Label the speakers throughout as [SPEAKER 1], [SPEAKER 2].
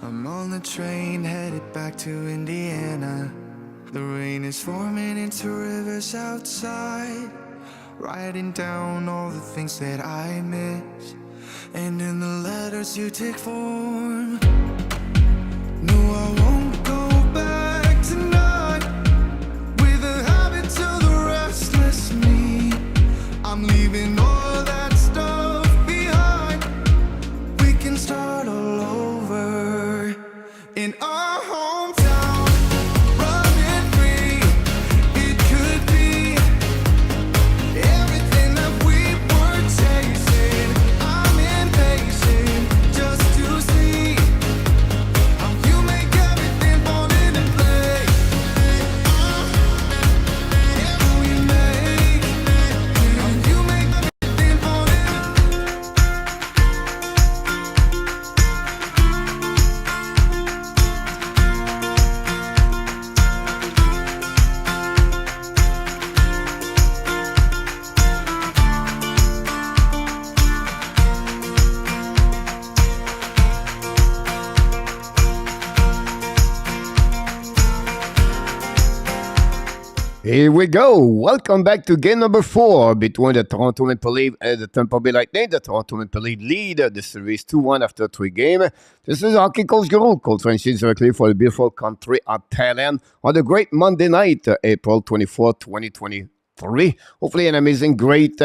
[SPEAKER 1] I'm on the train headed back to Indiana. The rain is forming into rivers outside, writing down all the things that I miss, and in the letters you take form. No, I won't go back tonight with the habits of the restless me. I'm leaving all that stuff behind. We can start all over in our hometown, running free. It could be everything that we were chasing. I'm impatient just to see how you make everything fall into place. Yeah, we make how you make everything fall into.
[SPEAKER 2] Here we go. Welcome back to game number 4 between the Toronto Maple Leafs and the Tampa Bay Lightning. The Toronto Maple Leafs lead the series 2-1 after 3 games. This is Hockey Coach Guru, coach Francis directly for the beautiful country of Thailand on the great Monday night, April 24, 2023. Hopefully an amazing, great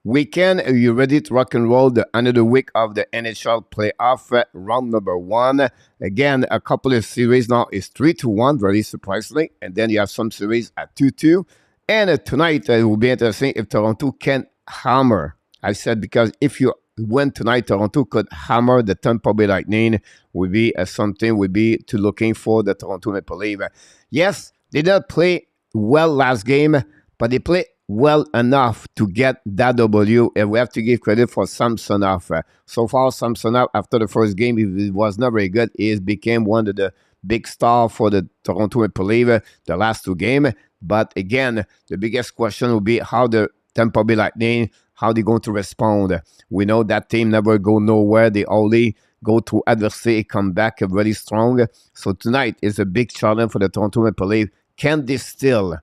[SPEAKER 2] weekend. Are you ready to rock and roll the another week of the NHL playoff round number 1? Again, a couple of series now is 3-1, very surprisingly, and then you have some series at 2-2. And tonight it will be interesting if Toronto can hammer. I said because if you win tonight, Toronto could hammer the Tampa Bay Lightning. Would be something would be to looking for the Toronto Maple Leafs. Yes, they didn't play well last game, but they played well enough to get that W, and we have to give credit for Samsonov. So far, Samsonov, after the first game, it was not very good. He became one of the big stars for the Toronto Maple Leafs the last 2 games. But again, the biggest question will be how the Tampa Bay Lightning, how they going to respond. We know that team never go nowhere. They only go to adversity, come back really strong. So tonight is a big challenge for the Toronto Maple Leafs. Can they still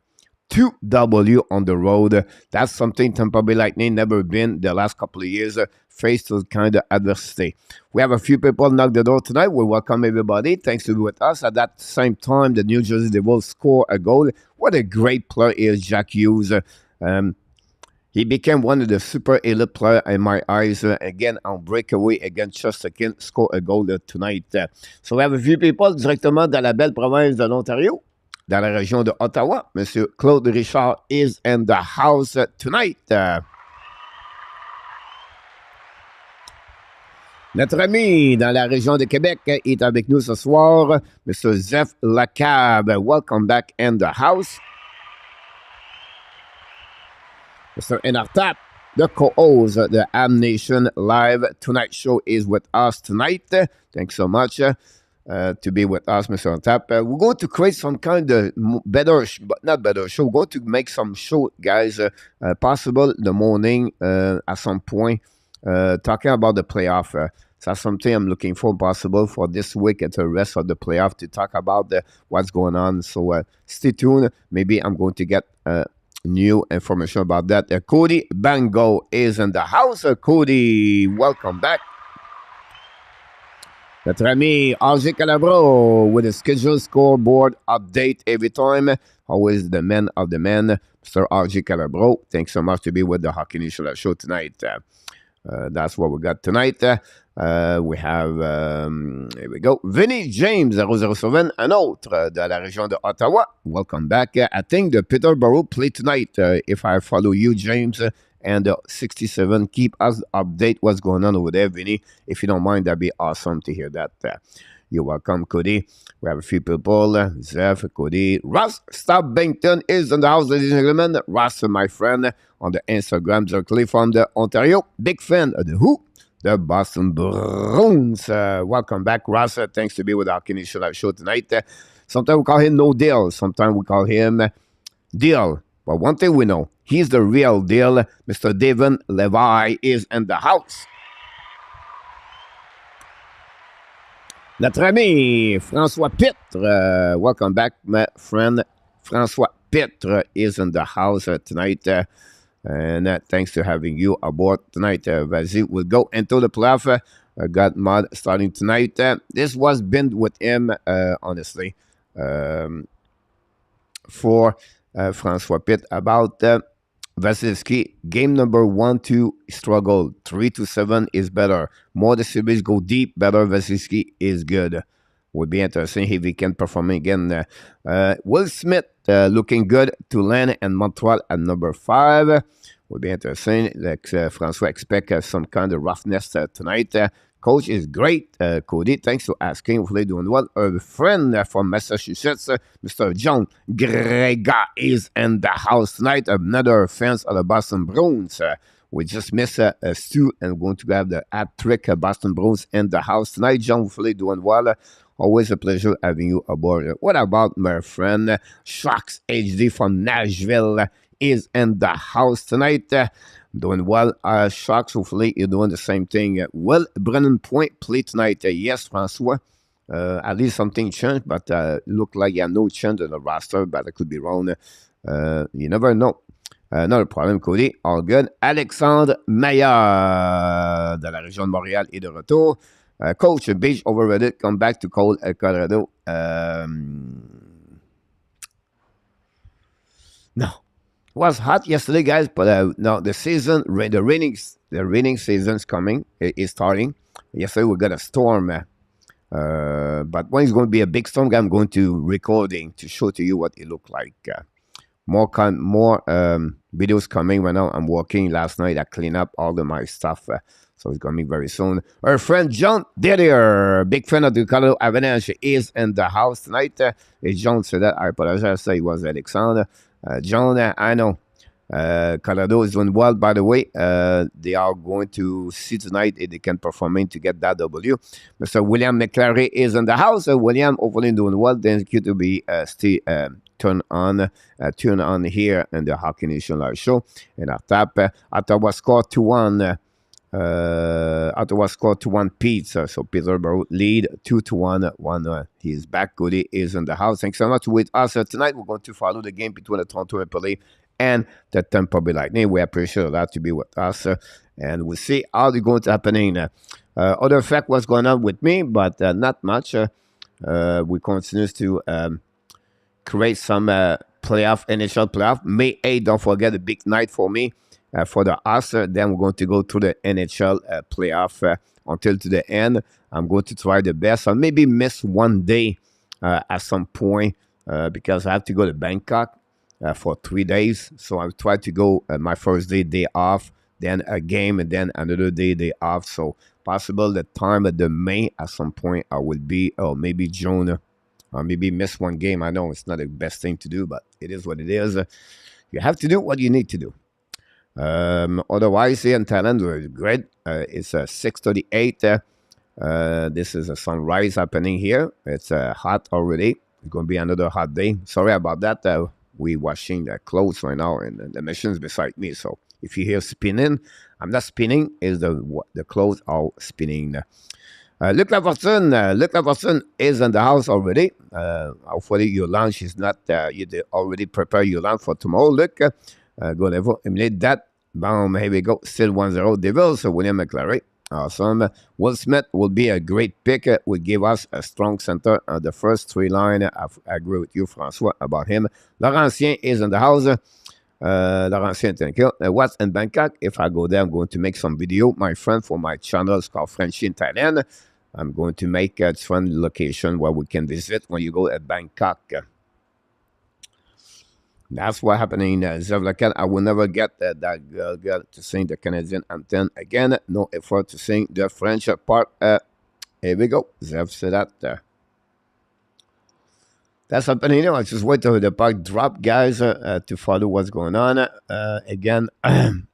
[SPEAKER 2] 2W on the road? That's something Tampa Bay Lightning never been the last couple of years, faced with kind of adversity. We have a few people knock the door tonight. We welcome everybody. Thanks to be with us. At that same time, the New Jersey Devils score a goal. What a great player is Jack Hughes. He became one of the super elite players in my eyes. Again, on breakaway against Chesterkin, score a goal tonight. So we have a few people directement dans la belle province de l'Ontario, dans la région de Ottawa. Monsieur Claude Richard is in the house tonight. Notre ami dans la région de Québec est avec nous ce soir, Monsieur Zeph Lacab. Welcome back in the house. Mr. Enartap, the co-host of the Am Nation Live Tonight Show, is with us tonight. Thanks so much. To be with us, Mr. Tap. We're going to create some kind of better, but not better show. We're going to make some show, guys, possible the morning at some point, talking about the playoff. That's something I'm looking for possible for this week and the rest of the playoff to talk about what's going on. So stay tuned. Maybe I'm going to get new information about that. Cody Bango is in the house. Cody, welcome back. Notre ami RJ Calabro with a schedule scoreboard update every time. Always the man of the man, Mr. RJ Calabro. Thanks so much to be with the Hockey Nation show tonight. That's what we got tonight. We have, here we go, Vinny James, 007, un autre de la région de Ottawa. Welcome back. I think the Peterborough play tonight. If I follow you, James, and 67, keep us update what's going on over there, Vinny. If you don't mind, that'd be awesome to hear that. You're welcome, Cody. We have a few people. Zeph, Cody. Ross Stubbington is in the house, ladies and gentlemen. Ross, my friend, on the Instagram, directly from the Ontario. Big fan of the who? The Boston Bruins. Welcome back, Ross. Thanks to be with our Hockey Live show tonight. Sometimes we call him No Deal. Sometimes we call him Deal. But one thing we know, he's the real deal. Mr. Devin Levi is in the house. Notre ami François Pitre. Welcome back, my friend. François Pitre is in the house tonight. And thanks to having you aboard tonight. Vas-y, we'll go into the playoff. Got Mod starting tonight. This was been with him, honestly, for François Pitt about Vasilevsky. Game number 1-2 struggled. 3-7 is better. More the series go deep, better Vasilevsky is good. Would be interesting if he can perform again. Will Smith looking good. Tulane and Montreal at number 5. Would be interesting. Like François expect some kind of roughness tonight. Coach is great. Cody, thanks for asking. Hopefully doing well. A friend from Massachusetts, Mr. John Grega, is in the house tonight. Another fan of the Boston Bruins. We just missed Stu and going to have the hat-trick Boston Bruins in the house tonight. John, hopefully doing well. Always a pleasure having you aboard. What about my friend Sharks HD from Nashville is in the house tonight? Doing well. Sharks, hopefully you're doing the same thing. Will Brennan Point play tonight? Yes, Francois. At least something changed, but look like no change in the roster, but I could be wrong. You never know. Not a problem, Cody. All good. Alexandre Meilleur de la région de Montréal est de retour. Coach, beach overrated. Come back to cold Colorado. No. It was hot yesterday, guys, but no, the raining season's coming. It's starting. Yesterday we got a storm. But when it's going to be a big storm, I'm going to recording to show to you what it looked like. More videos coming right now. I'm working last night. I clean up all of my stuff. So it's coming very soon. Our friend John Didier, big fan of the Colorado Avalanche, is in the house tonight. If John said that, I apologize. I say it was Alexandre. John, I know. Colorado is doing well, by the way. They are going to see tonight if they can perform to get that W. Mr. William McClary is in the house. William, hopefully doing well. Thank you to be turn on here in the Hockey Nation Live Show. And our tap, Ottawa scored 2-1. Ottawa scored 2-1 pizza. So Peterborough lead 2-1. He's back. Goody is in the house. Thanks so much with us tonight. We're going to follow the game between the Toronto Maple Leafs and the Tampa Bay Lightning. We appreciate that to be with us. And we'll see how it's going to happen. Other fact what's going on with me, but not much. We continue to create some NHL playoff. May 8th, don't forget, a big night for me. For the us, then we're going to go to the NHL playoff until to the end. I'm going to try the best. I maybe miss one day at some point because I have to go to Bangkok for 3 days. So I'll try to go my first day off, then a game, and then another day off. So possible the time of the May at some point I will be, or maybe June, or maybe miss one game. I know it's not the best thing to do, but it is what it is. You have to do what you need to do. Otherwise, here in Thailand, we're great. It's 6:38. This is a sunrise happening here. It's hot already. It's going to be another hot day. Sorry about that. We're washing the clothes right now, and the machine's beside me. So if you hear spinning, I'm not spinning. Is the clothes are spinning. Luc Lafortune is in the house already. Hopefully your lunch is not. You already prepare your lunch for tomorrow. Luc. Go level, eliminate that. Boom, here we go. Still 1-0. Devils, so William McClary. Awesome. Will Smith will be a great pick. Will give us a strong center. The first 3 line, I agree with you, François, about him. Laurentien is in the house. Laurentien, thank you. What's in Bangkok? If I go there, I'm going to make some video. My friend for my channel is called Frenchy in Thailand. I'm going to make a fun location where we can visit when you go at Bangkok. That's what happening. Zevlakan, I will never get that girl to sing the Canadian anthem again. No effort to sing the French part. Here we go. Zev said that. That's happening. I just wait till the puck drop, guys, to follow what's going on. Again, 1-0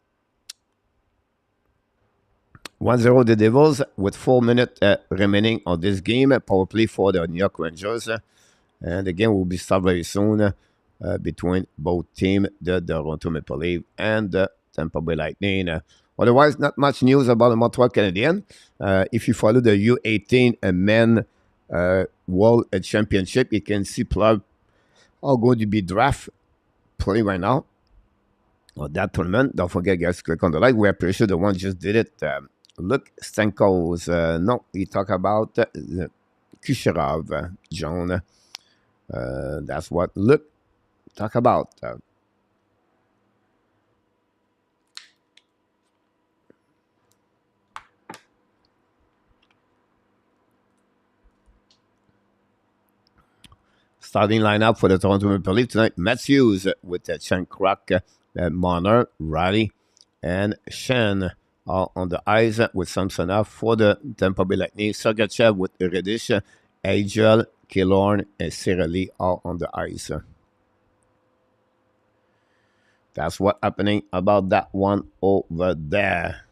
[SPEAKER 2] the Devils with 4 minutes remaining on this game. Power play for the New York Rangers. And the game will be started very soon. Between both teams, the Toronto Maple Leafs and the Tampa Bay Lightning. Otherwise, not much news about the Montreal Canadiens. If you follow the U18 men World Championship. You can see players are going to be draft playing right now on that tournament. Don't forget, guys, click on the like. We appreciate the one just did it. Look, Stanko's. No, he talk about Kucherov, John. That's what Look talk about. Starting lineup for the Toronto Maple Leafs tonight: Matthews with Chen Kruk, Marner, Riley, and Shen are on the ice with Samsonov for the Tampa Bay Lightning. Sergachev with Reddish, Agel, Killorn, and Cirelli are on the ice. That's what's happening about that one over there.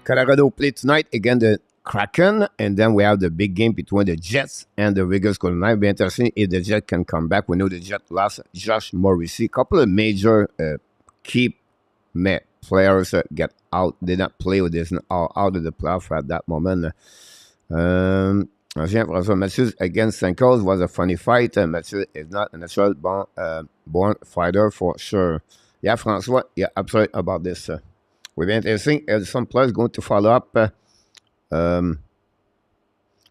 [SPEAKER 2] Colorado play tonight against the Kraken, and then we have the big game between the Jets and the Vegas Golden Knights. It'll be interesting if the Jets can come back. We know the Jets lost Josh Morrissey. A couple of major key players get out, did not play with this, are out of the playoff at that moment. Jean-François Matthews against St. Clair was a funny fight. Matthews is not a natural born fighter for sure. Yeah, François, yeah, absolutely about this. Will be interesting. Some players going to follow up.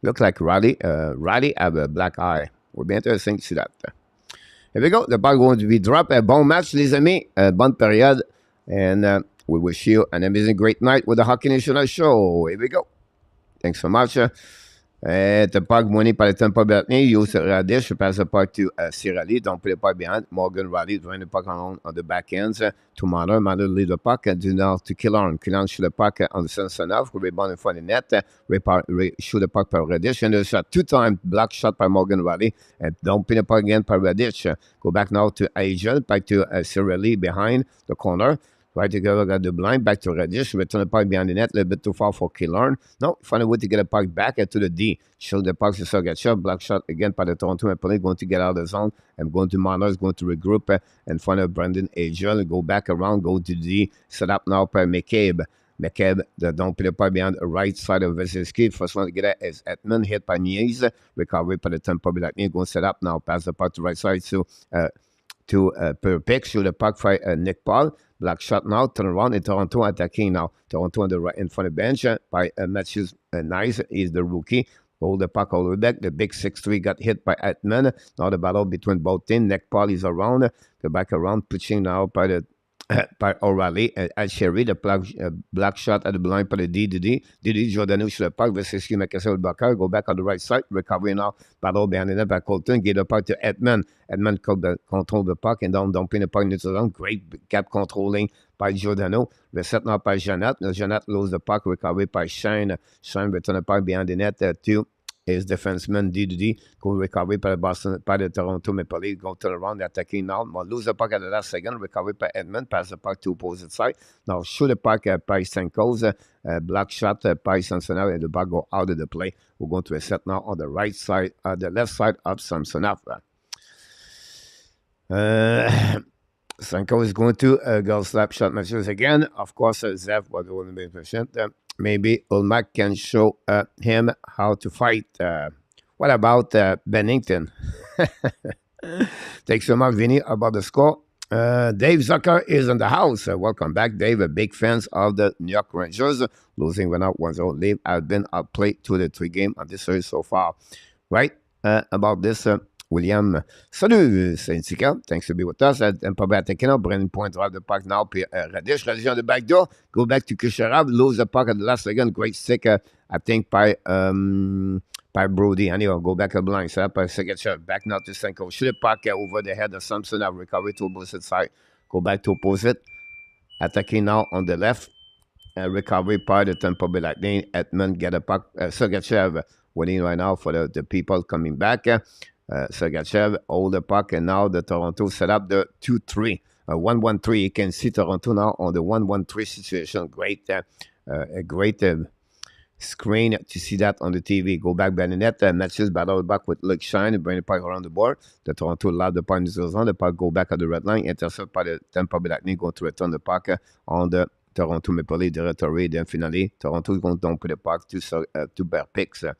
[SPEAKER 2] Look like Riley. Riley have a black eye. Will be interesting to see that. Here we go. The ball going to be dropped. Bon match, les amis. Bonne période. And we wish you an amazing, great night with the Hockey National Show. Here we go. Thanks so much. The puck money par le Tampa Bay Lightning. Use Radish. Pass the puck to Cirelli. Don't play the puck behind. Morgan Riley drawing the puck on the back ends to Marner. Marner lead the puck do now to Killorn. Killorn shoot the puck on the center enough. Rebound in front of the net. Shoot the puck by Radish. And there's a two-time block shot by Morgan Riley. And don't play the puck again by Radish. Go back now to Agel. Back to Cirelli behind the corner. Right to go at the blind, back to Reddish, return the puck behind the net, a little bit too far for Killorn. No, find a way to get the puck back to the D. Show the puck to Sergachev, black shot again by the Toronto Maple Leafs, going to get out of the zone. I'm going to Marner, going to regroup and find a Brandon Agel, go back around, go to D, set up now by McCabe. McCabe, don't play the puck behind the right side of Vasilevsky. First one to get it is Edmund, hit by Nies, recovery by the Tampa Bay Lightning, going to set up now, pass the puck to right side to Perpick, shoot the puck by Nick Paul. Black shot now, turn around, and Toronto attacking now. Toronto on the right in front of the bench by Matthews. Nice, he's the rookie. Hold the puck all the way back. The big 6'3" got hit by Atman. Now the battle between both teams. Nick Paul is around. Go back around, pitching now by the by O'Reilly at Sherry. The black shot at the blind by the DD. Giordano shoot the puck. Vasilevsky Makasa with Bakar. Go back on the right side. Recovery now. Battle behind the net by Colton. Get the puck to Edmund. Edmund control the puck and don't pin the puck into the zone. Great gap controlling by Giordano. Reset now by Jeanette. Jeanette loses the puck. Recovery by Shane. Shane return the puck behind the net to his defenseman DD. Go recovery by the Toronto Maple Leafs. Go turn around, attacking now. Lose the puck at the last second. Recovery by Edmund. Pass the puck to opposite side. Now shoot the puck by Stankos. Black shot by Samsonov, and the puck go out of the play. We're going to reset now on the right side, the left side of Samsonov. Sanko is going to go slap shot matches again. Of course, Zev was the one being patient. Maybe Ulmac can show him how to fight. What about Bennington? Thanks so much, Vinny, about the score. Dave Zucker is in the house. Welcome back, Dave. A big fan of the New York Rangers. Losing when out 1-0 lead. I've been outplayed 2-3 games on this series so far. Right? About this... William, salut, Syndicat. Thanks to be with us. Tampa Bay attacking up. Brennan Point drive the puck now. Puis Radish on the back door. Go back to Kucherov. Lose the puck at the last second. Great stick, I think, by Brody. Anyway, go back a blind. Set up by Sergachev. Back now to Senko. Shoot the puck over the head of Samson. Have recovery to opposite side. Go back to opposite. Attacking now on the left. Recovery by the Tampa Bay Lightning. Edmund get a puck. Sergachev waiting right now for the people coming back. Sergachev hold the puck, and now the Toronto set up the 2-3. 1-1-3. You can see Toronto now on the 1-1-3 situation. Great, a great screen to see that on the TV. Go back by the net. Matches battle back with LUCIANO, bring the puck around the board. The Toronto allowed the puck in the zone. The puck go back at the red line. Intercept by the Tampa Bay Lightning, going to return the puck on the Toronto Maple Leaf territory. Then finally, Toronto is going to dump the puck to Berpix.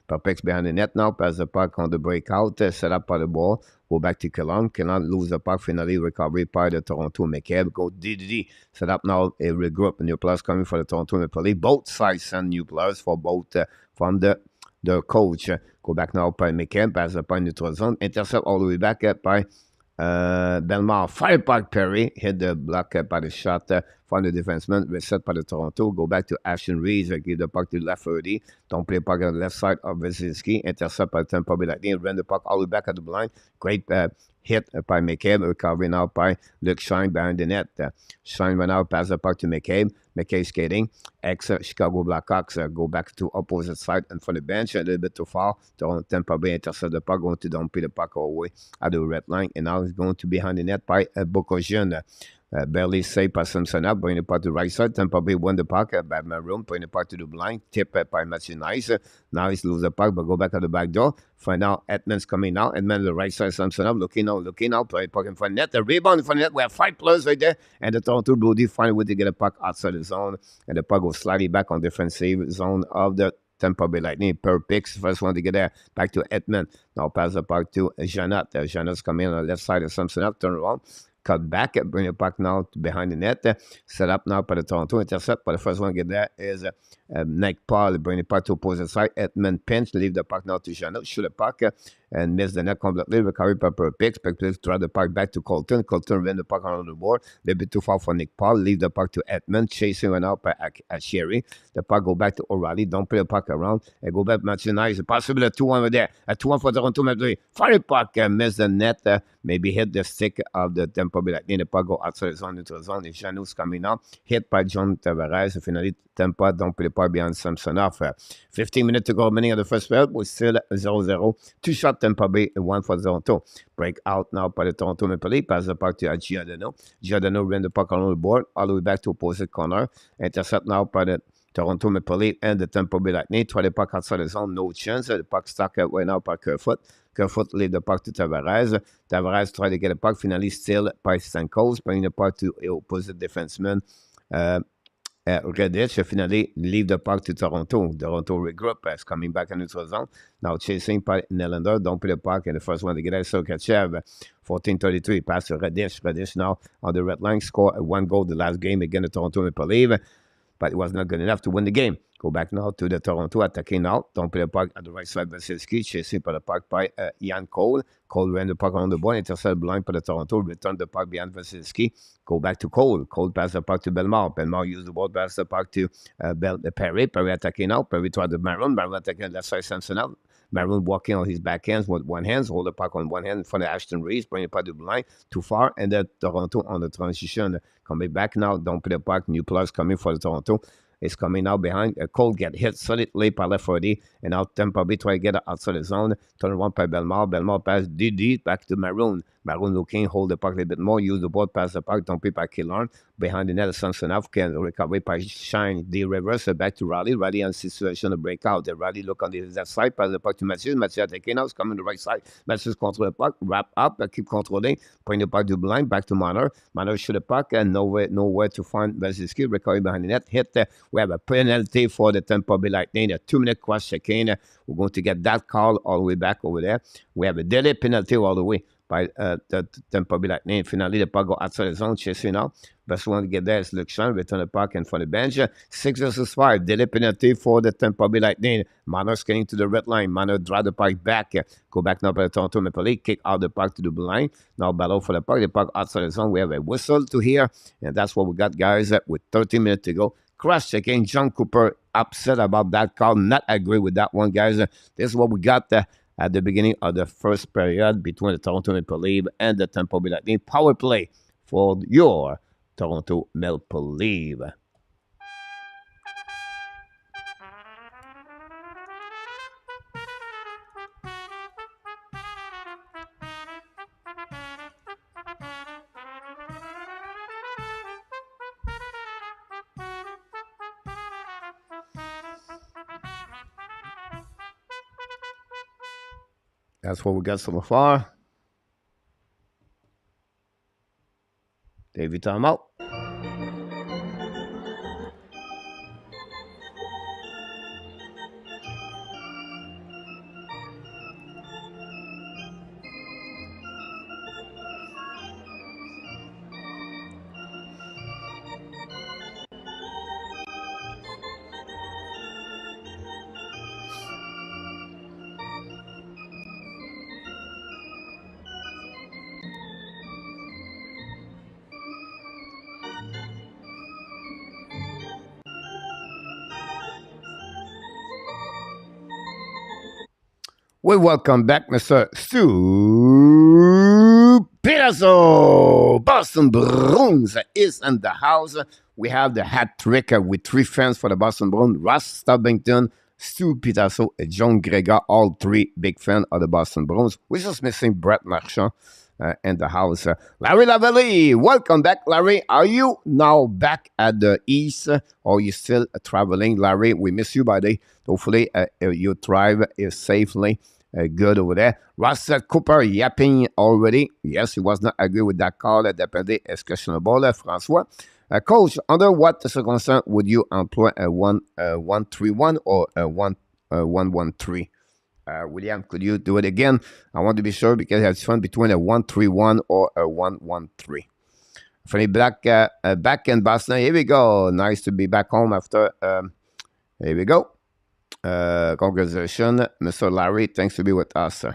[SPEAKER 2] Berpix behind the net now, pass the puck on the breakout, set up by the ball, go back to Kellan. Kellan lose the puck, finally recovery by the Toronto McCabe. Go DDD, set up now a regroup. New players coming for the Toronto Maple Leaf. Both sides send new players for both from the coach. Go back now by McCabe, pass the puck in the zone, intercept all the way back by Bellemare. Fire puck Perry, hit the block by the shot from the defenseman, reset by the Toronto. Go back to Ashton Reeves, give the puck to left 30. Don't play puck on the left side of Vasilevsky. Intercept by Tampa Bay Lightning, run the puck all the way back at the blind. Great hit by McCabe, recovery now by Luke Shine behind the net. Shine went out, pass the puck to McCabe. McCabe skating. Chicago Blackhawks go back to opposite side and for the bench, a little bit too far. Tampa Bay intercept the puck, going to dump the puck away at the red line, and now it's going to be behind the net by Bokosian. Barely saved by Samsonov, bring the puck to the right side. Tampa Bay won the puck by Maroon, bring the puck to the blind. Tip by Matthew Nice. Now he's lose the puck, but go back at the back door. Find out Edmonds coming now. Edmonds the right side. Samsonov looking out. Play puck in front of net. The rebound in front of net. We have 5 players right there. And the Toronto Blue Jays find a way to get a puck outside the zone. And the puck goes slightly back on defensive zone of the Tampa Bay Lightning. Per picks. First one to get there. Back to Edmond. Now pass the puck to Janot. Janot's coming on the left side of Samsonov. Turn around. Cut back, bring it back now behind the net. Set up now by the Toronto intercept. But the first one to get there is Nick Paul. Bring it back to opposite side. Edmund pinch. Leave the puck now to Janot. Shoot the puck and miss the net completely. Recovery by Picks. Picks drive the puck back to Colton. Colton win the puck on the board. A little bit too far for Nick Paul. Leave the puck to Edmund. Chasing went out by Sherry. The puck go back to O'Reilly. Don't play the puck around. And go back Matthew Nice. Possibly a 2-1 over there. A 2-1 for Toronto. Fire puck. Miss the net. Maybe hit the stick of the Tampa Bay Lightning. The puck go outside the zone into the zone. If Janot's coming out. Hit by John Tavares. Finally, Tampa don't play the puck behind Samsonov. 15 minutes to go remaining of the first period. We're still 0-0. 2 shots Tampa Bay and 1 for Toronto. Break out now by the Toronto Maple Leaf. Pass the puck to Giordano. Giordano ran the puck on the board all the way back to opposite corner. Intercept now by the Toronto Maple Leaf and the Tampa Bay Lightning. Try the puck outside the zone. No chance. The puck stuck right now by Kerfoot. Kerfoot leave the puck to Tavares. Tavares try to get the puck. Finally still by Stamkos. Bring the puck to opposite defenseman. Redditch finally leave the puck to Toronto. Toronto regroup as coming back in the zone. Now chasing by Nylander. Don't play the puck. And the first one to get out is Sergachev. 14:33. Pass to Redditch. Redditch now on the red line. Score 1 goal the last game against the Toronto Maple Leaf. But it was not good enough to win the game. Go back now to the Toronto attacking now. Don't play the puck at the right side. Vasilevsky chasing by the puck by Ian Cole. Cole ran the puck on the board. Intercept blind by the Toronto. Return the puck behind Vasilevsky. Go back to Cole. Cole pass the puck to Bellemare. Bellemare used the ball. Pass the puck to Perry. Perry attacking now. Perry tried the Maroon. Maroon attacking left side Samsonov. Maroon walking on his backhands with one hand. Hold the puck on one hand in front of Ashton Reeves. Bring the puck to the line. Too far. And then Toronto on the transition. Coming back now. Don't play the puck. New players coming for the Toronto. Is coming now behind. Cole get hit solidly by left 40. And now Tampa Bay try to get outside the zone. Turn around by Bellemare. Bellemare pass DD back to Maroon. Maroon looking, hold the puck a little bit more. Use the ball, pass the puck. Don't play by Killorn. Behind the net, Samsonov can recover by Shine. The reverse back to Riley. Riley on situation to break out. The Riley look on the left side. Pass the puck to Matthews. Matthews taking out. Coming to the right side. Matthews control the puck. Wrap up. Keep controlling. Bring the puck to the blind. Back to Manor. Manor shoot the puck. And nowhere to find Vasilevsky. Recovery behind the net. Hit. We have a penalty for the Tampa Bay Lightning. A 2-minute cross checking. We're going to get that call all the way back over there. We have a delay penalty all the way by the Tampa Bay Lightning. Finally, the puck go outside the zone, chasing out. Best one to get there is Luciano. Return the puck and for the bench. 6 versus 5. Delay penalty for the Tampa Bay Lightning. Manor skating to the red line. Manor drive the puck back. Go back now by the Toronto Maple Leaf. Kick out the puck to the blue line. Now battle for the puck. The puck outside the zone. We have a whistle to hear. And that's what we got, guys, with 30 minutes to go. Cross checking. John Cooper upset about that call. Not agree with that one, guys. This is what we got at the beginning of the first period between the Toronto Maple Leaf and the Tampa Bay Lightning. Power play for your Toronto Maple Leaf. That's what we got so far. David, time out. We welcome back Mr. Stu Peterson. Boston Bruins is in the house. We have the hat trick with 3 fans for the Boston Bruins. Ross Stubbington, Stu Peterson, and John Gregor, all 3 big fans of the Boston Bruins. We're just missing Brett Marchand in the house. Larry Lavallee, welcome back, Larry. Are you now back at the East, or are you still traveling, Larry? We miss you, buddy. Hopefully, you thrive safely. Good over there. Ross Cooper yapping already. Yes, he was not agree with that call. Dependait est questionable, François. Coach, under what circumstance would you employ a 1-3-1 or a 1-1-3? William, could you do it again? I want to be sure because it's fun between a 1-3-1 or a 1-1-3. Funny Black back in Boston. Here we go. Nice to be back home after. Here we go. Congratulations, Mr. Larry. Thanks to be with us.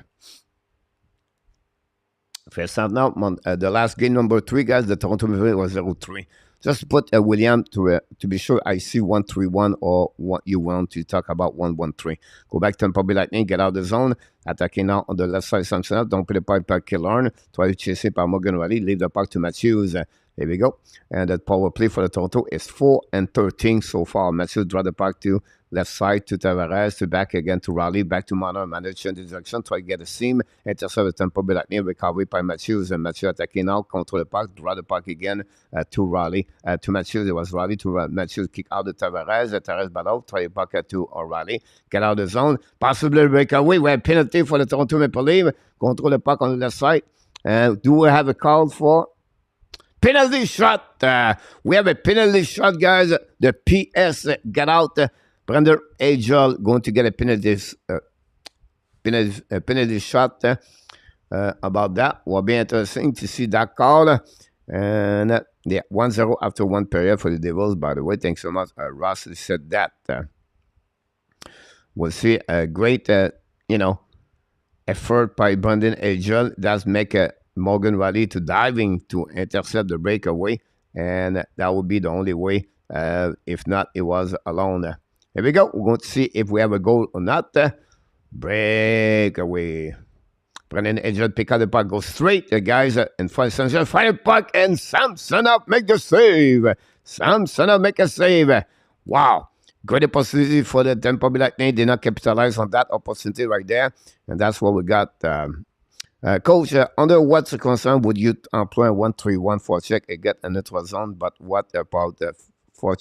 [SPEAKER 2] First now, the last game number 3, guys, the Toronto Maple Leafs was 0-3. Just put William to be sure I see 1-3-1 or what you want to talk about 1-1-3. Go back to Tampa Bay Lightning, get out of the zone. Attacking now on the left side, Samsonov. Don't put the puck par Killorn. Try to chase it by Morgan Riley. Leave the puck to Matthews. There we go. And that power play for the Toronto is 4-13 so far. Matthews draw the puck to left side to Tavares, to back again to Riley, back to Marner, manage in the direction, try to get a seam, intercept with Tampa Bay Lightning, recovery by Matthews, and Matthews attacking now, control the puck, draw the puck again to Riley, to Matthews, it was Riley, to Matthews, kick out the Tavares, Tavares battle, try the puck to O'Reilly, get out of the zone, possibly breakaway, we have penalty for the Toronto Maple Leafs, control the puck on the left side, do we have a call for penalty shot? We have a penalty shot, guys, the PS got out, Brendan Agel going to get a penalty shot about that. Will be interesting to see that call. And 1-0 after 1 period for the Devils, by the way. Thanks so much. Ross said that. We'll see a great, effort by Brendan Agel. Does make Morgan Riley to diving to intercept the breakaway. And that would be the only way. If not, it was alone. Here we go. We're going to see if we have a goal or not. Breakaway. Brendan Edgel pick up the puck. Go straight. The guys in front of Samsonov. Fire the puck. And Samsonov make the save. Samsonov make a save. Wow. Great opportunity for the Tampa Bay Lightning. Did not capitalize on that opportunity right there. And that's what we got. Coach, under what circumstance would you employ a 1-3-1 for check and get a neutral zone? But what about the for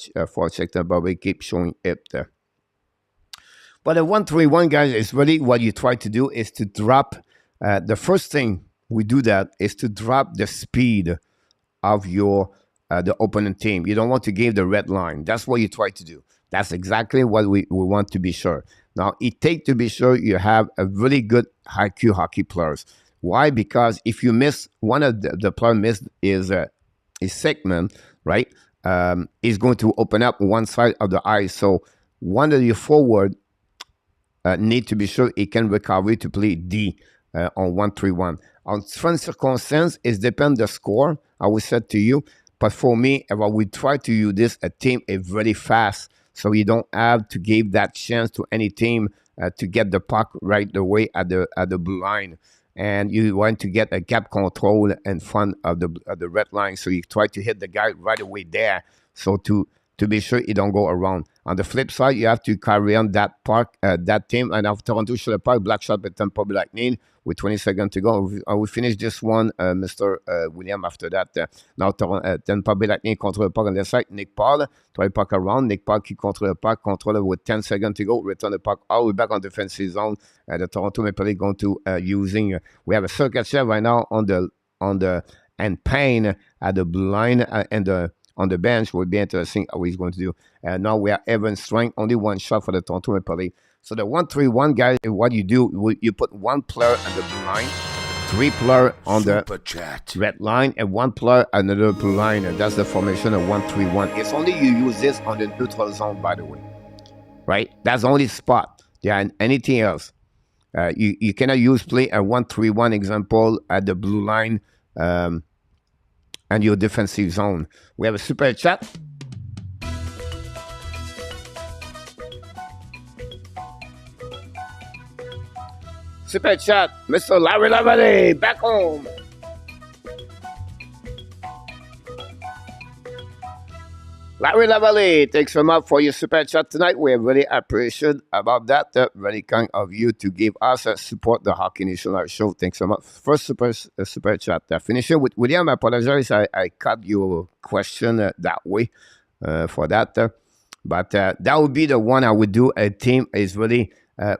[SPEAKER 2] check Tampa Bay keep showing it there. But the 1-3-1, guys, is really what you try to do is to drop. The first thing we do that is to drop the speed of your the opponent team. You don't want to give the red line. That's what you try to do. That's exactly what we want to be sure. Now, it takes to be sure you have a really good IQ hockey players. Why? Because if you miss, one of the player missed is segment, right? Is going to open up one side of the ice. So one of your forward need to be sure he can recover to play D on 1-3-1. On some circumstance, it depends the score, I will say to you. But for me, if I would try to use this, a team is very fast. So you don't have to give that chance to any team to get the puck right away at the blue line. And you want to get a gap control in front of the red line. So you try to hit the guy right away there. So to to be sure it don't go around. On the flip side, you have to carry on that team. And after Toronto should have park, black shot with Tampa Bay Lightning with 20 seconds to go. We finish this one, Mr. William, after that. Now, Tampa Bay Lightning control the puck on the side. Nick Paul, try puck around. Nick Paul qui control the puck, control with 10 seconds to go. Return the puck all the way back on defensive zone. The Toronto Maple Leafs going to using. We have a circuit chef right now on the and Payne at the blue line and on the bench. Would be interesting how he's going to do. Now we are even strength, only one shot for the Toronto Maple Leafs. So the 1-3-1 guys, what you do, you put one player on the blue line, three player on the red line, and one player on another blue line. And that's the formation of 1-3-1. It's only you use this on the neutral zone, by the way. Right? That's the only spot. Yeah, and anything else. You cannot play a 1-3-1 example at the blue line and your defensive zone. We have a super chat. Super chat, Mr. Larry Lavalley, back home. Larry Lavalley, thanks so much for your super chat tonight. We are really appreciative about that. Very kind of you to give us support the Hockey Nation Live show. Thanks so much. First super chat. Finishing with William. I apologize. I cut your question that way for that. But that would be the one I would do. A team is really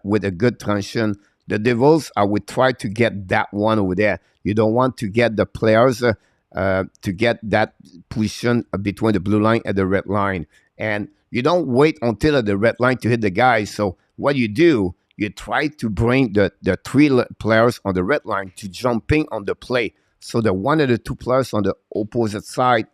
[SPEAKER 2] with a good transition. The Devils, I would try to get that one over there. You don't want to get the players to get that position between the blue line and the red line. And you don't wait until the red line to hit the guys. So what you do, you try to bring the three players on the red line to jumping on the play. So the one of the two players on the opposite side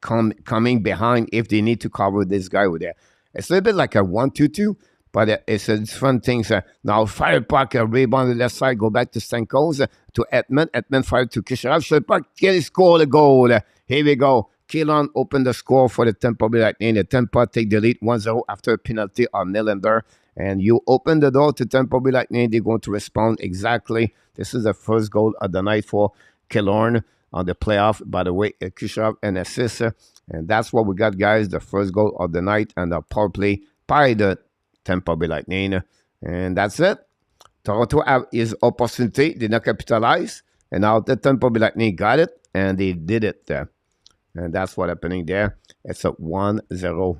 [SPEAKER 2] coming behind if they need to cover this guy over there. It's a little bit like a 1-2-2. But it's fun things. Now, fire puck, rebound on the left side, go back to Stamkos, to Edmund. Edmund fire to Kisharov. Shot puck, get score the goal. Here we go. Keelan opened the score for the Tampa Bay Lightning. The Tampa take the lead 1-0 after a penalty on Nylander. And you open the door to Tampa Bay Lightning. They're going to respond exactly. This is the first goal of the night for Killorn on the playoff. By the way, Kisharov and assist. And that's what we got, guys. The first goal of the night and the power play by the Tampa Bay Lightning. And that's it. Toronto have his opportunity. Did not capitalize. And now the Tampa Bay Lightning got it. And they did it. And that's what's happening there. It's a 1-0.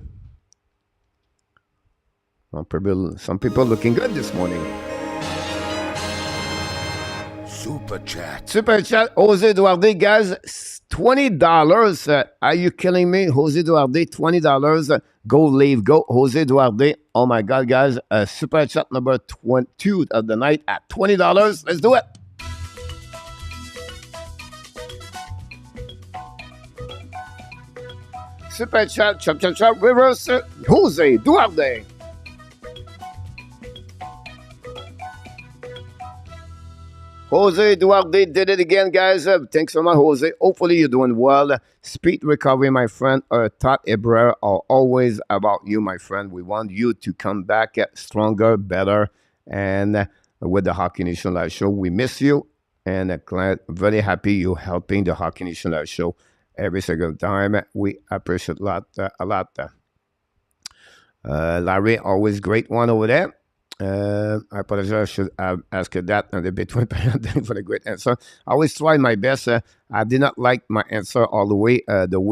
[SPEAKER 2] Some people looking good this morning.
[SPEAKER 3] Super chat.
[SPEAKER 2] Super chat. Jose Duarte, guys. $20. Are you killing me? Jose Duarte, $20. Go leave. Go. Jose Duarte. Oh my God, guys. Super chat number 22 of the night at $20. Let's do it. Super chat. Chop, chop, chop. Reverse. Jose Duarte. Jose Duarte did it again, guys. Thanks so much, Jose. Hopefully you're doing well. Speed recovery, my friend. Todd Ebrard are always about you, my friend. We want you to come back stronger, better, and with the Hockey Nation Live Show. We miss you, and very happy you helping the Hockey Nation Live Show every single time. We appreciate a lot. Larry, always great one over there. I apologize. I should have asked that in the between for the great answer. I always try my best. I did not like my answer all the way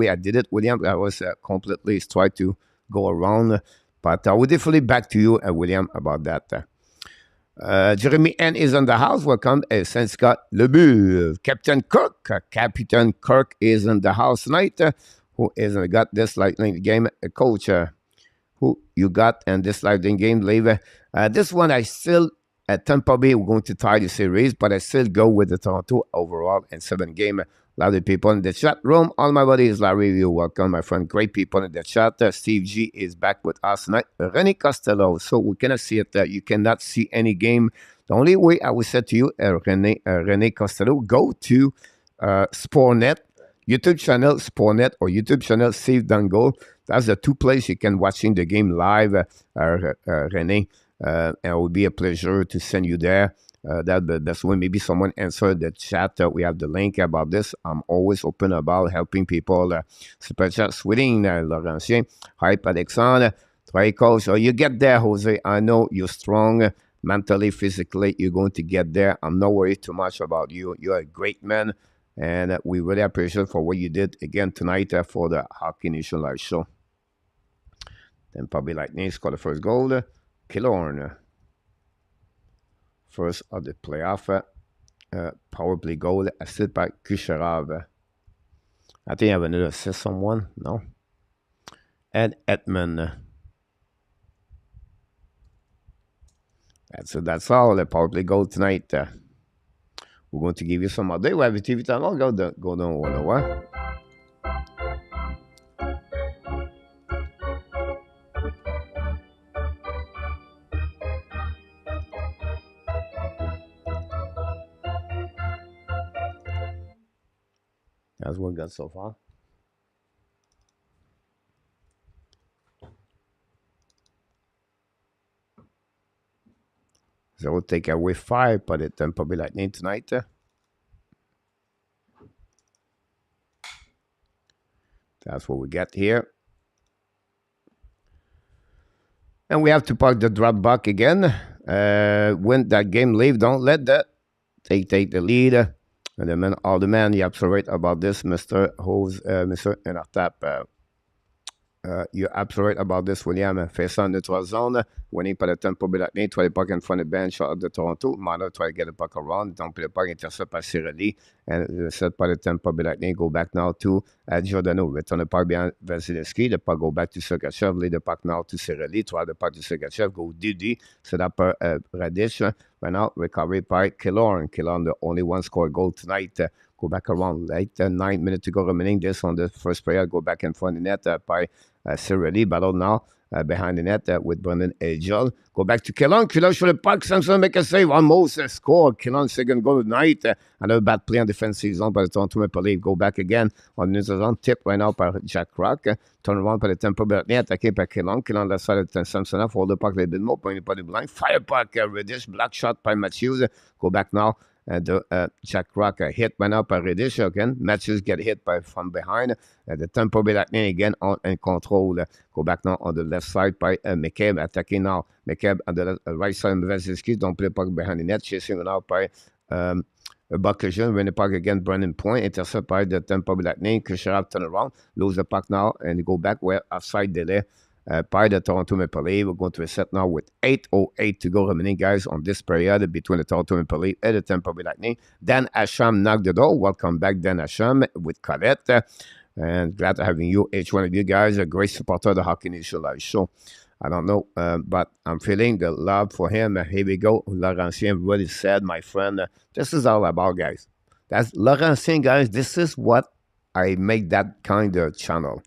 [SPEAKER 2] I did it, William. I was completely try to go around. But I will definitely back to you, William, about that. Jeremy N is in the house. Welcome. Saint Scott Lebu. Captain Kirk is in the house tonight. Who is got this lightning game coach? Who you got in this lightning game, Leave? This one, I still, at Tampa Bay, we're going to tie the series, but I still go with the Toronto overall in 7 game. A lot of people in the chat room. All my buddies, Larry, you're welcome, my friend. Great people in the chat. Steve G is back with us tonight. René Costello. So we cannot see it. You cannot see any game. The only way I would say to you, René Costello, go to Sportnet, YouTube channel Sportnet or YouTube channel Save Dango. That's the 2 places you can watching the game live, René. And it will be a pleasure to send you there. That's the best way. Maybe someone answered the chat. We have the link about this. I'm always open about helping people. Super chat, Sweden, Laurentien. Hype, Alexandre. Try coach. You get there, Jose. I know you're strong mentally, physically. You're going to get there. I'm not worried too much about you. You're a great man. And we really appreciate for what you did again tonight for the Hockey Nation Live show. Tampa Bay Lightning scored the first goal. Killorn. First of the playoff. Power play goal. Assisted by Kucherov. I think I have another assist someone. No. And Edmund. That's all. The power play goal tonight. We're going to give you some other. We have a TV time. I'll go down 101. That's what we got so far. So we'll take away 5, but it Tampa Bay Lightning tonight. That's what we get here. And we have to park the drop back again. When that game leave, don't let that. Take the lead. And then all the men, you're absolutely right about this, Mr. Hose, Mr. Enartap. You're absolutely right about this, William. Face on the 3 zone. Winning par le Tampa Bay Lightning. Try the puck in front of the bench of the Toronto. Mano try to get the puck around. Don't play the puck. Intercept by Cirelli. And set by the Tampa Bay Lightning. Go back now to Giordano. Return the puck behind Vasilevsky. The puck go back to Sergachev. Lead the puck now to Cirelli. Try the puck to Sergachev. Go Didi. Set up Radish. Right now, recovery by Killorn. Killorn, the only one score goal tonight. Go back around. Late 9 minutes to go remaining. This on the first player. Go back in front of the net by Cirelli. Battle now behind the net with Brendan Agel. Go back to Killorn. Killorn show the puck. Samson make a save. Almost a score. Killorn second goal tonight. Another bad play on defensive zone by the Toronto Maple Leafs. Go back again on the zone. Tip right now by Jack Rock. Turn around by the Tampa Bay Lightning. Attaqué by Killorn. Killorn left side of Samsonov. Hold the puck a little bit more. Point by the blind. Fire puck. Reddish. Black shot by Matthews. Go back now. And Jack Rock hit by now by Reddish again. Matthews get hit from behind. The Tampa Bay Lightning again in control. Go back now on the left side by McCabe. Attacking now. McCabe on the right side of Vasilevsky. Don't play puck behind the net. Chasing now by Bucklejean. Win the puck again. Brandon Point. Intercept by the Tampa Bay Lightning. Kucherov turn around. Lose the puck now. And go back where offside delay. By the Toronto Maple Leafs. We're going to reset now with 8:08 to go remaining, guys, on this period between the Toronto Maple Leafs and the Tampa Bay Lightning. Dan Asham knocked the door. Welcome back, Dan Asham, with Colette. And glad to having you, each one of you guys, a great supporter of the Hockey Nation Live show. I don't know, but I'm feeling the love for him. Here we go. Laurentien really said, my friend, this is all about, guys. That's Laurentien, guys. This is what I make that kind of channel.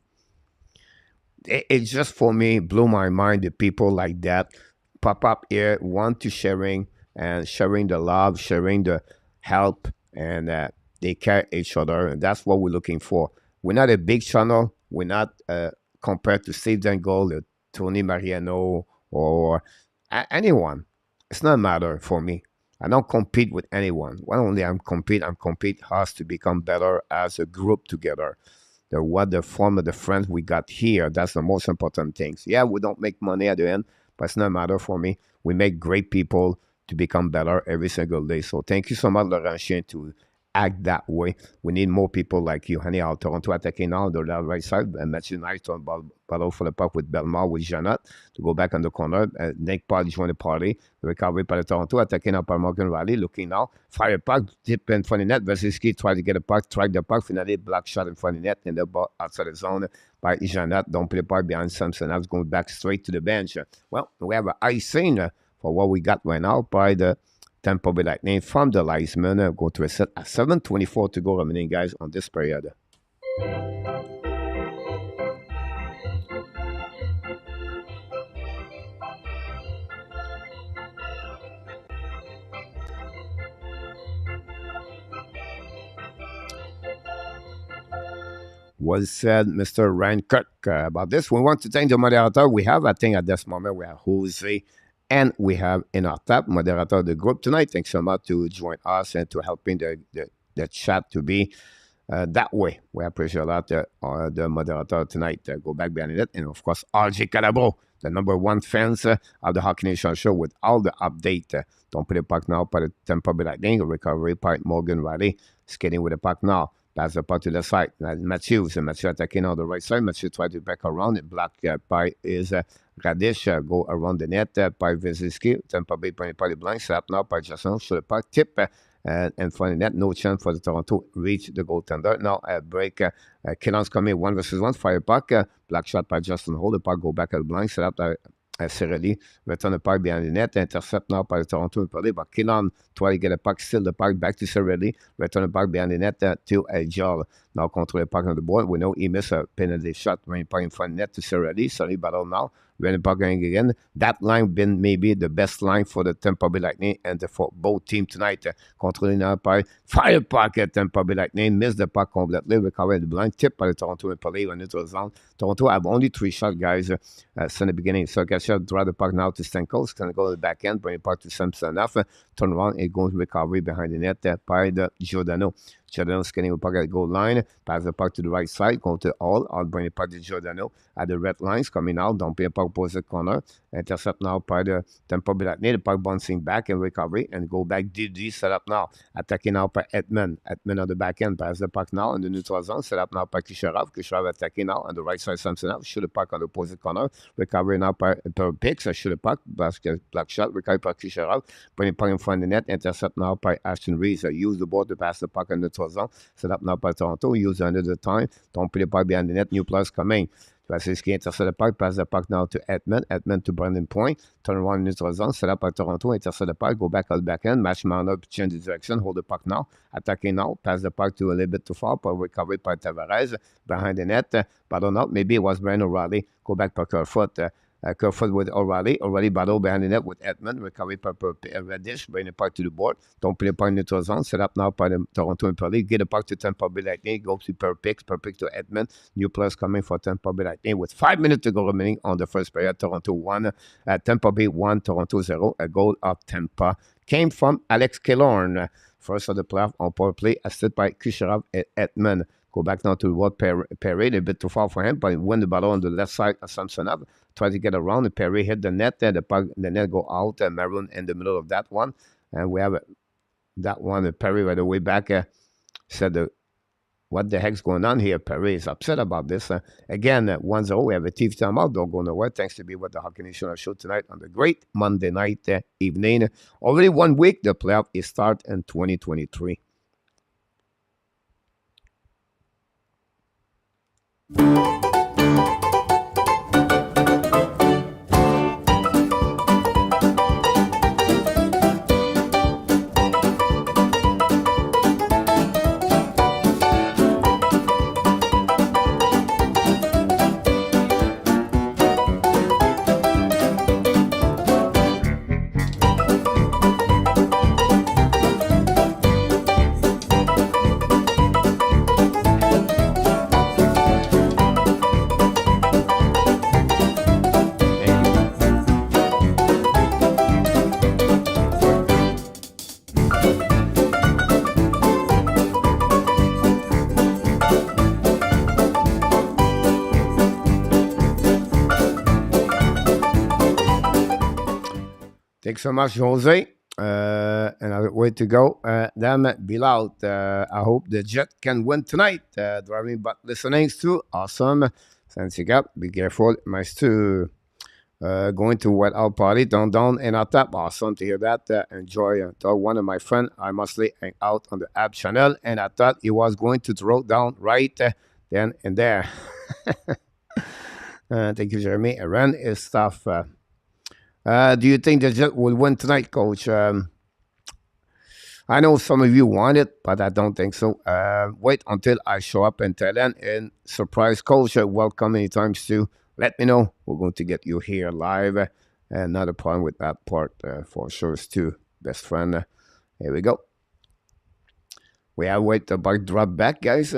[SPEAKER 2] It's just, for me, blew my mind, the people like that pop up here, want to sharing the love, sharing the help, and they care each other, and that's what we're looking for. We're not a big channel. We're not compared to Save and Goal, Tony Mariano, or anyone. It's not a matter for me. I don't compete with anyone. Not only I compete us to become better as a group together. The form of the friends we got here, that's the most important things. Yeah, we don't make money at the end, but it's not a matter for me. We make great people to become better every single day. So thank you so much, Laurentien, to act that way. We need more people like you. Honey, Toronto attacking now on the right side. And Matthew Knight on battle for the puck with Belmar, with Janot to go back on the corner. Nick Paul joined the party. Recovery by the Toronto, attacking now by Morgan Riley. Looking now, fire puck, tip in front of the net. Vasilevsky tried to get a puck, track the puck. Finally, black shot in front of the net, and the ball outside the zone by Janot. Don't play the puck behind Samson. I was going back straight to the bench. Well, we have an icing for what we got right now by the Tampa Bay Lightning from the linesman. Go to a set at 7:24 to go remaining, guys, on this period. Was said, Mr. Ryan Kirk, about this. We want to thank the moderator. We have, I think, at this moment, we have Jose And we have in our top moderator of the group tonight. Thanks so much to join us and to helping the chat to be that way. We appreciate a lot the moderator tonight. Go back behind it. And of course, RJ Calabro, the #1 fans of the Hockey Nation show with all the update. Don't play the puck now by the Tampa Bay Lightning. Recovery by Morgan Riley. Skating with the puck now. Pass the puck to the side. Matthews. Matthews attacking on the right side. Matthews try to back around. It blocked by his Radish. Go around the net by Vezinski. Tampa Bay playing by the blind. Slap now by Jason. Shoot the puck. Tip. And for the net, no chance for the Toronto reach the goaltender. Now a break. Killon's coming 1-1. Fire puck. Black shot by Justin Hall. The puck go back at the blind. Set up Cirelli. Return the puck behind the net. Intercept now by the Toronto Maple Leafs. But Killon try to get the puck. Still the puck back to Cirelli. Return the puck behind the net to Joel. Now control the puck on the board. We know he missed a penalty shot when he put in front of the net to Cirelli. Cirelli battle now. When the puck going again. That line been maybe the best line for the Tampa Bay Lightning and for both teams tonight. Controlling now by fire puck at Tampa Bay Lightning. Missed the puck completely. Recovered the blind. Tip by the Toronto Maple Leafs on neutral zone. Toronto have only 3 shots, guys, since the beginning. So Cassia draw the puck now to Stamkos. Can go to the back end. Bring the puck to Samson enough. Turn around and go to recovery behind the net by the Giordano. Giordano scanning the puck at the goal line. Pass the puck to the right side. Go to all. Bring the puck to Giordano at the red lines. Coming out. Don't pay a puck opposite corner. Intercept now by the Tampa Bay Lightning. The puck bouncing back in recovery and go back. DD set up now. Attacking now by Edmund. Edmund on the back end. Pass the puck now in the neutral zone. Set up now by Kucherov. Kucherov attacking now on the right side. Samson out. Shoot the puck on the opposite corner. Recovery now by Pix. Shoot the puck. Black shot. Recovery by Kucherov. Bring the puck in front of the net. Intercept now by Ashton Reeves. Use the board to pass the puck in the neutral zone. Set up now by Toronto. Use another time. Don't put the puck behind the net. New players coming. Vasilevsky intercept the puck, pass the puck now to Edmund. Edmund to Brandon Point. Turn around in neutral zone, set up by Toronto, intercept the puck, go back out the back end, match man up, change the direction, hold the puck now, attacking now, pass the puck to a little bit too far, but recovered by Tavares behind the net. But or not, maybe it was Brian O'Reilly. Go back by Kerfoot. Kerfoot with O'Reilly. O'Reilly battle behind the net with Edmund. Recovery by Reddish. Bring the puck to the board. Don't play the puck in neutral zone. Set up now by the Toronto Maple Leafs. Get the puck to Tampa Bay Lightning. Go to Perpix. Perpix to Edmund. New players coming for Tampa Bay Lightning with 5 minutes to go remaining on the first period. Toronto 1. Tampa Bay 1. Toronto 0. A goal of Tampa came from Alex Killorn. First of the playoff on power play. Assisted by Kucherov and Edmund. Go back now to Ward Perry, a bit too far for him, but he win the ball on the left side of Samsonov. Try to get around. The Perry hit the net, and the net go out. Maroon in the middle of that one. And we have that one. Perry right away back said, what the heck's going on here? Perry is upset about this. Again, 1-0. We have a TV timeout. Don't go nowhere. Thanks to be with the Hockey Nation show tonight on the great Monday night evening. Already 1 week. The playoff is start in 2023. Thanks so much, Jose. And I'll wait to go. Damn it, Bilal. I hope the Jet can win tonight. Driving but listening to awesome. Thanks, you got. Be careful. Nice to going to what our party down and out top. Awesome to hear that. Enjoy. Told one of my friends I must hang out on the app channel, and I thought he was going to throw down right then and there. Thank you, Jeremy. Aaron is tough. Do you think the Jets will win tonight, Coach? I know some of you want it, but I don't think so. Wait until I show up in Thailand and surprise Coach. Welcome anytime, Stu. Let me know. We're going to get you here live. And not a problem with that part for sure, Stu. Best friend. Here we go. We have wait the bike drop back, guys.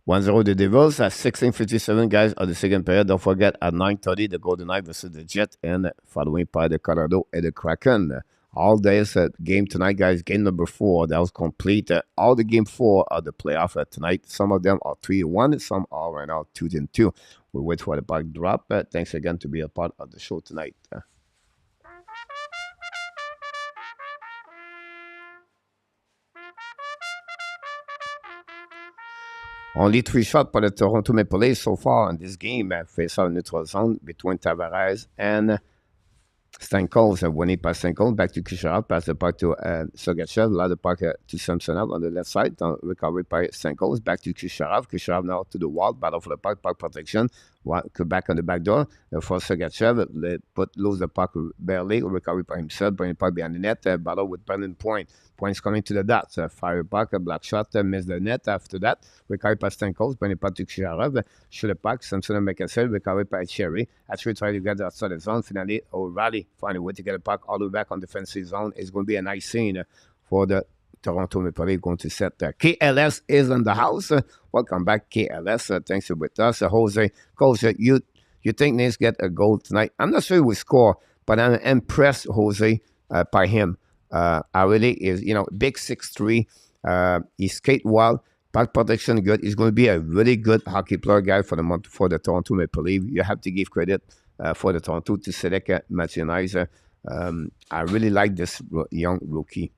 [SPEAKER 2] 1-0 the Devils at 16:57, guys, of the second period. Don't forget, at 9:30, the Golden Knights versus the Jet, and following by the Colorado and the Kraken. All days game tonight, guys. Game number 4, that was complete. All the game 4 of the playoff tonight. Some of them are 3-1, some are right now 2-2. We wait for the puck drop. Thanks again to be a part of the show tonight. Only 3 shots for the Toronto Maple Leafs so far in this game. Face out neutral zone between Tavares and Stamkos, winning by Stamkos, back to Kucherov, pass the puck to Sergachev, allow the puck to Samsonov on the left side, recovery by Stamkos, back to Kucherov, Kucherov now to the wall, battle for the puck protection, back on the back door, for Sergachev, lose the puck barely, recovery by himself, bring the puck behind the net, battle with Brendan Point. Points coming to the dots. Fire puck, a black shot, miss the net. After that, recovery by Stamkos, bring the puck to Kucherov, shoot the puck, Samsonov make a save, recovery by Cherry. Actually try to get outside the zone. Finally, O'Reilly find a way to get the puck all the way back on the defensive zone. It's going to be a nice scene for the Toronto Maple Leafs going to set there. KLS is in the house. Welcome back, KLS. Thanks for with us. Jose, Coach, you think Nace get a goal tonight? I'm not sure he will score, but I'm impressed, Jose, by him. I really is, big 6'3". He skate well, puck protection good. He's going to be a really good hockey player guy for the Toronto Maple Leafs. You have to give credit for the Toronto to select Mathieu. I really like this young rookie.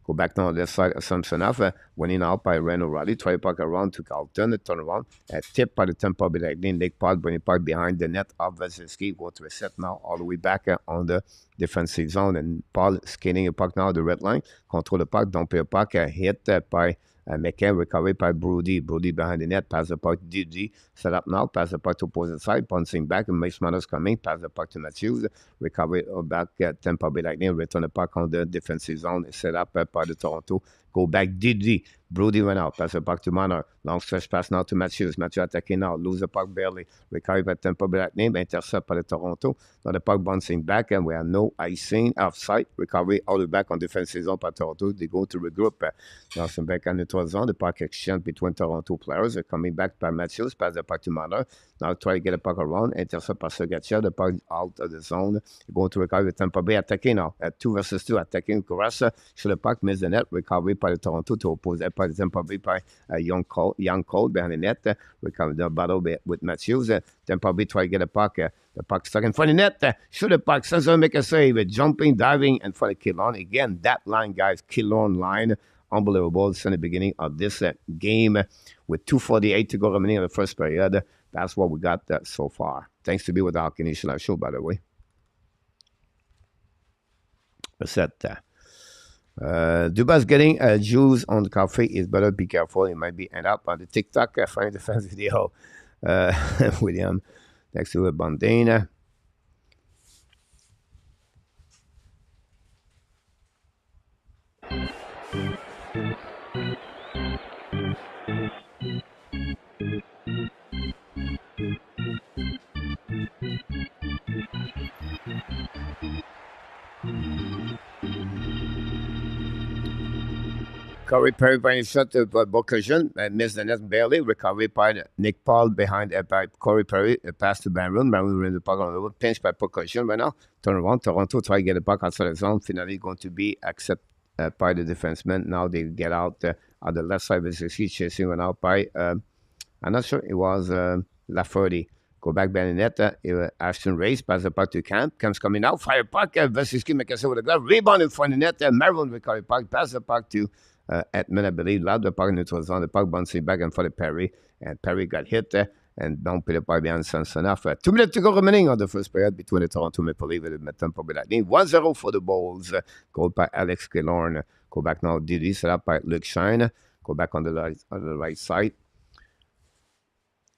[SPEAKER 2] Go back now on the left side of Samsonov, winning out by Ren O'Reilly, try puck around to Carlton, turn around, tip by the Tampa Bay Lightning, Nick Pod, bring it puck behind the net of Vasilevsky, go to a set now all the way back on the defensive zone, and Paul skating a puck now the red line, control the puck, dump a puck, hit by McCann, recovery by Brody behind the net, pass the puck to DG, set up now, pass the puck to opposite side, bouncing back, and Mace Manos coming, pass the puck to Matthews, recovery back at Tampa Bay Lightning, return the puck on the defensive zone, set up by the Toronto, go back DG, Brody went out, pass the puck to Manor, long stretch pass now to Matthews, attacking now, lose the puck barely, recovery by Tampa Bay Lightning, intercept by the Toronto, now the puck bouncing back, and we have no icing, offside, recovery all the way back on defensive zone by Toronto, they go to regroup, now some back on the zone, the puck exchange between Toronto players, coming back by Matthews, pass the puck to Manor, now try to get the puck around, intercept by Sergachev, the puck out of the zone, going to recover with Tampa Bay, attacking now, 2 versus 2, attacking Carassa, shoot the puck, miss the net, recovery by the Toronto to oppose by the Tampa Bay by Young Cole behind the net, recover the battle with Matthews, Tampa Bay try to get the puck stuck in front of the net, shoot the puck, Cesar make a save, jumping, diving, and for the Killorn, again, that line, guys, Killorn line, unbelievable since the beginning of this game with 2:48 to go remaining in the first period. That's what we got so far. Thanks to be with the Hockey Nation Live show, by the way. That's it. Duba's getting juice on the coffee. It's better be careful. It might be end up on the TikTok. Find the fans video. William, next to a Bandana. Corey Perry by his shot to Bocajon, missed the net barely. Recovery by Nick Paul behind by Corey Perry, pass to Barron. Barron ran the puck on the road, pinched by Bocajon right now. Turn around, Toronto try to get the puck outside the zone. Finally going to be accepted by the defenseman. Now they get out on the left side of the chasing went out by, I'm not sure, it was Lafferty. Go back behind the net. Ashton Race pass the puck to Camp. Camp's coming out. Fire puck. Vasilevsky make a save with the glove. Rebound in front of the net. Maryland recovery puck. Pass the puck to Edmund, I believe. Loud the puck in neutral zone. The puck bouncing back in front of Perry. And Perry got hit and don't put the puck behind Samsonov. 2 minutes to go remaining on the first period between the Toronto Maple Leafs and the Tampa Bay Lightning. 1-0 for the Bulls. Goal by Alex Killorn. Go back now. Didi set up by Luke Shine. Go back on the right side.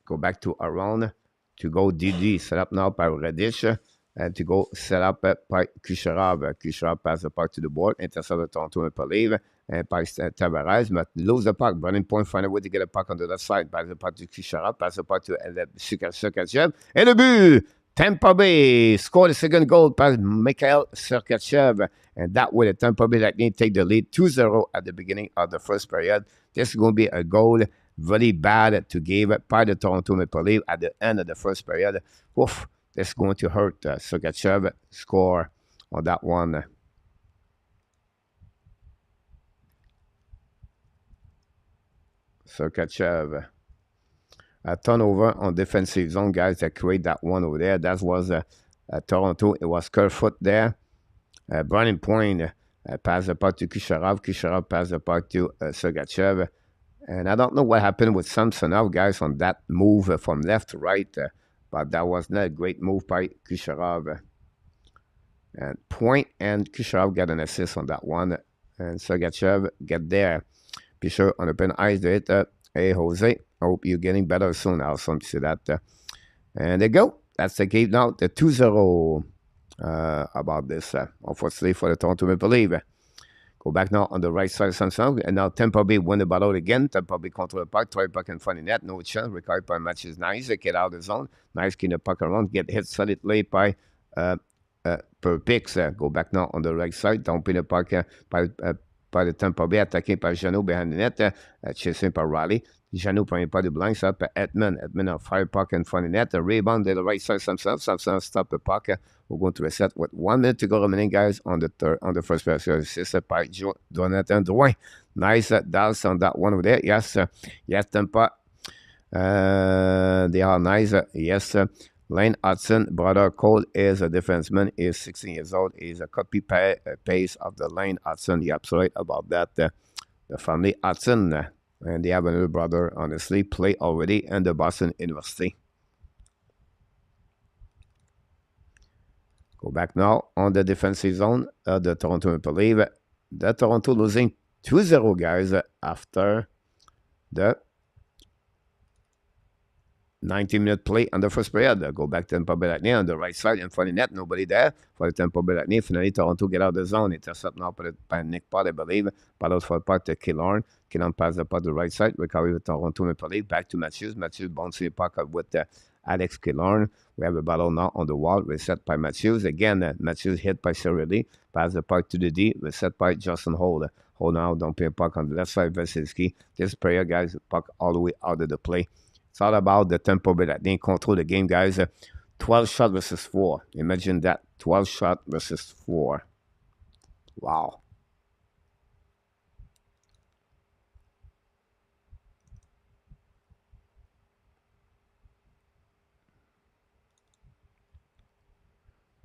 [SPEAKER 2] Go back to around. To go DD, set up now by Radish, and to go set up by Kucherov. Kucherov pass the puck to the board, intercept the Toronto Maple Leafs, and by Tavares, but lose the puck. Burning Point find a way to get a puck on the left side. Pass the puck to Kucherov, pass the puck to Sergachev, and the but! Tampa Bay scored the second goal by Mikhail Sergachev, and that way the Tampa Bay Lightning take the lead 2-0 at the beginning of the first period. This is going to be a goal very bad to give by the Toronto Maple Leafs at the end of the first period. Oof, that's going to hurt. Sergachev score on that one. Sergachev. A turnover on defensive zone, guys, that create that one over there. That was Toronto. It was Kerfoot there. Browning Point pass the puck to Kucherov. Kucherov pass the puck to Sergachev. And I don't know what happened with Samsonov, guys, on that move from left to right. But that was not a great move by Kucherov. And Point and Kucherov got an assist on that one. And Sergachev get there. Be sure on open ice to hit. Hey, Jose, I hope you're getting better soon. I'll some see that. And there you go. That's the game now. The 2-0 about this. Unfortunately for the Toronto Maple Leafs. Go back now on the right side of Samsung. And now Tampa Bay win the battle again. Tampa Bay control the puck. Try puck in front of net. No chance. Required by match is nice. Get out of the zone. Nice keep the puck around. Get hit solidly by per picks. Go back now on the right side. Dumping the puck by the Tampa Bay, attaqué par Jeannot behind the net, chasing par Riley. Jeannot premier pas de blind shot par Edmund. Edmund on fire puck in front of the net. A rebound to the right side. Samson stop the puck. We're going to reset with 1 minute to go remaining, guys, on the first period. Assisted by Jonathan Drouin. Nice dals on that one over there. Yes, yes, Tampa. They are nice. Yes, Lane Hudson, brother Cole, is a defenseman. He's 16 years old. He's a copy paste of the Lane Hudson. You're absolutely right about that. The family Hudson, and they have another brother, honestly, play already in the Boston University. Go back now on the defensive zone of the Toronto Maple Leafs. The Toronto losing 2-0, guys, after the 90-minute play on the first period. Go back to Tampa Bay Lightning on the right side in front of the net. Nobody there for the Tampa Bay Lightning. Finally, Toronto get out of the zone. Intercept now by Nick Pott, I believe. Ball out for the puck to Killorn. Killorn pass the puck to the right side. Recovery with Toronto Maple Leafs. Back to Matthews. Matthews bouncing the puck with Alex Killorn. We have a battle now on the wall. Reset by Matthews. Again, Matthews hit by Cirelli. Pass the puck to the D. Reset by Justin Holt. Holt now don't play a puck on the left side. Vasilevsky. This player, guys, puck all the way out of the play. It's all about the Tampa Bay Lightning control the game, guys. 12 shot versus 4. Imagine that. 12 shot versus 4. Wow.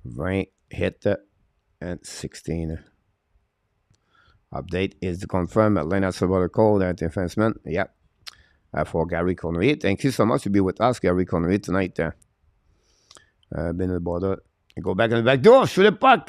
[SPEAKER 2] Right hit and 16. Update is to confirm Atlanta Sabato Cole, that defenseman. Yep. For Gary Cournoyer. Thank you so much to be with us, Gary Cournoyer, tonight. Been at the border. Go back on the back door. Shoot the puck.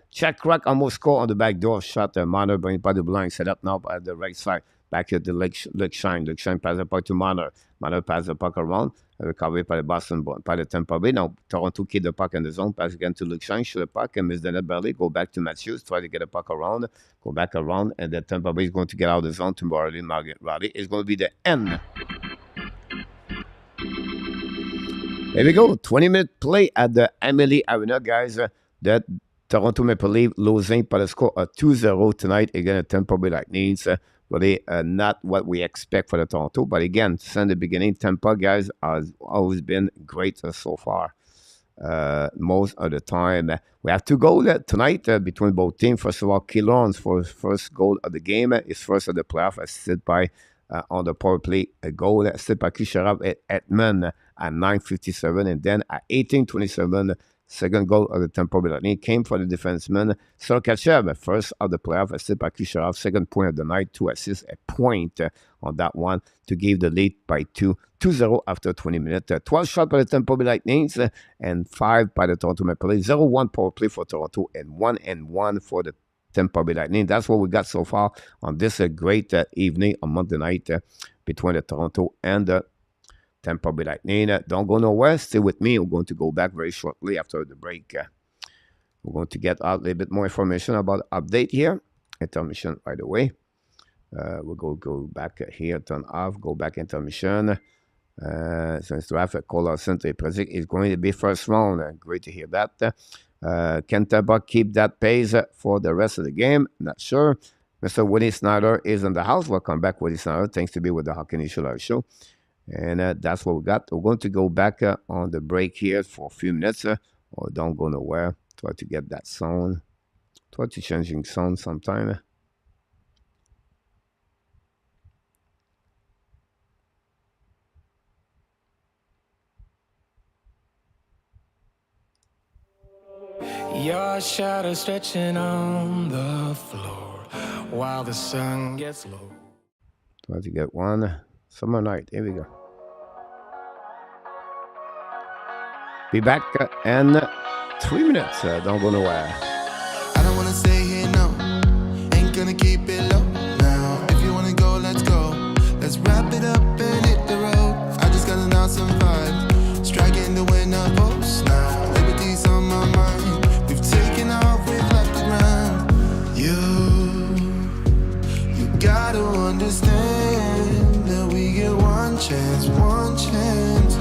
[SPEAKER 2] Jack Crack almost score on the back door. Shot Marner, bring by the blind. Set up now by the right side. Back at the Luke Shine. Luke Shine pass the puck to Marner. Marner pass the puck around. Recovery by the Boston, by the Tampa Bay. Now Toronto keep the puck in the zone. Pass again to Luke Shine. Shoot the puck and miss the net barely. Go back to Matthews. Try to get the puck around. Go back around. And the Tampa Bay is going to get out of the zone to Marley Margaret Raleigh. It's going to be the end. There we go. 20-minute play at the Emily Arena, guys. The Toronto Maple Leafs losing by the score of 2-0 tonight against the Tampa Bay Lightning. Really not what we expect for the Toronto. But again, since the beginning, Tampa, guys, has always been great so far. Most of the time. We have 2 goals tonight between both teams. First of all, Killorn's for his first goal of the game. His first of the playoff, assisted by on the power play a goal, assisted by Kucherov at Edmund at 9:57, and then at 18:27, second goal of the Tampa Bay Lightning came for the defenseman Sergachev, first of the playoff, assisted by Kucherov, second point of the night, 2 assists, a point on that one to give the lead by 2-0 after 20 minutes. 12 shots by the Tampa Bay Lightning and 5 by the Toronto Maple Leafs. 0-1 power play for Toronto and 1-1 for the Tampa Bay Lightning. That's what we got so far on this great evening on Monday night between the Toronto and the Tampa Bay Lightning. Don't go nowhere. Stay with me. We're going to go back very shortly after the break. We're going to get out a little bit more information about the update here. Intermission, by the way. We'll go back here, turn off, go back intermission. Since traffic caller center Presic is going to be first round. Great to hear that. Can Tampa keep that pace for the rest of the game? Not sure. Mr. Willie Snyder is in the house. Welcome back, Willie Snyder. Thanks to be with the Hockey Nation Live show. And that's what we got. We're going to go back on the break here for a few minutes. Or don't go nowhere. Try to get that sound. Try to changing sound sometime.
[SPEAKER 1] Your shadow stretching on the floor while the sun gets low.
[SPEAKER 2] Try to get one. Summer night. Here we go. Be back in 3 minutes. Don't go nowhere.
[SPEAKER 1] I don't wanna stay here, no. Ain't gonna keep it low now. If you wanna go, let's go. Let's wrap it up and hit the road. I just got an awesome vibe. Striking the winner post now. Liberty's on my mind. We've taken off, we've left the ground. You gotta understand that we get one chance, one chance.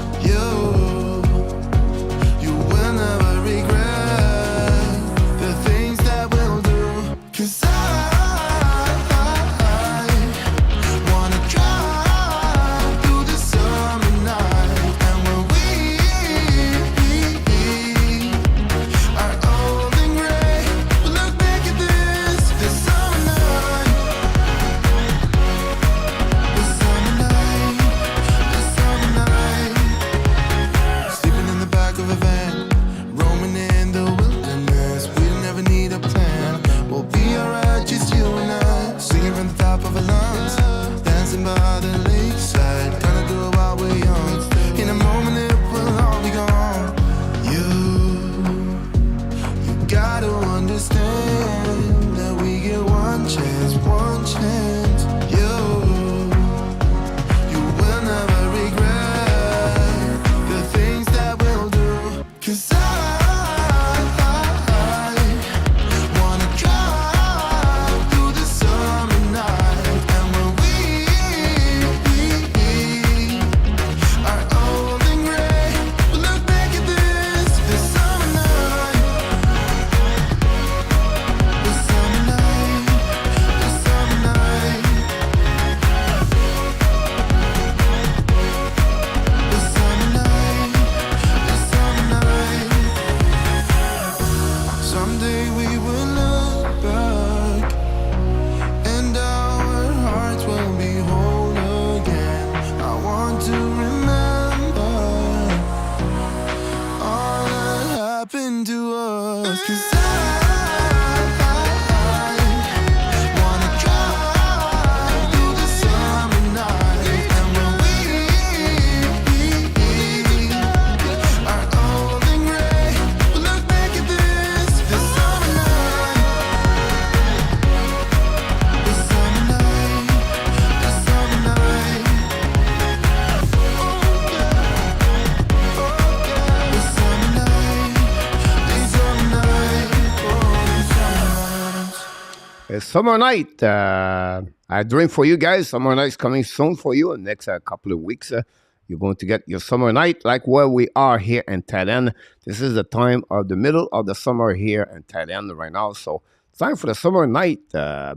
[SPEAKER 1] You will never regret the things that we'll do. 'Cause I wanna drive through the summer night. And when we are old and gray, we'll look back at this summer night. The summer night, the summer night. Sleeping in the back of a van, roaming in the wilderness. We don't ever need a plan. We'll be alright, just you and I. Singing from the top of our lungs, dancing by the lakeside. Gonna do it while we're young. In a moment it will all be gone. You gotta understand that we get one chance, one chance. You will never regret the things that we'll do. 'Cause I wanna drive through the summer night. And when we are old and gray, we'll look back at this summer night. The summer night, the summer night. The summer night, the summer night. Someday we will look back and our hearts will be whole again. I want to remember all that happened to us. 'Cause I wanna drive through the summer night. And when we are old and gray, we'll look back at this summer night. The summer night, the summer night. The summer night, the summer night.
[SPEAKER 2] It's summer night. I dream for you guys. Summer night's coming soon for you. In the next couple of weeks, you're going to get your summer night like where we are here in Thailand. This is the time of the middle of the summer here in Thailand right now. So it's time for the summer night. The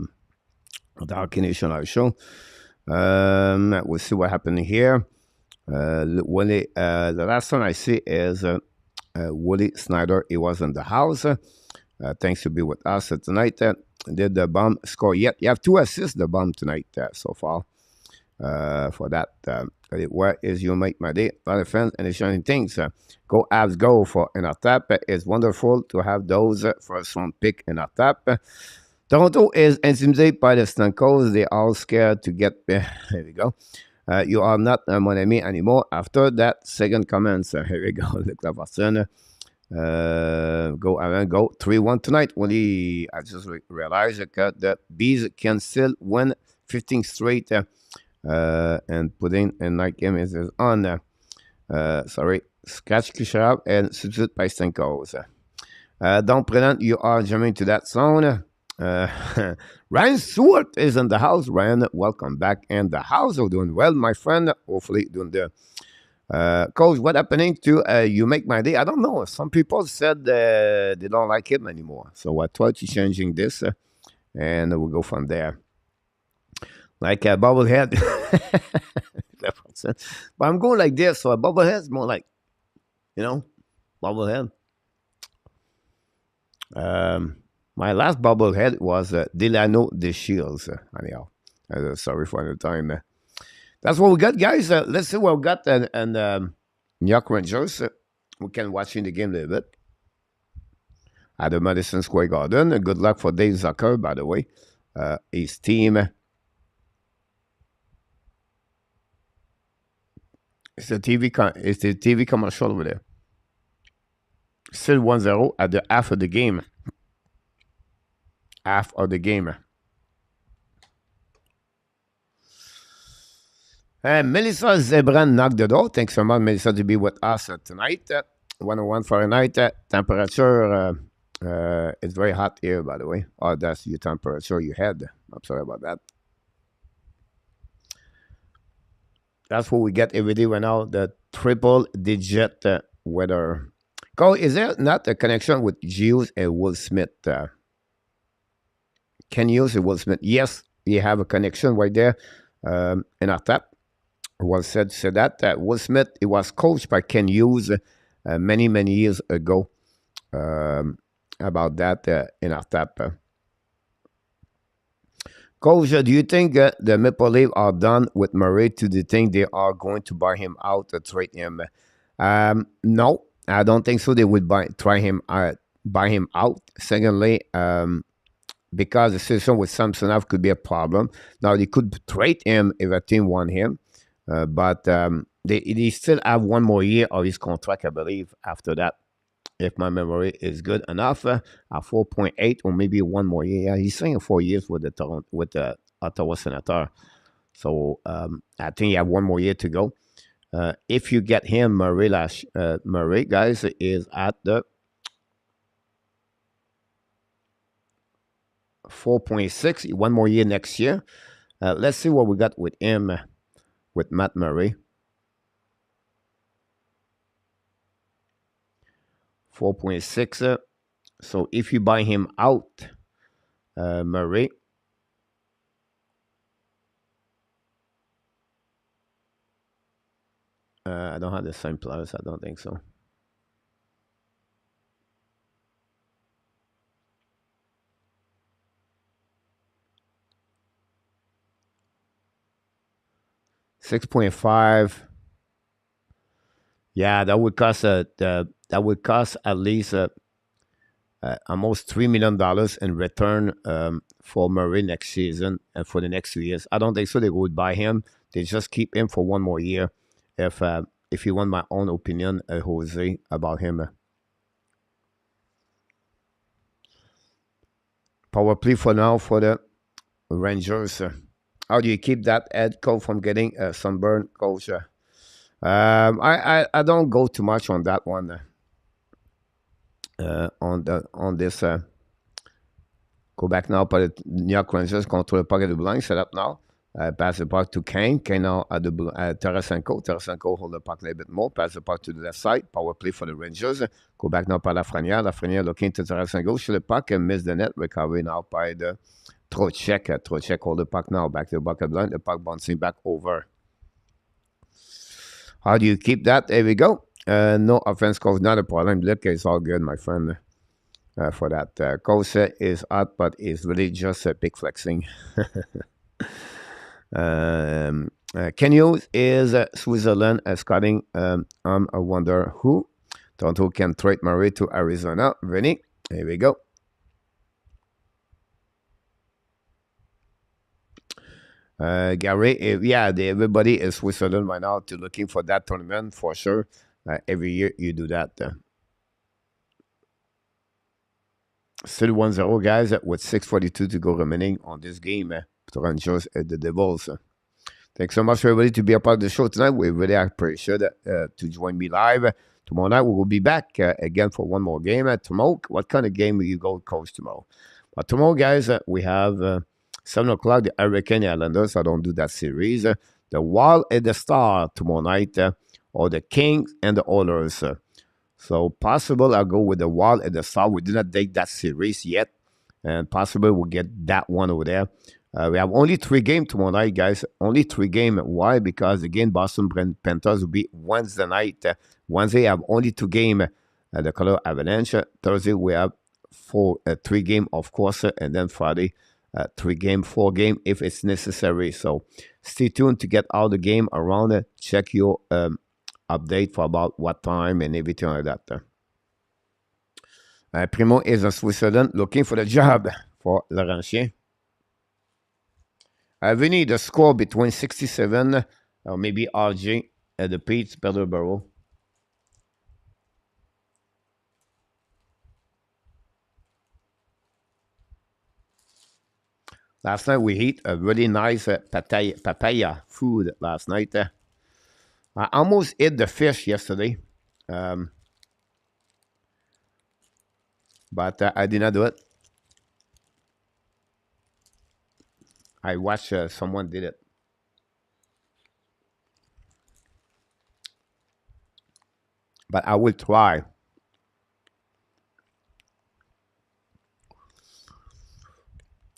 [SPEAKER 2] Hockey Nation Live show. We'll see what happened here. Willie, the last one I see is Willie Snyder. He was in the house. Thanks to be with us tonight. Did the bomb score yet? You have 2 assists, the bomb tonight so far. For that, where is you make my day? A lot of fans and shining things. Go Habs, go for an attack. It's wonderful to have those first round pick in attack. Toronto is intimidated by the Stankos. They are scared to get there. Here we go. You are not mon ami anymore. After that second comments, here we go. Look at that. Go Aaron, go 3-1 tonight. Willie, I just realized that the Bees can still win 15 straight and putting a night game is on. Sorry, scratch Kisharab and substitute by Stankos. Don't pretend you are jamming to that zone. Ryan Stewart is in the house. Ryan, welcome back in the house. You're doing well, my friend. Hopefully doing the Coach, what happening to You Make My Day? I don't know. Some people said they don't like him anymore. So I tried to changing this. and we'll go from there. Like a bobblehead. But I'm going like this, so a bobblehead is more like, bobblehead. My last bobblehead was Delano de Shields. Anyhow, sorry for the time. That's what we got, guys. Let's see what we got. And New York Rangers, we can watch in the game a little bit at the Madison Square Garden. Good luck for Dave Zucker, by the way. His team. It's the TV commercial over there. Still 1-0 at the half of the game. Half of the game. Melissa Zebran knocked the door. Thanks so much, Melissa, to be with us tonight. 101 Fahrenheit. Temperature, it's very hot here, by the way. Oh, that's your temperature you had. I'm sorry about that. That's what we get every day right now, the triple-digit weather. Cole, is there not a connection with Hughes and Will Smith? Ken Hughes and Will Smith. Yes, you have a connection right there in our tap. Well said that. Will Smith, he was coached by Ken Hughes many, many years ago about that in our tap. Coach, do you think the Maple Leafs are done with Murray? Do you think they are going to buy him out or trade him? No, I don't think so. They would buy him out. Secondly, because the situation with Samsonov could be a problem. Now, they could trade him if a team want him, but they still have 1 more year of his contract, I believe, after that. If my memory is good enough, at 4.8 or maybe 1 more year. Yeah, he's saying 4 years with the Ottawa Senator. So I think you have 1 more year to go. If you get him, Murray, guys, is at the 4.6. 1 more year next year. Let's see what we got with him, with Matt Murray. 4.6. So if you buy him out, Murray, I don't have the same players. I don't think so. $6.5. Yeah, that would cost at least almost $3 million in return for Murray next season and for the next 2 years. I don't think so. They would buy him. They just keep him for 1 more year. If you want my own opinion, Jose, about him. Power play for now for the Rangers. How do you keep that head coach from getting sunburn, coach? I don't go too much on that one. On this. Go back now pour le New York Rangers contre le Pocket de Boulogne. Set up now. Pass the puck to Kane. Kane now at Tarasenko. Tarasenko hold the puck a little bit more. Pass the puck to the left side. Power play for the Rangers. Go back now par Lafrenière. Lafrenière looking to Tarasenko. Shoot the puck and miss the net. Recovery now by the Trocheck. Trocheck hold the puck now. Back to the Pocket Boulogne. The puck bouncing back over. How do you keep that? There we go. No offense, coach. Not a problem. Look, it's all good, my friend. For that. Coach is out, but it's really just a big flexing. Ken Hughes is Switzerland scouting. I wonder who. Toronto can trade Murray to Arizona. Vinny, here we go. Gary, everybody is Switzerland right now to looking for that tournament for sure. Every year you do that. Still 1-0, guys, with 6:42 to go remaining on this game. Rangers and the Devils. Thanks so much for everybody to be a part of the show tonight. We really appreciate it to join me live. Tomorrow night we will be back again for 1 more game. Tomorrow, what kind of game will you go coach tomorrow? But tomorrow, guys, we have 7 o'clock, the Hurricane Islanders. I don't do that series. The Wild and the Star tomorrow night, or the Kings and the Oilers. So possible I'll go with the Wild and the Star. We did not take that series yet. and possibly we'll get that one over there. We have only 3 games tomorrow night, guys. Only 3 games. Why? Because again, Boston Panthers will be Wednesday night. Wednesday, I have only 2 games. The Colorado Avalanche. Thursday, we have 3 games, of course, and then Friday, 3 games, 4 games if it's necessary. So stay tuned to get all the game around it. Check your update for about what time and everything like that. Primo is in Switzerland looking for the job for Laurentien. We need a score between 67 or maybe RJ at the Pete's Peterborough. Last night we ate a really nice papaya food last night. I almost ate the fish yesterday, but I did not do it. I watched someone did it. But I will try.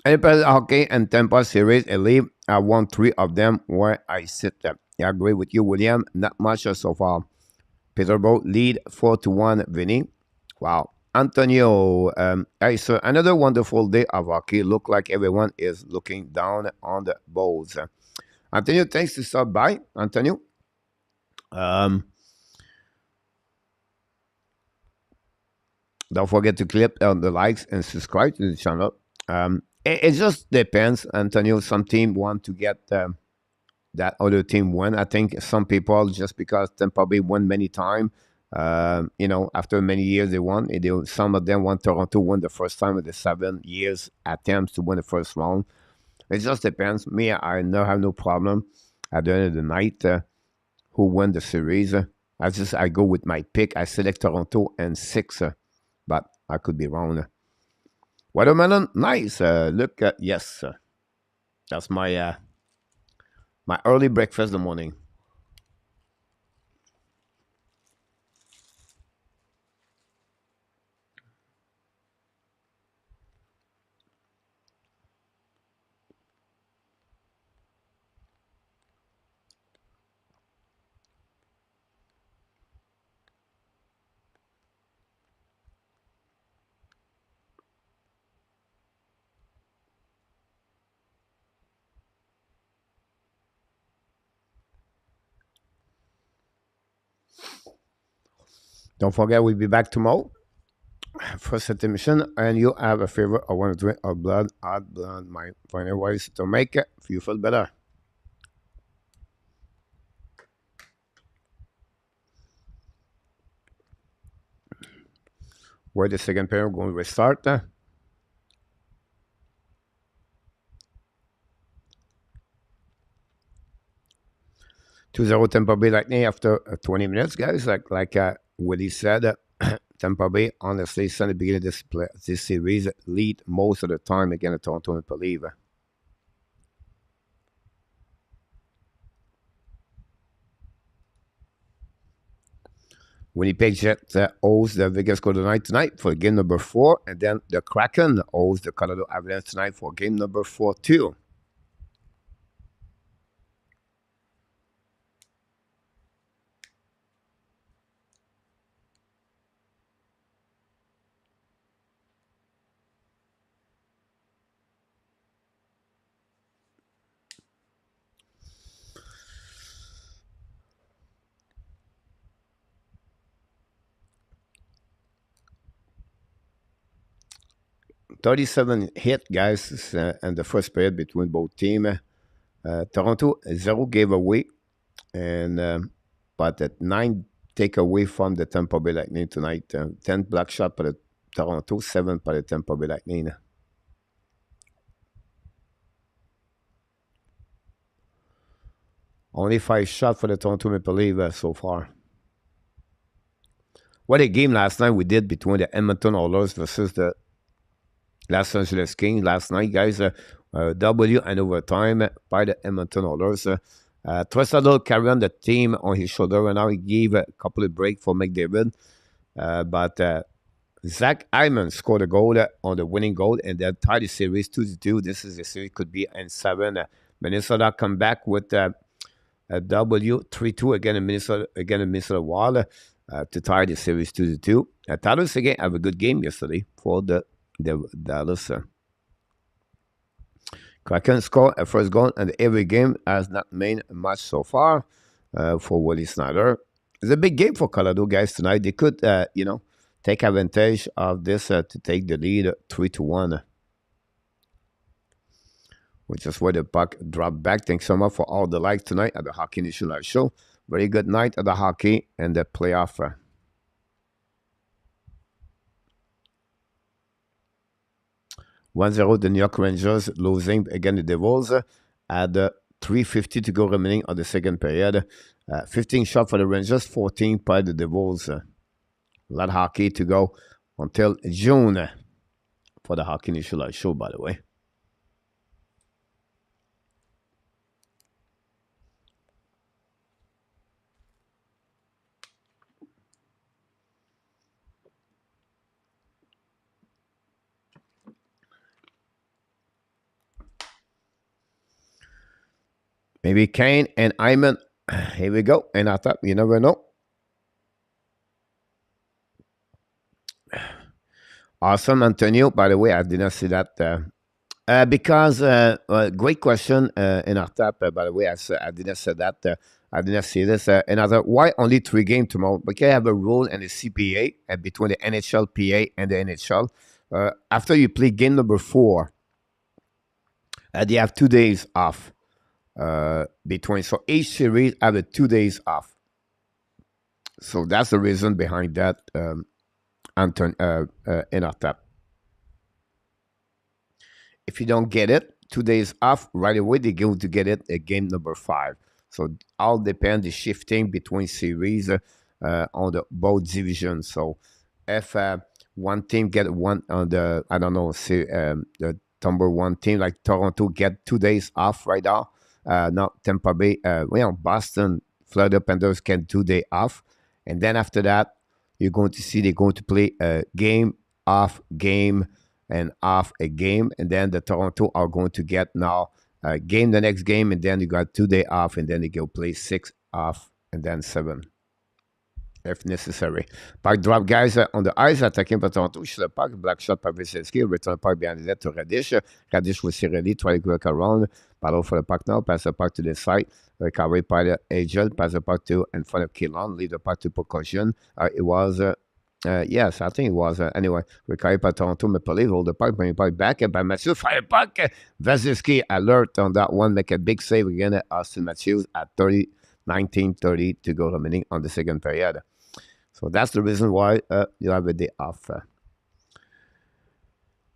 [SPEAKER 2] NFL hockey and Tampa series elite. I won 3 of them where I sit them. I agree with you, William. Not much so far. Peterborough lead 4-1. Vinny. Wow. Antonio. Hey, so another wonderful day of hockey. Look like everyone is looking down on the Bulls. Antonio, thanks to stop by. Antonio. Don't forget to click on the likes and subscribe to the channel. It just depends, Antonio. Some team want to get that other team win. I think some people, just because Tampa Bay won many times, after many years they won. Some of them want Toronto win the first time with the 7 years attempts to win the first round. It just depends. Me, I have no problem at the end of the night who won the series. I go with my pick. I select Toronto and 6, but I could be wrong. Watermelon, nice. Look at yes, that's my my early breakfast in the morning. Don't forget, we'll be back tomorrow for cette émission. And you have a favor, I want to drink of blood, add blood, my final ways to make it you feel better. Where the second pair going to restart. 2-0 Tampa Bay Lightning after 20 minutes, guys. Like Willie said, Tampa Bay, honestly, since the beginning of this series, lead most of the time against the Toronto Maple Leafs. Winnipeg Jets host the Vegas Golden Knights tonight for game number 4, and then the Kraken host the Colorado Avalanche tonight for game number 4 too. $37 hit, guys, in the first period between both teams. Toronto 0 gave away, and but at 9 take away from the Tampa Bay Lightning tonight. 10 block shot for the Toronto, 7 for the Tampa Bay Lightning. Only 5 shots for the Toronto Maple Leafs so far. What a game last night we did between the Edmonton Oilers versus the Los Angeles Kings last night, guys. W and overtime by the Edmonton Oilers. Trussell carried on the team on his shoulder, and now he gave a couple of breaks for McDavid. But Zach Hyman scored a goal on the winning goal and then tied the series 2-2. This is the series could be in 7. Minnesota come back with a W 3-2 again in Minnesota Wild to tie the series 2-2. Dallas again have a good game yesterday for the Dallas. Kraken scored a first goal and every game has not made much so far for Willie Snyder. It's a big game for Colorado guys tonight. They could, take advantage of this to take the lead 3-1. Which is where the puck dropped back. Thanks so much for all the likes tonight at the Hockey Nation Live Show. Very good night at the hockey and the playoff. 1-0 the New York Rangers losing again the Devils at 3:50 to go remaining on the second period. 15 shots for the Rangers, 14 by the Devils. A lot of hockey to go until June for the Hockey Nation Live Show, by the way. Maybe Kane and Hyman. Here we go. And I thought, you never know. Awesome, Antonio. By the way, I did not see that. Because, great question in our tap. By the way, I didn't say that. I didn't see this. And I thought, why only 3 games tomorrow? Because I have a rule in the CPA between the NHL PA and the NHL. After you play game number 4, they have 2 days off. Between, so each series have a 2 days off. So that's the reason behind that, Anton, in our tap. If you don't get it, 2 days off right away, they're going to get it at game number 5. So all depends the shifting between series on the both divisions. So if one team get one on the, I don't know, the number 1 team like Toronto get 2 days off right now. Not Tampa Bay, Boston, Florida Panthers can 2 days off. And then after that, you're going to see they're going to play a game, off, game, and off a game. And then the Toronto are going to get now a game the next game. And then you got 2 days off. And then they go play 6 off and then 7 if necessary. Puck drop guys on the ice, attacking by Toronto. Shoot the puck, black shot by Vasilevsky, return puck behind the net to Radish. Radish with Cirelli, try to work around. Battle for the puck now, pass the puck to the side. Recovery by the agent, pass the puck to in front of Killon, lead the puck to Percussion. It was, yes, I think it was. Anyway, recovery by Toronto, Maple Leaf, hold the puck, bring the puck back by Matthews, fire puck. Vasilevsky alert on that one, make a big save again at Austin Matthews at 19:30 to go remaining on the second period. So that's the reason why you have a day off.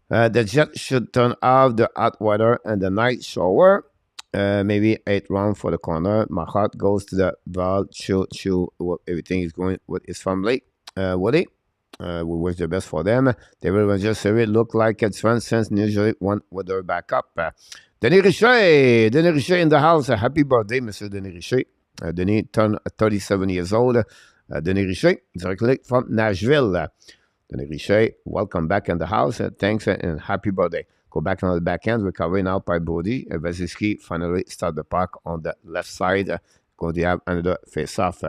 [SPEAKER 2] The Jets should turn off the hot water and the night shower. Maybe 8 rounds for the corner. My heart goes to the valve. Chill. Everything is going with his family. Woody, we wish the best for them. They will just say it look like it's fun since usually one with their backup. Denis Richer in the house. Happy birthday, Mr. Denis Richer. Denis turned 37 years old. Denis Richer, directly from Nashville. Denis Richer, welcome back in the house. Thanks and happy birthday. Go back on the backhand, recovery now by Brody. Vasilevsky finally start the puck on the left side. Going to have another face-off.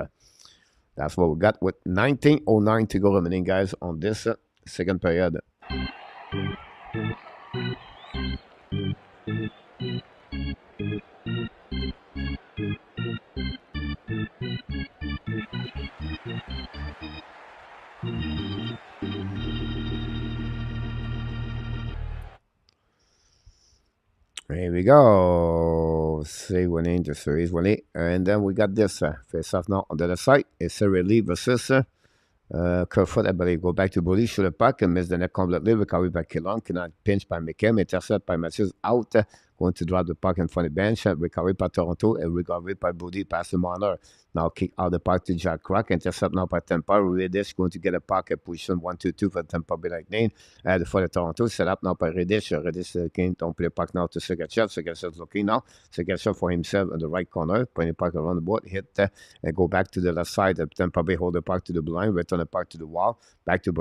[SPEAKER 2] That's what we got with 19:09 to go remaining, guys, on this second period. Here we go. See winning the series winning. And then we got this face off now on the other side. It's Cirelli versus Kerfoot, I believe. Go back to Brody, shoot a puck and miss the net completely. Recovery by Killon. Cannot pinch by McKim. Intercept by Matthews out going to drop the puck in front of the bench, recovery by Toronto, and recovery by Brody past the Marner. Now kick out the puck to Jack Crack, intercept now by Tampa. Reddish going to get a puck at position 1-2-2 for Tampa Bay Lightning. For the Toronto, set up now by Reddish. Reddish don't play the puck now to Sergachev. Sergachev's looking now. Sergachev for himself in the right corner, putting the puck around the board, hit and go back to the left side. Tampa Bay hold the puck to the blind, return the puck to the wall, back to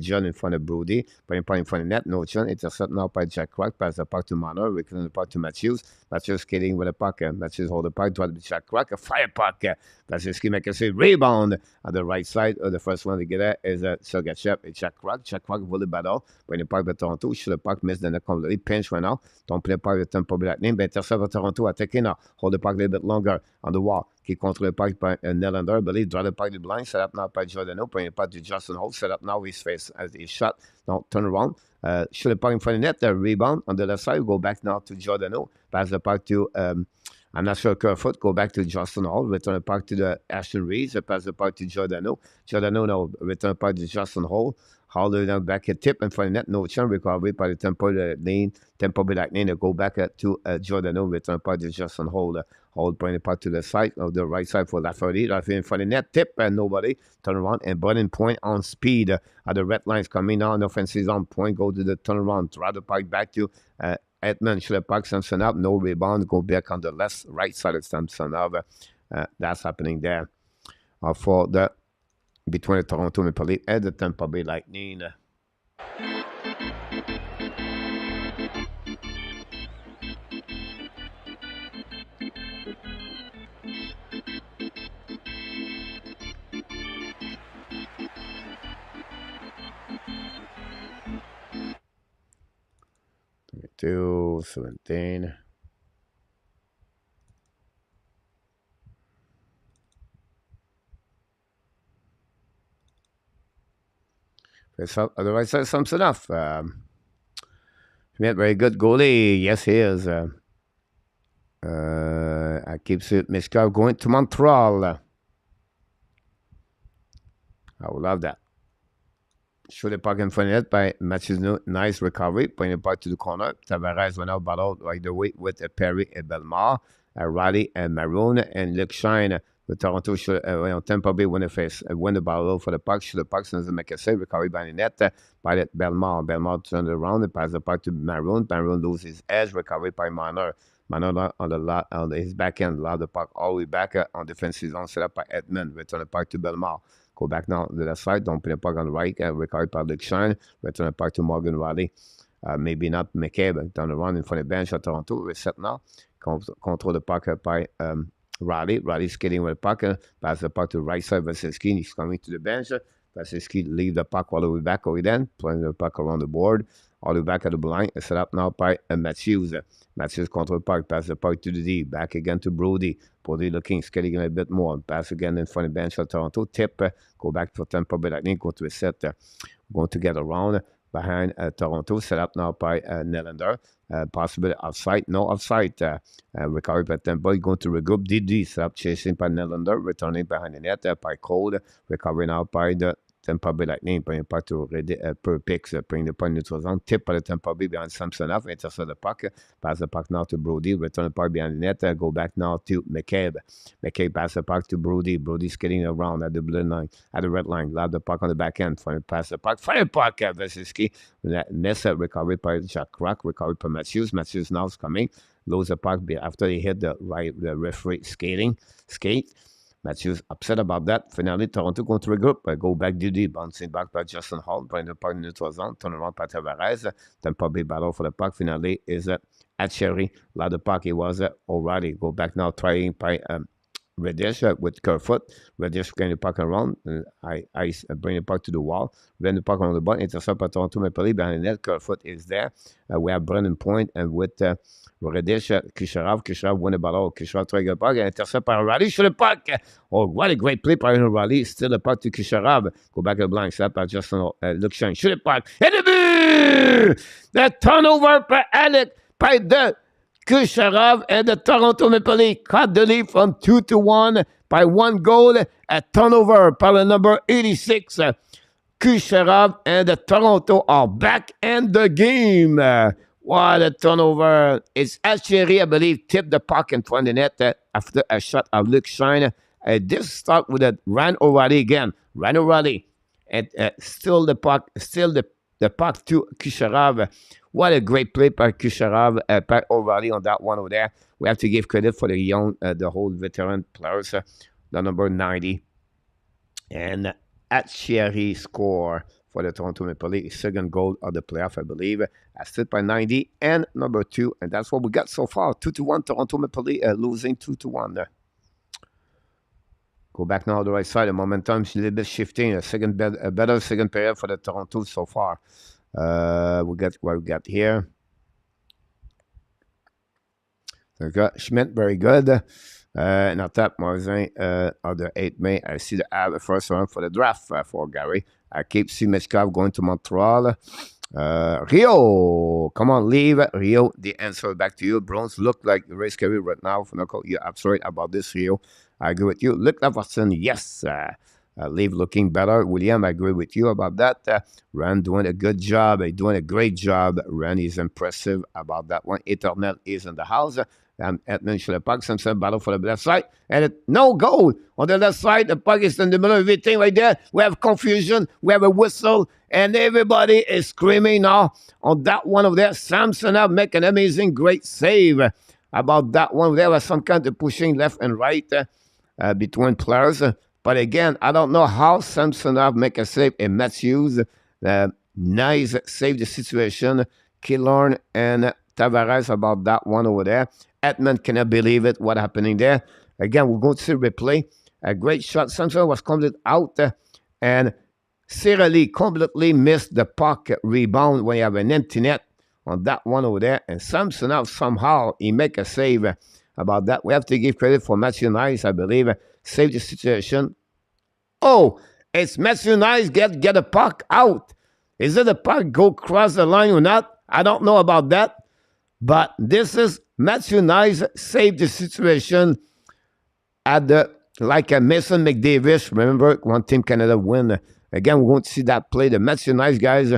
[SPEAKER 2] John in front of Brody, putting the puck in front of net. No chance. Intercept now by Jack Crack, pass the puck to Marner, return the puck to Matthews. Matthews skating with the puck. Matthews hold the puck, drop the Jack Crack, a fire puck. Vasilevsky make a save, rebound on the right side. The first one to get there is Sergachev and Jack Crack. Jack Crack volley battle. When the puck by Toronto, shoot the puck, miss the net completely. Pinch right now. Don't play the puck with Tampa Bay Lightning. But intercept of Toronto, attacking now. Hold the puck a little bit longer on the wall. Qui contrôle le puck by Nylander. Believe draw the puck to the blind. Set up now by Giordano. Bring the puck to Justin Holt. Set up now his face as he shot. Don't turn around. Shoot the puck in front of the net. Rebound on the left side. Go back now to Giordano. Pass the puck to I'm not sure Kerfoot. Go back to Justin Hall. Return the puck to the Ashton Reeves. Pass the puck to Giordano. Giordano now return the puck to Justin Hall. Hall now back at tip in front of net. No chance. Recovery by the Tampa Bay Lightning. Go back to Giordano. Return the puck to Justin Hall. Hall bring the puck to the side of the right side for Lafferty. Lafferty in front of net. Tip and nobody. Turn around and burning point on speed. At the red lines coming down. Offensive on point. Go to the turnaround. Draw the puck back to Edmund. Should the puck Samson up. No rebound. Go back on the right side of Samson up. That's happening there. For the between the Toronto Maple Leafs and the Tampa Bay Lightning. Two 17. Otherwise, that sums it up. Very good goalie. Yes, he is. I keep seeing Mishka going to Montreal. I would love that. Shoot the puck in front of it by Matthews. Nice recovery. Putting the puck to the corner. Tavares went out battle right away with Perry and Belmar. Riley and Maroon and Luke Shine. The Toronto Tampa Bay win the battle for the puck. Shoot the puck doesn't make a save. Recovery by the net by that Belmar. Belmar turned around and passed the puck to Maroon. Maroon loses his edge. Recovery by Marner. Marner on his back end. Allowed the puck all the way back on defensive zone. Set up by Edmund. Return the puck to Belmar. Go back now to the left side. Don't play the puck on the right. Recovery by Luke Shine. Return the puck to Morgan Riley. Maybe not McCabe. Down the run in front of the bench at Toronto. Reset now. Control the puck by Riley. Riley's skating with the puck. Pass the puck to the right side. Vasilevsky. He's coming to the bench. Vasilevsky leave the puck all the way back over then. Playing the puck around the board. All the way back at the blind. Set up now by Matthews. Matthews control the puck. Pass the puck to the D. Back again to Brody. Brody looking, skating a bit more. Pass again in front of the bench for Toronto. Tip. Go back for Tampa Bay Lightning. Go to a set. Going to get around behind Toronto. Set up now by Nylander. Possibly outside. No outside. Recovery by Tampa. Going to regroup. DD. Set up chasing by Nylander. Returning behind the net by Cole. Recovery now by the Tampa Bay Lightning, bring the puck to per picks, bring the puck neutral zone, tip by the Tampa Bay behind Samson up, intercept the puck, pass the puck now to Brody, return the puck behind the net, go back now to McCabe. McCabe pass the puck to Brody. Brody skating around at the blue line, at the red line, loud the puck on the back end, pass the puck, fire puck, Vasilevsky, miss recovery by Jack Crack, recovery by Matthews. Matthews now is coming, lose the puck after he hit the referee skate. Matthews upset about that. Finally, Toronto going to regroup. Go back duty, bouncing back by Justin Hall, bring the puck in the neutral zone, turn around by Tavares. Tampa Bay battle for the puck. Finally is at Cherry. Loud the puck. It was O'Reilly. Go back now, trying by Reddish with Kerfoot. Reddish getting the puck around. I bring the puck to the wall. Then the puck on the button. Intercept by Toronto Maple Leafs behind the net. Kerfoot is there. We have Brennan Point and with Reddish, Kucherov win the battle. Kucherov trying the puck. Intercept by O'Reilly. Shoot the puck. Oh, what a great play by O'Reilly. Still the puck to Kucherov. Go back to the blind. Set by Justin Luciano. Shoot the puck. And the turnover by Alec by the Kucherov and the Toronto Maple Leafs cut the lead from 2-1 by 1 goal. A turnover by the number 86. Kucherov and the Toronto are back in the game. What a turnover. It's Alcheri, I believe, tipped the puck in front of the net after a shot of Luciano. This start with a Ryan O'Reilly again. Ryan O'Reilly. And still the puck, the puck to Kucherov. What a great play by Kucherov, by O'Reilly on that one over there. We have to give credit for the young, the whole veteran players, the number 90. And Alcheri score for the Toronto Maple Leafs. Second goal of the playoff, I believe. Assisted by 90 and number 2. And that's what we got so far. 2-1 Toronto Maple Leafs losing 2-1. Go back now to the right side. The momentum is a little bit shifting. A better second period for the Toronto so far. We got what we got here. Schmidt, very good. And on top, Marzin, on the 8th May, I see the first round for the draft for Gary. I keep Simechkov going to Montreal. Rio, come on, leave. Rio, the answer back to you. Bronze look like the race career right now. You're absolutely about this, Rio. I agree with you. Luke Laverson, yes. Leave looking better. William, I agree with you about that. Rand doing a good job. Doing a great job. Rand is impressive about that one. Eternel is in the house. Edmund should have puck. Simpson battle for the left side. And no goal on the left side. The puck is in the middle of everything right there. We have confusion. We have a whistle. And everybody is screaming now on that one over there. Samsonov make an amazing, great save about that one. There was some kind of pushing left and right between players. But again, I don't know how Samsonov make a save. And Matthews, nice save the situation. Killorn and Tavares about that one over there. Edmund cannot believe it, what happening there. Again, we're going to see replay. A great shot. Samson was completely out. And Cirelli completely missed the puck rebound when you have an empty net on that one over there. And Samsonov somehow, he make a save about that. We have to give credit for Matthew Nice, I believe. Save the situation. Oh, it's Matthew Nice get a puck out. Is it a puck go cross the line or not? I don't know about that. But this is Matthew Nice saved the situation at the, like a Mason McDavis. Remember, one Team Canada win. Again, we're going to see that play. The Matthew Nice guys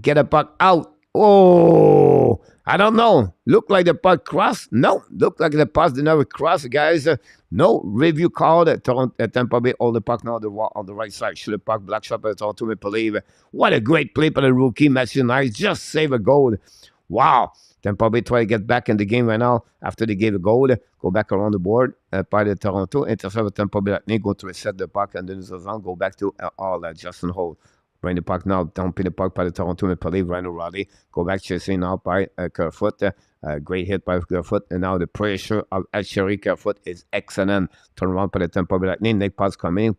[SPEAKER 2] get a puck out. Oh, I don't know. Look like the puck crossed. No, look like the puck did not cross, guys. No review called at Tampa Bay. All the puck now on the right side. Shoot the puck, black shot by the Toronto Maple Leafs. What a great play by the rookie Matthew Nice. Just save a goal. Wow. Tampa Bay try to get back in the game right now after they gave a goal. Go back around the board by the Toronto. Intercept with Tampa Bay Lightning. Go to reset the puck and then go back to all Justin Holt. Bring the puck now, dumping the puck by the Toronto Maple Leafs. Ryan O'Reilly. Go back chasing now by Kerfoot. Great hit by Kerfoot. And now the pressure of Alcheri Kerfoot is excellent. Turn around by the Tampa Bay Lightning. Nick pass coming.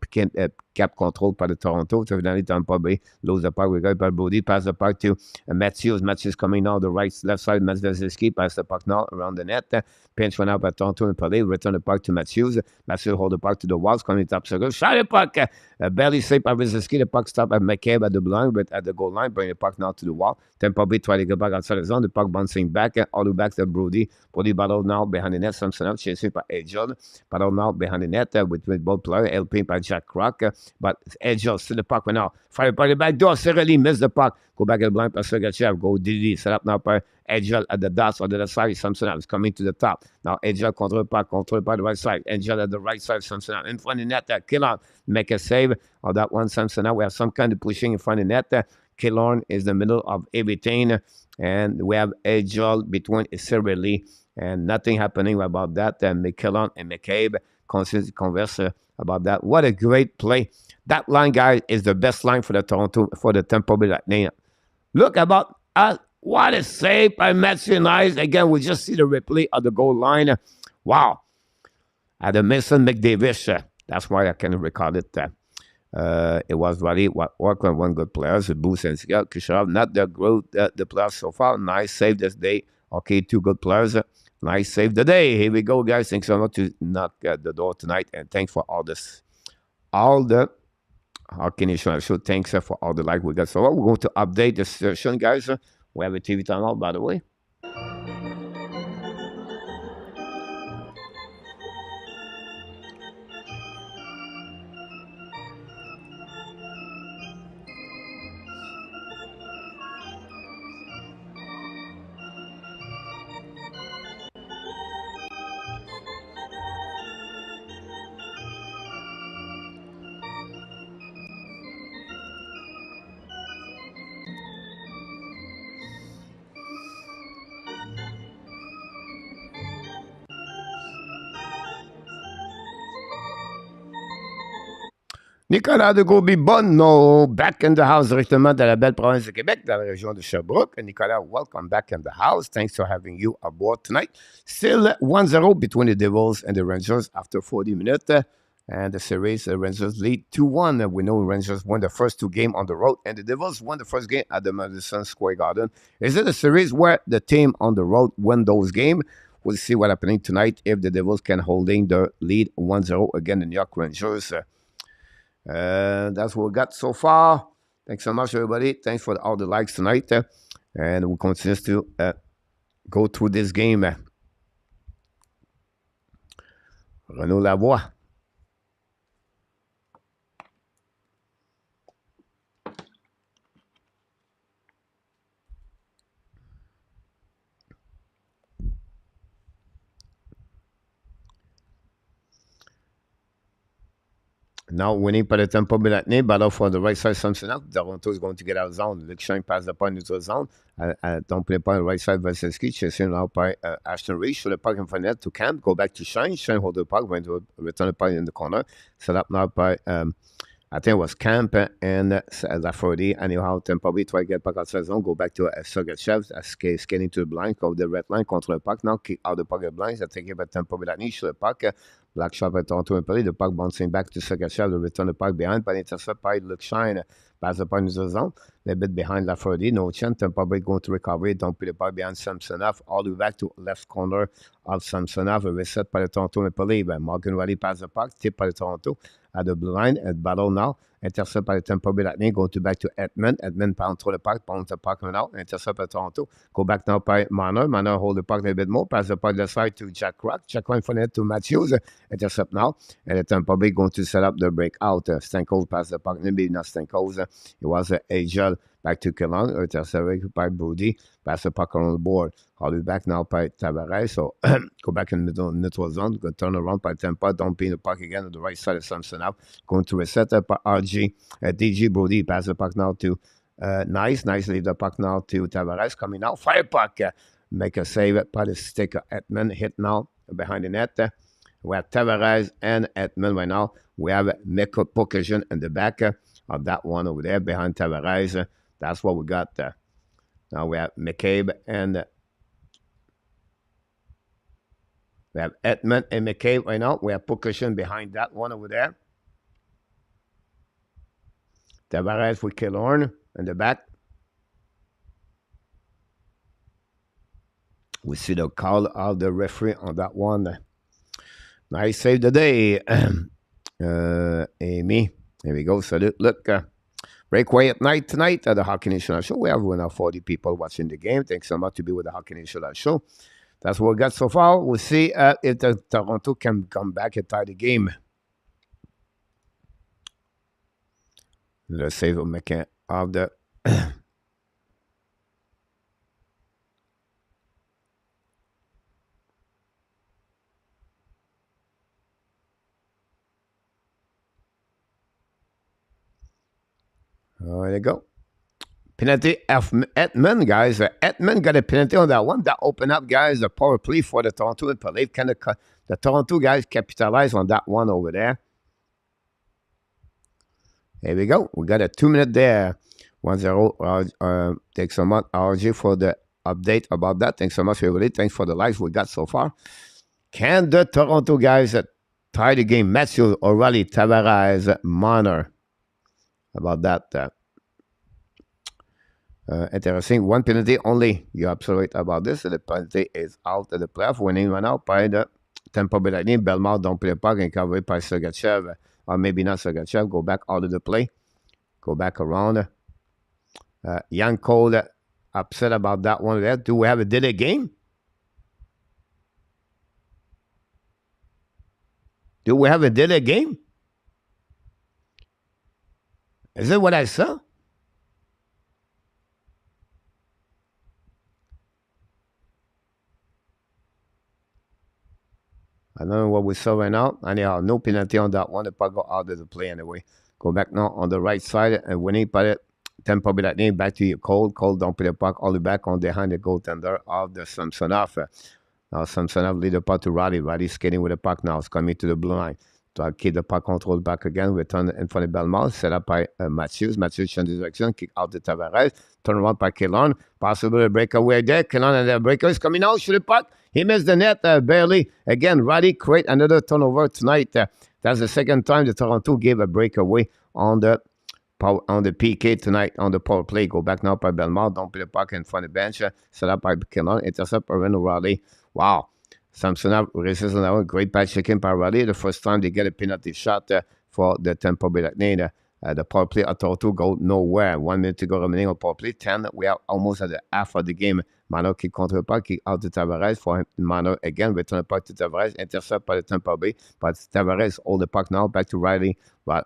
[SPEAKER 2] Cap control by the Toronto. So evidently Tampa Bay lose the puck. We got by Brody. Pass the puck to Matthews. Matthews coming now the left side. Matvesiski pass the puck now around the net. Pinch went out by Toronto Maple Leafs. Return the puck to Matthews. Matthews hold the puck to the walls. Coming top circle. Shot the puck. Barely saved by Matvesiski. The puck stopped at McCabe at the line, but at the goal line. Bring the puck now to the wall. Tampa Bay try to get back outside the zone. The puck bouncing back. All the way back to Brody. Brody battle now behind the net. Samson out. Chasing by Edgel. Battle now behind the net with both players. Helping by Jack Crock. But Edgel to the puck right now. Fire by the back door. Cirelli missed the puck. Go back at the blind. Pass Sergachev. Go DD. Set up now by Edgel at the dots on the left side. Samson is coming to the top. Now Edgel control by the right side. Edgel at the right side. Samson in front of the net. Killorn make a save on that one. Samson we have some kind of pushing in front of the net. Killorn is the middle of everything. And we have Edgel between Cirelli. And nothing happening about that. Killorn and McCabe converse about that. What a great play. That line, guys, is the best line for the Tampa Bay Lightning. Look about us. What a save by Matthew Nice. Again, we just see the replay of the goal line. Wow. At the Mason McDavis. That's why I can record it. It was really what worked on one good player. Boost and Kucherov, not the players so far. Nice save this day. Okay, 2 good players. Nice save the day. Here we go, guys. Thanks so much to knock at the door tonight. And thanks for all the Hockey Nation show. Thanks for all the like we got. So we're going to update the session, guys. We have a TV timeout, by the way. Nicolas de Gauby-Bonneau, back in the house directement de la belle province de Québec, dans la région de Sherbrooke. Nicolas, welcome back in the house. Thanks for having you aboard tonight. Still 1-0 between the Devils and the Rangers after 40 minutes. And the series, the Rangers lead 2-1. We know Rangers won the first 2 games on the road, and the Devils won the first game at the Madison Square Garden. Is it a series where the team on the road win those games? We'll see what's happening tonight if the Devils can hold in the lead 1-0 against the New York Rangers. That's what we got so far. Thanks so much, everybody. Thanks for all the likes tonight. And we'll continue to go through this game. Renaud Lavoie. Now winning by the Tampa Bay Lightning, battle for the right side, something else. Toronto is going to get out of zone. LUCIANO pass the point into the zone. Don't play point on the right side, Vasilevsky, chasing now by Ashton Reese. Show the puck in front of net to Camp. Go back to Shine. Shine hold the puck, going to return the puck in the corner. Set up now by, I think it was Camp and Lafferty. Anyhow, Tampa Bay try to get back outside zone. Go back to Sergachev, skating to the blind, over the red line, control the puck. Now kick out the puck at blinds. I take it by Tampa Bay Lightning. Show the puck. Black shot by Toronto and Paris. The puck bouncing back to Sergachev. The return the puck behind. By intercept by LUCIANO. Pass the puck into the zone. A little bit behind Lafferty. No chance. Tampa Bay going to recover it. Don't put the puck behind Samsonov. All the way back to left corner of Samsonov. A reset by the Toronto Maple Leafs. Morgan Riley pass the puck. Tip by the Toronto at the blue line. At battle now. Intercept by the Tampa Bay Lightning. Going to back to Edmund. Edmund pound through the puck. Pound the puck out. Intercept by Toronto. Go back now by Marner. Marner hold the puck a little bit more. Pass the puck left side to Jack Rock. Jack Rock in front of it to Matthews. Intercept now. And the Tampa Bay going to set up the breakout. Stanko's pass the puck. Maybe not Stanko's. It was Agel. Back to Kellan. Intercept by Brody. Pass the puck around the board. All the way back now by Tavares. So go back in the neutral zone. Go turn around by Tampa. Don't pin the puck again on the right side of Samsonov. Going to reset up by RG. DG Brody. Pass the puck now to Nice. Leave the puck now to Tavares. Coming out. Fire puck. Make a save by the stick of Edmund. Hit now behind the net. We have Tavares and Edmund right now. We have Mikko Pokajan in the back of that one over there behind Tavares. That's what we got. Now we have McCabe and we have Edmund and McCabe right now. We have Pokajan behind that one over there. Tavares with Killorn in the back. We see the call of the referee on that one. Nice save today, Amy. Here we go. Salute. Look, breakaway at night tonight at the Hockey National Show. We have now 40 people watching the game. Thanks so much to be with the Hockey National Show. That's what we got so far. We'll see if the Toronto can come back and tie the game. The save of the there you go. Penalty of Edmund, guys. Edmund got a penalty on that one. That opened up, guys, the power play for the Toronto Maple Leafs. The Toronto guys capitalized on that one over there. There we go. We got a 2-minute there. 1-0. Thanks so much, RG, for the update about that. Thanks so much, everybody. Thanks for the likes we got so far. Can the Toronto guys tie the game? Matthew, O'Reilly, Tavares, Marner. About that. Interesting. One penalty only. You're absolutely right about this. The penalty is out of the playoff. Winning run out by the Tampa Bay Lightning. Belmont don't play a puck and covered by Sergachev. Or maybe not Sergachev. Go back out of the play. Go back around. Young Cole upset about that one there. Do we have a delay game? Do we have a delay game? Is that what I saw? I don't know what we saw right now. Anyhow, no penalty on that one. The puck go out of the play anyway. Go back now on the right side and winning by it. Tampa Bay Lightning back to Cole. Cole don't put the puck all the way back on behind the goaltender of the Samsonov. Now Samsonov lead the puck to Riley. Riley skating with the puck now. It's coming to the blue line. keep the puck control back again, return in front of Belmont, set up by Matthews. Matthews change direction, kick out to Tavares, turn around by Kellon, possible breakaway there. Kellon and the breaker is coming out, shoot the puck. He missed the net barely. Again, Roddy create another turnover tonight. That's the second time the Toronto gave a breakaway on the PK tonight on the power play. Go back now by Belmont. Don't play the puck in front of the bench. Set up by Kellon. Intercept by Reno Riley. Wow. Samsonov resists on that one. Great back checking by Riley. The first time they get a penalty shot for the Tampa Bay Lightning. The power play at Toronto go nowhere. 1 minute to go remaining on power play. 10. We are almost at the half of the game. Mano kick contre the puck, kick out to Tavares for Mano again. Return the puck to Tavares. Intercept by the Tampa Bay. But Tavares hold the puck now back to Riley.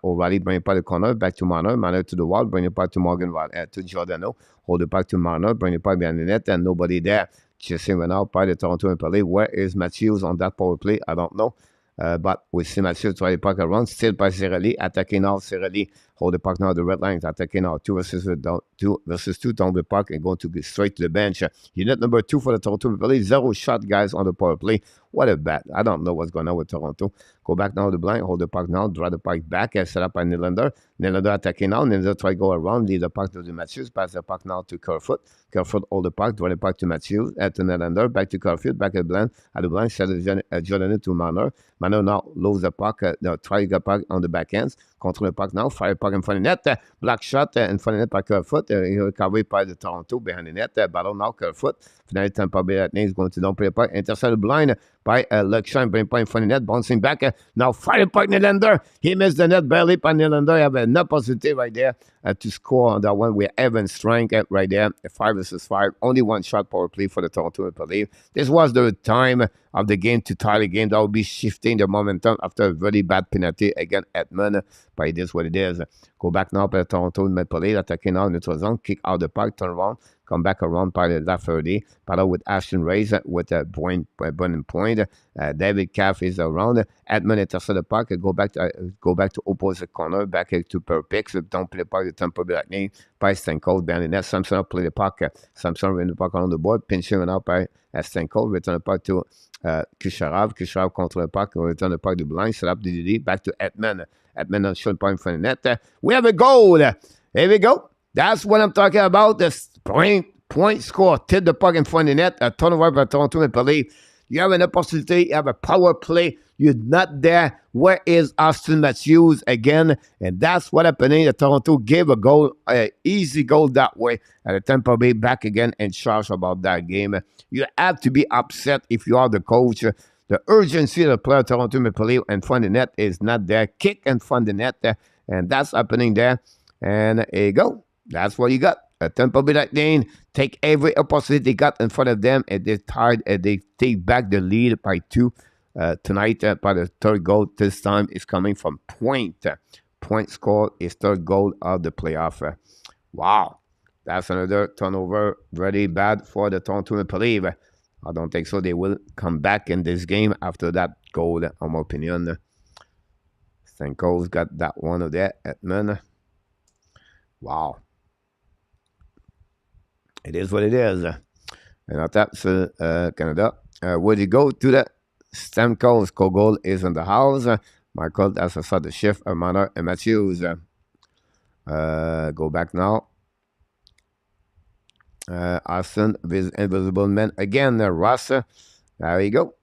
[SPEAKER 2] O'Reilly bring it back to the corner. Back to Mano. Mano to the wall. Bring it back to to Giordano. Hold it back to Mano. Bring it back behind the net. And nobody there. Chasing right now by the Toronto Maple Leafs. Where is Matthews on that power play? I don't know. But we see Matthews try the puck around. Still by Cirelli. Attacking now. Cirelli hold the puck now. The red lines attacking now. 2 versus 2 down the puck and going to go straight to the bench. Unit number 2 for the Toronto Maple Leafs. 0 shot, guys, on the power play. What a bat. I don't know what's going on with Toronto. Go back now to the blind. Hold the puck now. Draw the puck back. Set up by Nylander. Nylander attacking now. Nylander try to go around. Leave the puck to the Matthews. Pass the puck now to Kerfoot. Kerfoot hold the puck. Draw the puck to Matthews. To Nylander. Back to Kerfoot. Back at the blind. At the blind. Set Jordan to Marner. Marner now lose the puck. Try to get puck on the backhands. Control the puck now. Fire puck in front of the net. Black shot in front of the net by Kerfoot. Recovery by the Toronto behind the net. Battle now Kerfoot. Finally Tampa Bay Lightning is going to don't play the puck. Intercept the blind by LUCIANO. Bring puck in front of the net. Bouncing back. Now fire puck Nylander. He missed the net barely by Nylander. He have an opportunity right there to score on that one. We're even strength right there. 5 versus 5. Only 1 shot power play for the Toronto Maple Leafs. This was the time of the game to tie the game. That will be shifting the momentum after a very bad penalty against Edmund. But it is what it is. Go back now by the Toronto Maple Leafs. Attacking now in the zone. Kick out the puck. Turn around. Come back around by the Lafferty. Battle with Ashton Reyes with a burning point. David Caff is around. Edmund intercept the puck. Go back to opposite corner. Back to Perpix. Don't play the puck. The Tampa Bay Lightning by Stankold behind the net. Samson play the puck. Samson win the puck on the board. Pinching out by Stankold. Return the puck to Kucherov. Kucherov control the puck. Return the puck to blind. Set up the back to Edmund. Edmund on short point from the net. We have a goal. Here we go. That's what I'm talking about. The point score. Tip the puck in front of the net. A turnover by Toronto Maple Leafs. You have an opportunity. You have a power play. You're not there. Where is Austin Matthews again? And that's what happening. The Toronto gave a goal, an easy goal that way. And the Tampa Bay back again in charge about that game. You have to be upset if you are the coach. The urgency of the player Toronto Maple Leafs in front of the net is not there. Kick in front of the net. And that's happening there. And there you go. That's what you got. Tampa Bay Lightning take every opportunity they got in front of them, and they tied. They take back the lead by 2 tonight. By the third goal this time is coming from Point. Point score is third goal of the playoff. Wow, that's another turnover. Very bad for the Toronto Maple Leafs. I don't think so. They will come back in this game after that goal, in my opinion. Stanko's got that one of there. Edmund. Wow. It is what it is. And on top, so, Canada. Would you go to the Stamkos? Kogol is in the house. Michael, that's a sort of shift. Amanda and Matthews. Go back now. Austin, Invisible Man again. Ross. There you go.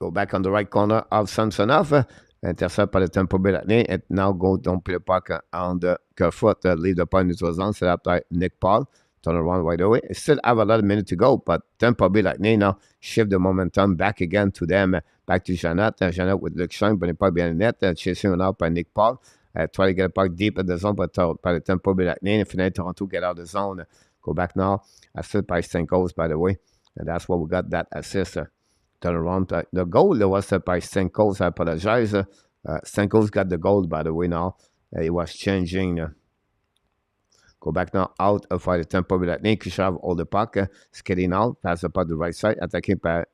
[SPEAKER 2] Go back on the right corner of Samsonov. Intercept by the Tampa Bay Lightning. And now go don't play the puck on the Kerfoot. Leave the puck in the zone. Set up by Nick Paul. Turn around right away. Still have a lot of minutes to go, but Tampa Bay Lightning now shift the momentum back again to them. Back to Jeannette. Jeannette with Luke Shine, but the puck behind the net. Chasing out by Nick Paul. Try to get a puck deep in the zone, but by the Tampa Bay Lightning. And finally, Toronto get out of the zone. Go back now. Assist by Stanko's, by the way. And that's what we got, that assist. Turn around. The goal was by Stanko's. I apologize. Stanko's got the goal, by the way, now. It was changing. Go back now out of the Tampa Bay Lightning. Kucherov hold the puck. Skating out. Pass the puck to the right side. Attacking by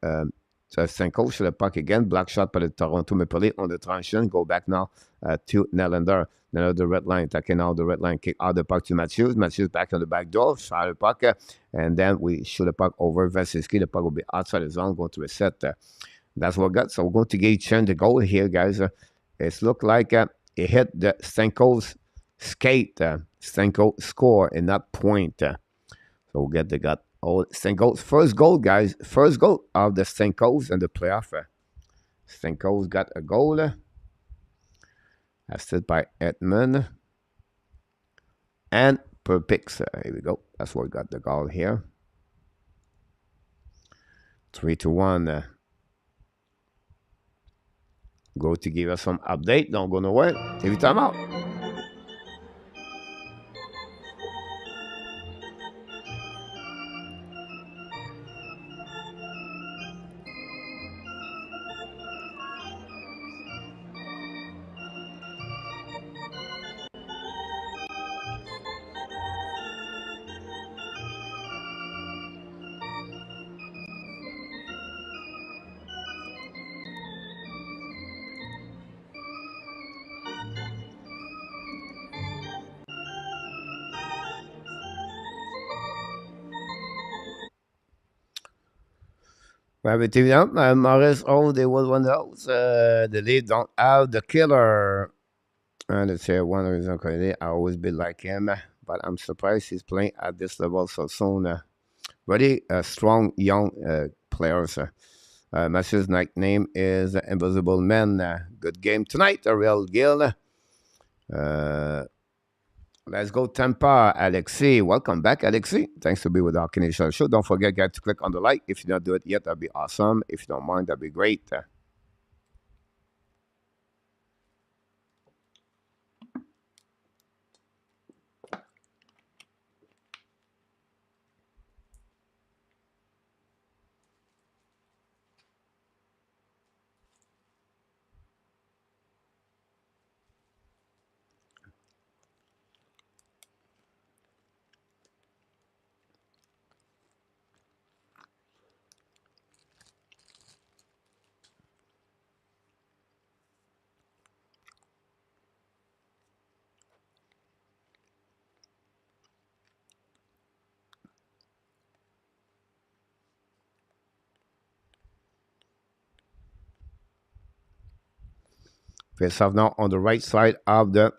[SPEAKER 2] Stanko. Shoot the puck again. Black shot by the Toronto Maple Leafs on the transition. Go back now to Nylander. Now the red line. Attacking out the red line. Kick out the puck to Matthews. Matthews back on the back door. Shot the puck. And then we shoot the puck over Vasilevsky. The puck will be outside the zone. Going to reset. That's what got. So we're going to get Chen the goal here, guys. It's looked like it hit the Stanko's skate. Stanko score in that point. So we'll get the got. Oh, Stanko's first goal, guys. First goal of the Stankos in the playoff. Stanko's got a goal. Assisted by Edmund. And per picks. Here we go. That's what we got the goal here. 3-1. Go to give us some update. Don't go nowhere. Every time out. Rabbit TV up. Morris, oh, they was one of those. The lead don't have the killer. And it's here one reason credit. I always be like him, but I'm surprised he's playing at this level so soon. Very strong young players. Matthew's nickname is Invisible Man. Good game tonight, a real Gill. Let's go Tampa, Alexi. Welcome back, Alexi. Thanks to be with our Canadian show. Don't forget, guys, to click on the like. If you don't do it yet, that'd be awesome. If you don't mind, that'd be great. Face off now on the right side of the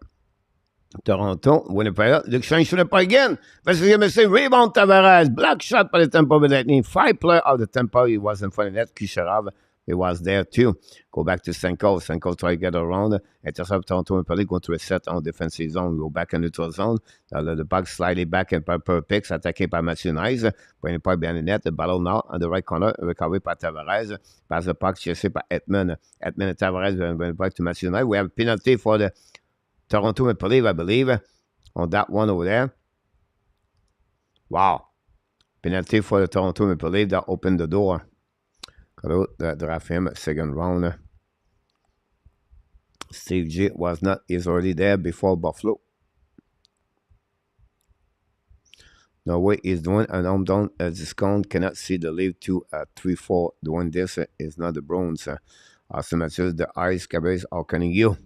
[SPEAKER 2] Toronto. Winnipeg. Luciano should have again. Versus MSC. Rebound Tavares. Black shot by the Tampa Bay Lightning. 5 player of the Tampa. He was in front of net. Kucherov. He was there too. Go back to Senko. Senko try to get around. Intercept Toronto and Pelly going to reset on defensive zone. Go back in neutral zone. The puck slightly back and per picks. Attaqué par Mathieu Nice. Bring the puck behind the net. The ballon now on the right corner. Recovered by Tavares. Pass the puck chassé by Edmund. Edmund and Tavares. Bring the puck to Mathieu Nice. We have a penalty for the Toronto Maple Leaf, I believe, on that one over there. Wow. Penalty for the Toronto Maple Leaf that opened the door. Got out the draft him second round. Steve G was not, he's already there before Buffalo. No way he's doing an arm down discount. Cannot see the Leaf 2 at 3-4. Doing this is not the Browns. Austin Matthews, the eyes, cabbages are calling you.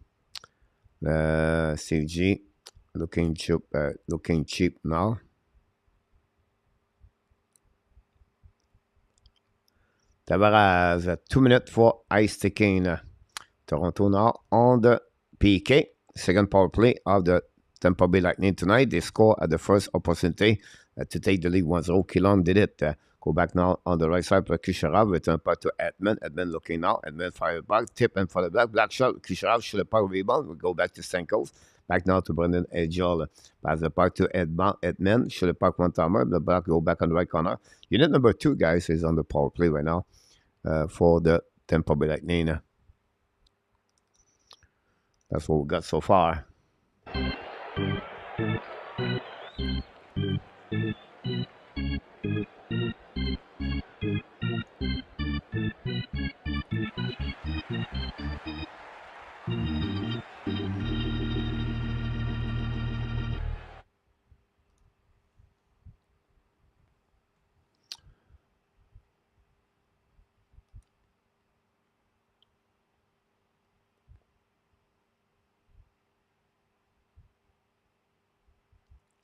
[SPEAKER 2] Steve G looking cheap now. Tavares, 2 minutes for ice taking. Toronto now on the PK. Second power play of the Tampa Bay Lightning tonight. They score at the first opportunity to take the lead 1-0. Kilon did it. Go back now on the right side for Kucherov. Return back to Edmund. Edmund looking now. Edmund fire back. Tip and for the back. Black shot. Kucherov should have puck rebound. We go back to Stankos. Back now to Brendan Edgell. Pass the puck to Edmund. Should have puck one timer. The back go back on the right corner. Unit number 2, guys, is on the power play right now for the Tampa Bay Lightning. That's what we got so far.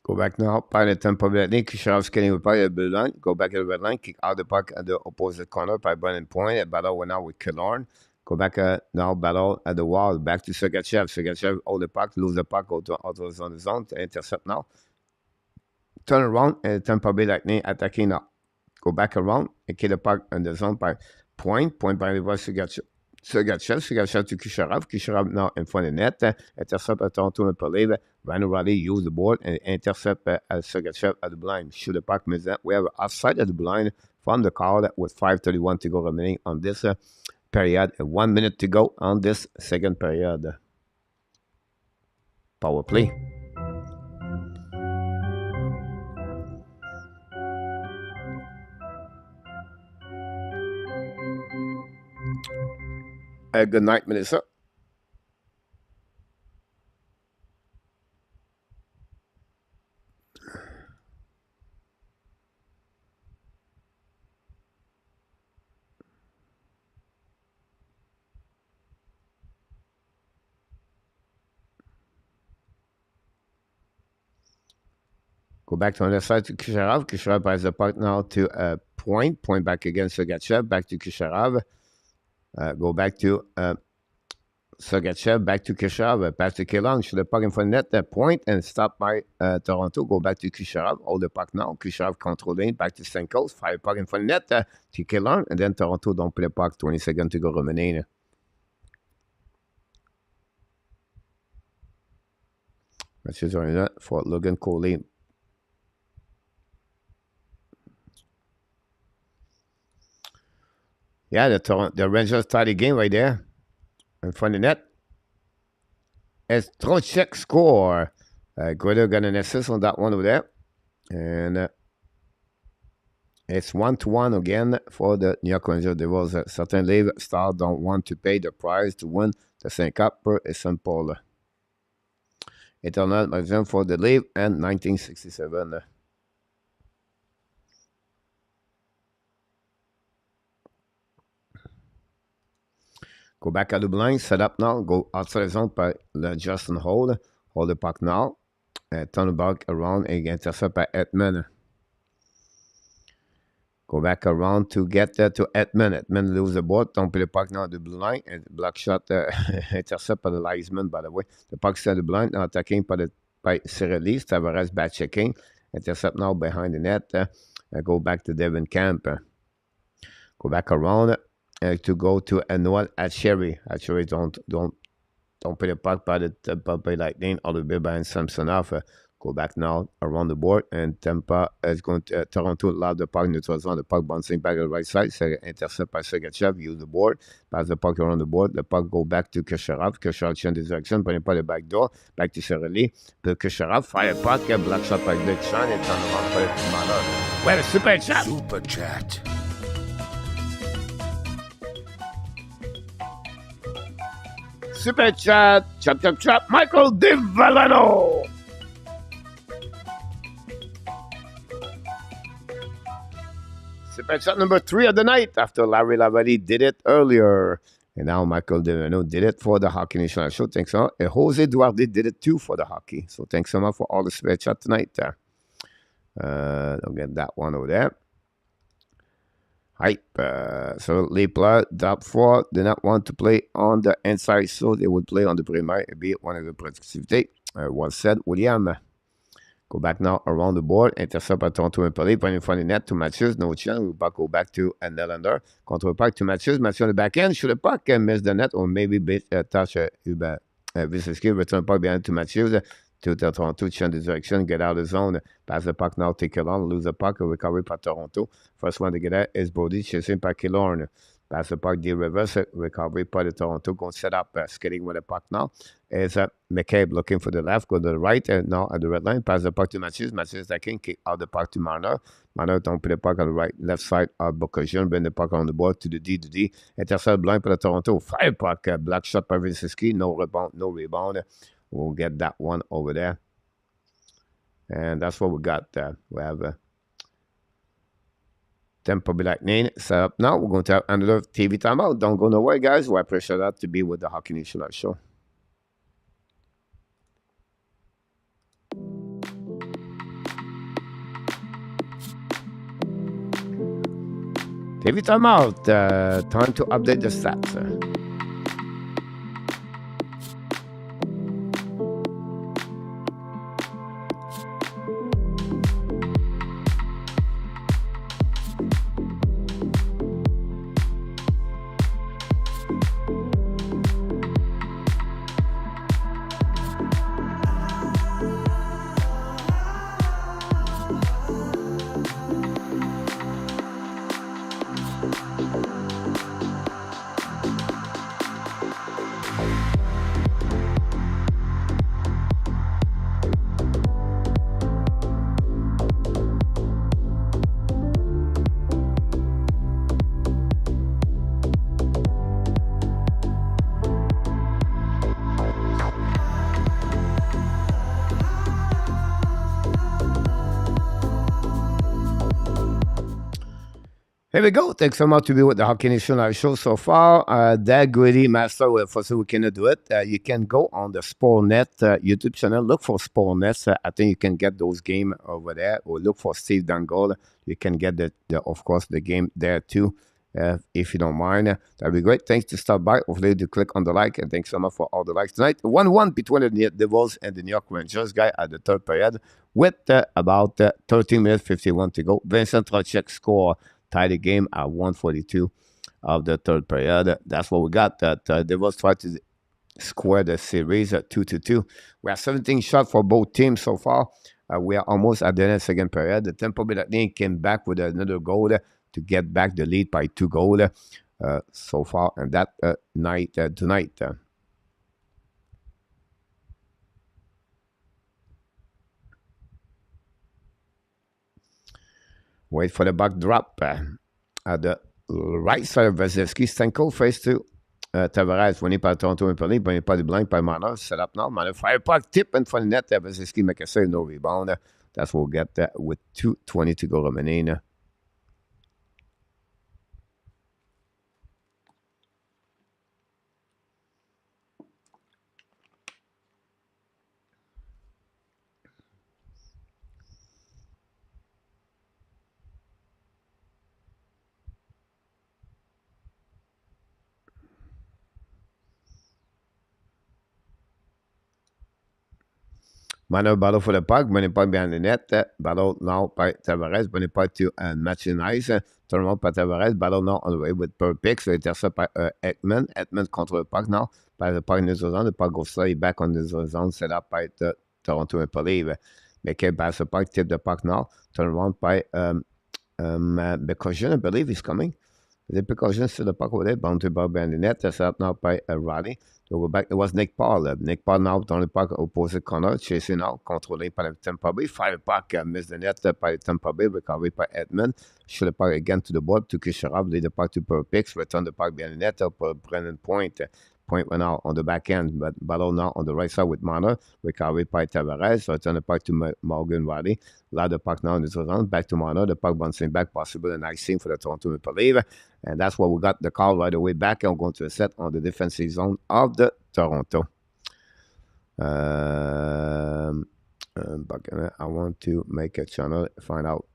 [SPEAKER 2] Go back now, by the Tampa Bay Lightning. Kucherov skating with by the blue line. Go back at the red line. Kick out the puck at the opposite corner by Brennan Point. A battle went out with Killorn. Go back now, battle at the wall. Back to Sergachev. Sergachev hold the puck, lose the puck, go to out on the zone to intercept now. Turn around and Tampa Bay Lightning attacking now. Go back around and kill the puck in the zone by Point. Point by the ball, Sergachev to Kucherov. Kucherov now in front of the net. Intercept at Toronto Maple Leaf. Ryan O'Reilly use the board and intercept Sergachev at the blind. Shoot the puck, miss that. We have an offside at the blind from the call with 5:31 to go remaining on this period. 1 minute to go on this second period. Power play. Good night, Melissa. Go back to the other side to Kucherov. Kucherov has the puck now to Point. Point back against Sergachev. Back to Kucherov. Go back to Sergachev. Back to Kucherov. Pass to Killorn. Shoot the puck in front of net. Point and stop by Toronto. Go back to Kucherov. Hold the puck now. Kucherov controlling. Back to Stamkos. Fire puck in front of net to Killorn. And then Toronto don't play the puck. 20 seconds to go remaining. Matches are in that for Logan Coley. Yeah, the Rangers started the game right there in front of the net. As Trocheck score. GRENIER got an assist on that one over there. And it's 1-1 again for the New York Rangers. There was a certain league star don't want to pay the price to win the St. Cup per St. Paul. Eternal magazine for the league and 1967. Go back at the blind, set up now, go outside the zone by Justin Hold the puck now, turn the puck around and intercept by Edmund. Go back around to get to Edmund. Edmund lose the board, don't play the puck now at the blue line, and block shot intercept by the linesman, by the way. The puck's at the blind, now attacking by Cyrilis, Tavares back checking, intercept now behind the net, go back to Devin Camp. Go back around. To go to Noel Atchery. Atchery don't play the puck by the Tampa Bay Lightning all the way behind Samsonov. Go back now around the board and Tampa is going to Toronto allow the puck neutral zone. The puck bouncing back to the right side. Intercept by Sergachev. Use the board. Pass the puck around the board. The puck go back to Kucherov. Kucherov change the direction. Putting by the back door. Back to Cyrilis. Kucherov fire puck. Black shot by Dick Sean and turn around for the Malheur. Well, super chat.
[SPEAKER 3] Super chat.
[SPEAKER 2] Super chat, chop, Michael DiVellano. Super chat number 3 of the night after Larry Lavallee did it earlier. And now Michael DiVellano did it for the Hockey National Show. Thanks so much. And Jose Duarte did it too for the hockey. So thanks so much for all the super chat tonight. Don't get that one over there. Hype. So Lepla, top 4, did not want to play on the inside, so they would play on the premier, be it one of the productivity. Well said, William. Go back now around the board. Intercept by Toronto Maple Leaf. Point in front of the net to Matthews. No chance. We'll go back to Nylander. Control puck to Matthews. Matthews on the back end. Shoot the puck and miss the net, or maybe touch Vyshynski. Return puck behind to Matthews. To Toronto, change the direction, get out of the zone, pass the puck now to Killorn, lose the puck, recovery by Toronto. First one to get out is Brody, chasing by Killorn. Pass the puck, the reverse, recovery by the Toronto, going to set up, skating with the puck now. Is McCabe looking for the left, go to the right, and now at the red line, pass the puck to Matthews. Matthews attacking, kick out the puck to Marner. Marner don't put the puck on the right, left side of Bocosian, bring the puck on the board to the D. Intercept blind by the Toronto, fire puck, black shot by Vyshynski, no rebound. We'll get that one over there. And that's what we got. We have Tampa Bay Lightning set up now. We're going to have another TV timeout. Don't go nowhere, guys. We appreciate that to be with the Hockey News Live Show. Every time out, time to update the stats. Here we go. Thanks so much to be with the Hockey Nation Live show so far. That Gritty Master, for so we can do it. You can go on the Sportnet YouTube channel. Look for Sportnet. I think you can get those games over there. Or look for Steve Dangle. You can get the of course, the game there too. If you don't mind, that'd be great. Thanks to stop by. Hopefully, to click on the like. And thanks so much for all the likes tonight. 1-1 between the Devils and the New York Rangers guy at the third period. With about 13 minutes 51 to go. Vincent Trocheck score. Tied the game at 1:42 of the third period. That's what we got. That Devils tried to square the series at 2-2. We have 17 shots for both teams so far. We are almost at the end of the second period. The Tampa Bay Lightning came back with another goal to get back the lead by 2 goals so far. And that night tonight. Wait for the back drop at the right side of Vasilevsky. Stanko face to Tavares. Winné par Toronto Maple Leafs. Winné par the blank by Marner. Set up now. Marner fire puck. Tip in front of the net. Vasilevsky make a save. No rebound. That's what we'll get with 2:20 to go remaining. Mano battle for the puck, winning puck behind the net. Battle now by Tavares, winning puck to matching ice. Tournament by Tavares, battle now on the way with per pick. So intercept by Ekman. Ekman control the puck now. By the puck in the zone. The puck goes slightly back on the zone, set up by the Toronto Maple Leafs. McKay pass the puck, tip the puck now. Turn around by Bekoshin, I believe he's coming. The Bekoshin to the puck over there, bound to puck behind the net. Set up now by Roddy. So we're back. It was Nick Paul. Nick Paul now dans le puck opposite corner, chasing now, controlé par le Tampa Bay. Fire puck, missed the net by Tampa Bay, recovered by Edmund. Shoot the puck again to the board, to Kisharov, lead the puck to Perpix, return the puck behind the net, up Brennan Point. Point went out on the back end, but battle now on the right side with Marner, recovered by Tavares, return the puck to Morgan Riley. Loud the puck now in the zone, back to Marner, the puck bouncing back, possible an icing for the Toronto Maple Leafs. And that's what we got the call right away back. And we're going to a set on the defensive zone of the Toronto. But I want to make a channel, find out.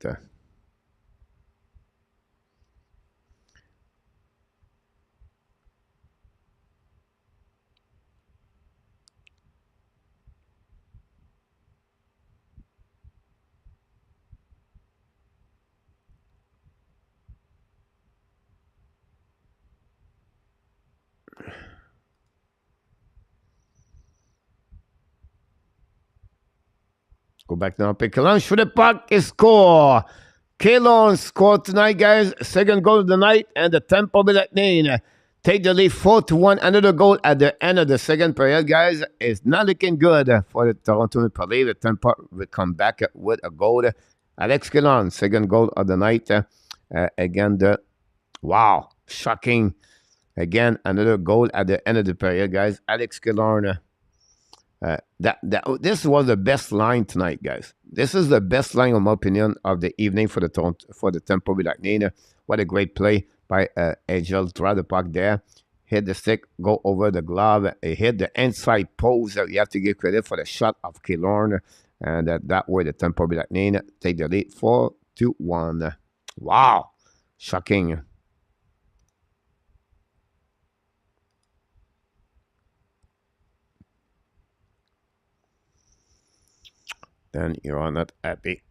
[SPEAKER 2] Go back now. Kalon shoot the puck and score. Kalon scored tonight, guys. Second goal of the night, and the Tampa Bay Lightning take the lead 4-1. Another goal at the end of the second period, guys. It's not looking good for the Toronto Maple Leafs. The Tampa will come back with a goal. Alex Kalon, second goal of the night. Again, wow, shocking. Again, another goal at the end of the period, guys. Alex Kalon. This was the best line tonight, guys. This is the best line, in my opinion, of the evening for the Tampa Bay Lightning. What a great play by Angel. Draw the puck there, hit the stick, go over the glove, hit the inside post. You have to give credit for the shot of Killorn, and that way the Tampa Bay Lightning take the lead 4-1. Wow, shocking. then you are not happy.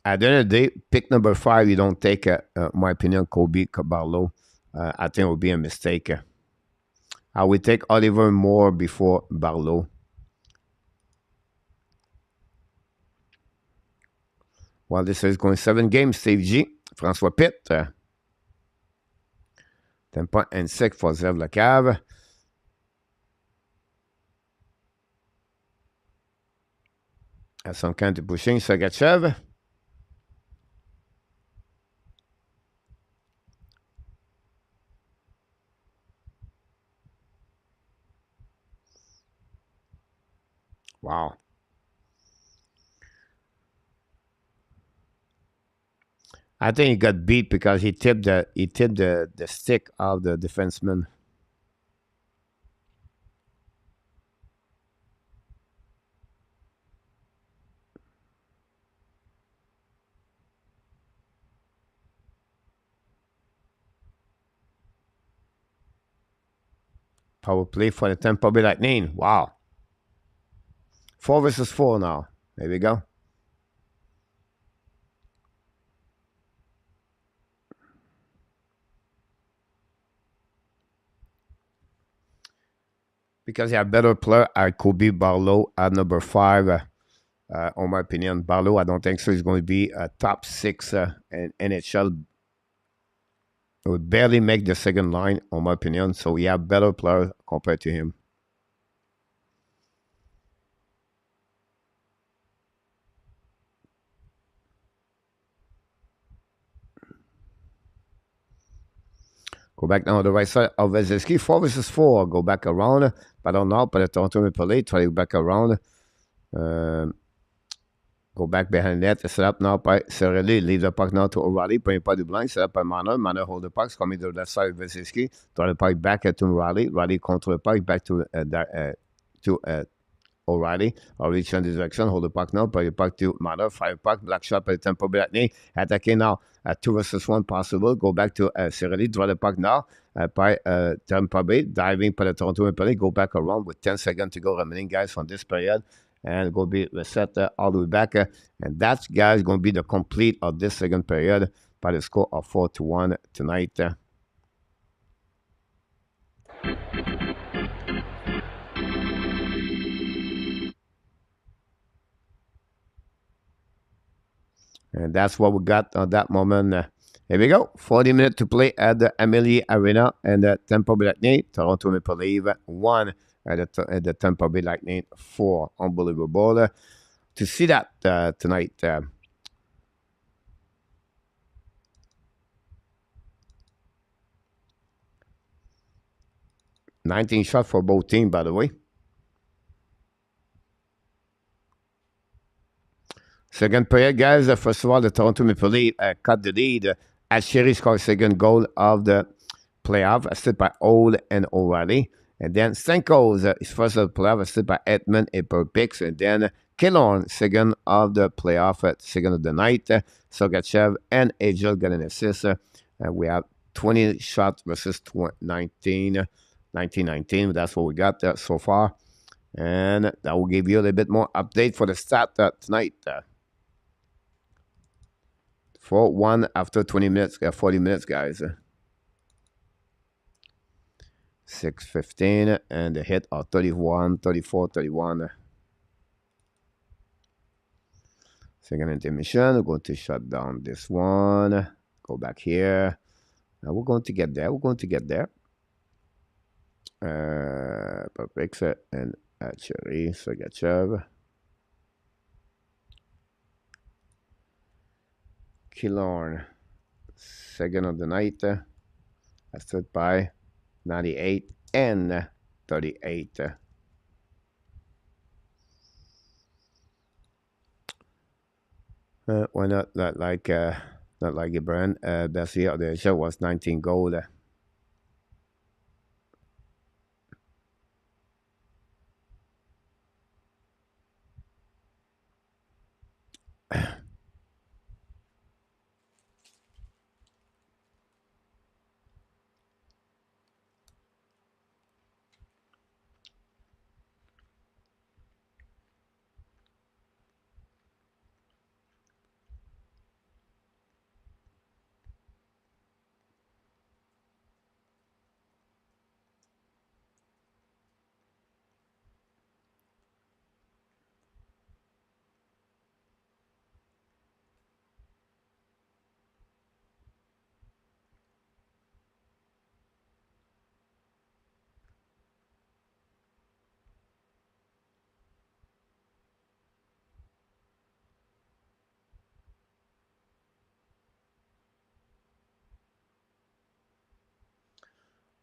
[SPEAKER 2] At the end of the day, pick number 5, you don't take, my opinion, Kobe Caballo. I think it would be a mistake. I would take Oliver Moore before Barlow. Well, this is going 7 games. Steve G, François Pitt. 10 points and 6 for Zev Lecave. À son camp de pushing, Sergachev. Wow. I think he got beat because he tipped the stick of the defenseman. Power play for the Tampa Bay Lightning. Wow. 4 versus 4 now. There we go. Because you have better player at Kobe Barlow at number 5. In my opinion, Barlow, I don't think so. He's going to be a top 6 in NHL. It would barely make the second line, in my opinion. So we have better players compared to him. Go back now on the right side of Vezinski. 4 versus 4. Go back around. Pas dans le nord, pas le Toronto Maple Leafs. Try to go back around. Go back behind net. Set up now by Cirelli. Leave the puck now to O'Reilly. Bring pas du blank. Set up by Marner. Marner hold the puck. Coming to the left side of Vezinski. Try the puck back to O'Reilly. O'Reilly control the puck. Back to O'Reilly. O'Reilly change the direction. Hold the puck now. Bring the puck to Marner. Fire puck. Black shot by Tampa Bay Lightning. Attacking now. 2 versus 1 possible. Go back to Cirelli. Draw the puck now by Tampa Bay. Diving by the Toronto Maple Leafs. Go back around with 10 seconds to go remaining, guys, from this period. And go be reset all the way back. And that's, guys, going to be the complete of this second period by the score of 4-1 tonight. And that's what we got on that moment. Here we go. 40 minutes to play at the Amalie Arena and the Tampa Bay Lightning. Toronto Maple Leafs 1 at the Tampa Bay Lightning 4. Unbelievable to see that tonight. 19 shots for both teams, by the way. Second period, guys. First of all, the Toronto Maple Leafs cut the lead. Asheri scored second goal of the playoff, assisted by Old and O'Reilly. And then Stanko's his first of the playoff, assisted by Edmund and Perpix. And then Killorn, second of the playoff, second of the night. Sergachev and Agel got an assist. We have 20 shots versus 19. That's what we got so far. And that will give you a little bit more update for the stat tonight. 4-1 after 20 minutes, 40 minutes, guys. 6:15 and the hit of 31, 34, 31. Second intermission. We're going to shut down this one. Go back here. Now we're going to get there. Perfect and actually Sergachev. Killorn, second of the night, assisted by 98 and 38. Why not? Not like a brand. Best year of the show was 19 gold.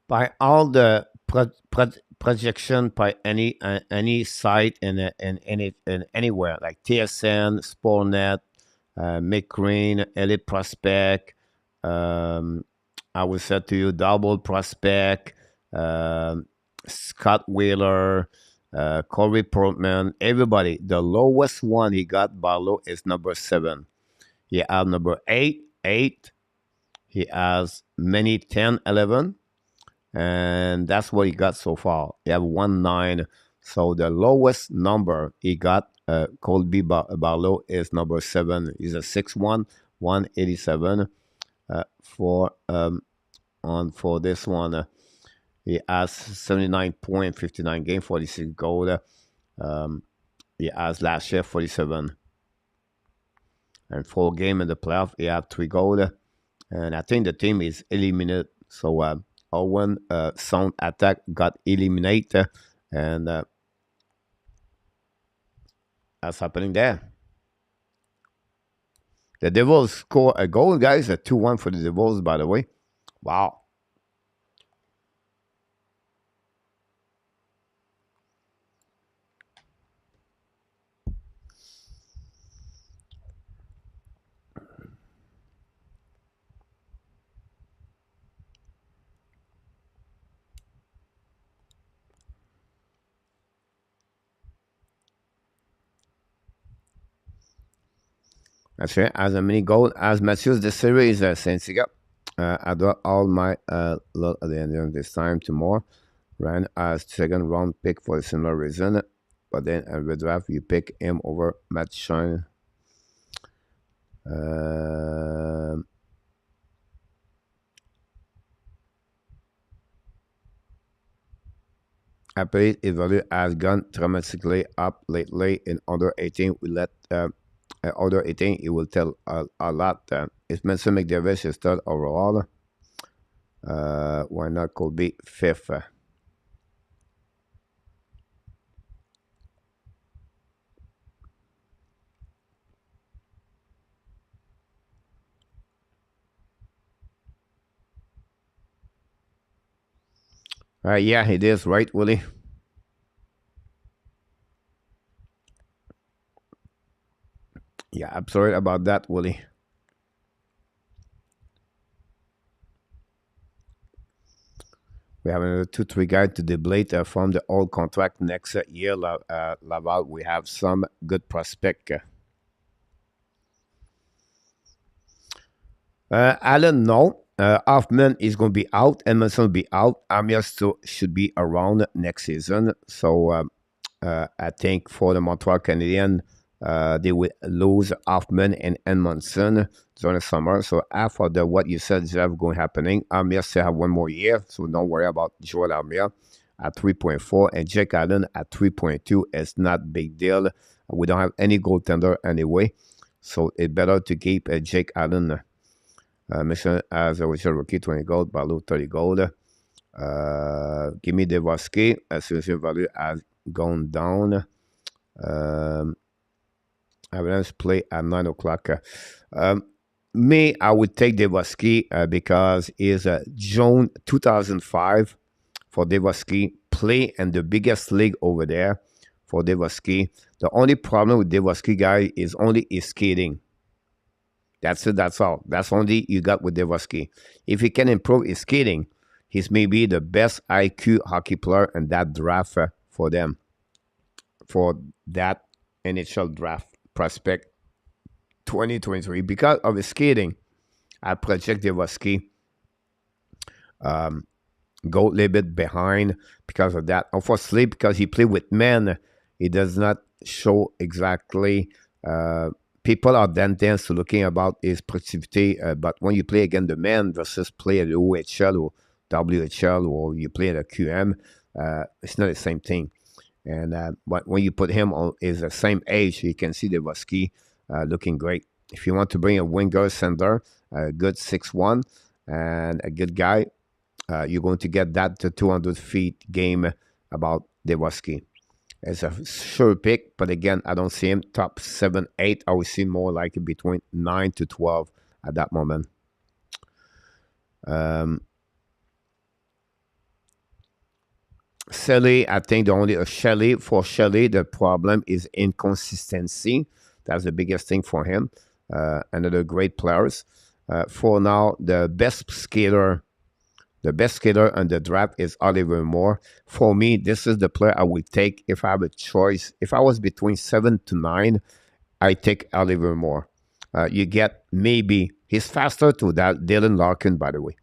[SPEAKER 2] by all the projection by any site in anywhere like TSN, Sportnet, McGreen, Elite Prospect. I would say to you, Double Prospect, Scott Wheeler, Corey Portman, everybody. The lowest one he got Barlow is number 7. He has number 8. He has many 10, 11. And that's what he got so far. He have 1-9. So the lowest number he got, Colby Barlow, is number 7. He's a 6'1", 187. For this one, he has 79 point, 59 game, 46 goal. He has last year 47. And 4 game in the playoff, he had 3 goal. And I think the team is eliminated. So Owen Sound Attack got eliminated. And that's happening there. The Devils score a goal, guys. A 2-1 for the Devils, by the way. Wow. That's right. As many goals as Matthews this series, Saint-Siga. I got all my lot at the end of this time tomorrow. Ran as second round pick for a similar reason. But then at the draft, you pick him over Matt Shine. Apparently, his value has gone dramatically up lately. In under 18, we let under 18, it will tell a lot. If Mason McDavis is third overall, why not could be 5th? Yeah, it is, right, Willie? Yeah, I'm sorry about that, Willie. We have another 2-3 guy to debate from the old contract next year. Laval, we have some good prospect. Allen, no. Hoffman is going to be out. Edmondson will be out. Amias should be around next season. So I think for the Montreal Canadiens, they will lose Hoffman and Edmondson during the summer. So after what you said is going happening, Amias still have 1 more year. So don't worry about Joel Armia at 3.4 and Jake Allen at 3.2. It's not big deal. We don't have any goaltender anyway. So it's better to keep Jake Allen. Mission as a rookie, 20 gold, Baloo 30 gold. Give me Devoski. Association value has gone down. Avalanche play at 9 o'clock. Me, I would take Devoski because it's June 2005 for Devoski. Play in the biggest league over there for Devoski. The only problem with Devoski guy is only his skating. That's it. That's all. That's only you got with Devoski. If he can improve his skating, he's maybe the best IQ hockey player in that draft for them. For that NHL draft prospect 2023. Because of his skating, I project Devoski go a little bit behind because of that. Unfortunately, because he played with men, he does not show exactly people are then tends to looking about his productivity, but when you play against the men versus play at the OHL or WHL or you play at a QM, it's not the same thing. And but when you put him on is the same age, you can see Devoski looking great. If you want to bring a winger center, a good 6'1", and a good guy, you're going to get that to 200 feet game about Devoski. It's a sure pick, but again, I don't see him top 7, 8. I would see more like between 9 to 12 at that moment. Shelley, I think the only Shelley, the problem is inconsistency. That's the biggest thing for him. Another great players. For now, the best skater on the draft is Oliver Moore. For me, this is the player I would take if I have a choice. If I was between 7 to 9, I take Oliver Moore. You get maybe he's faster to that Dylan Larkin, by the way.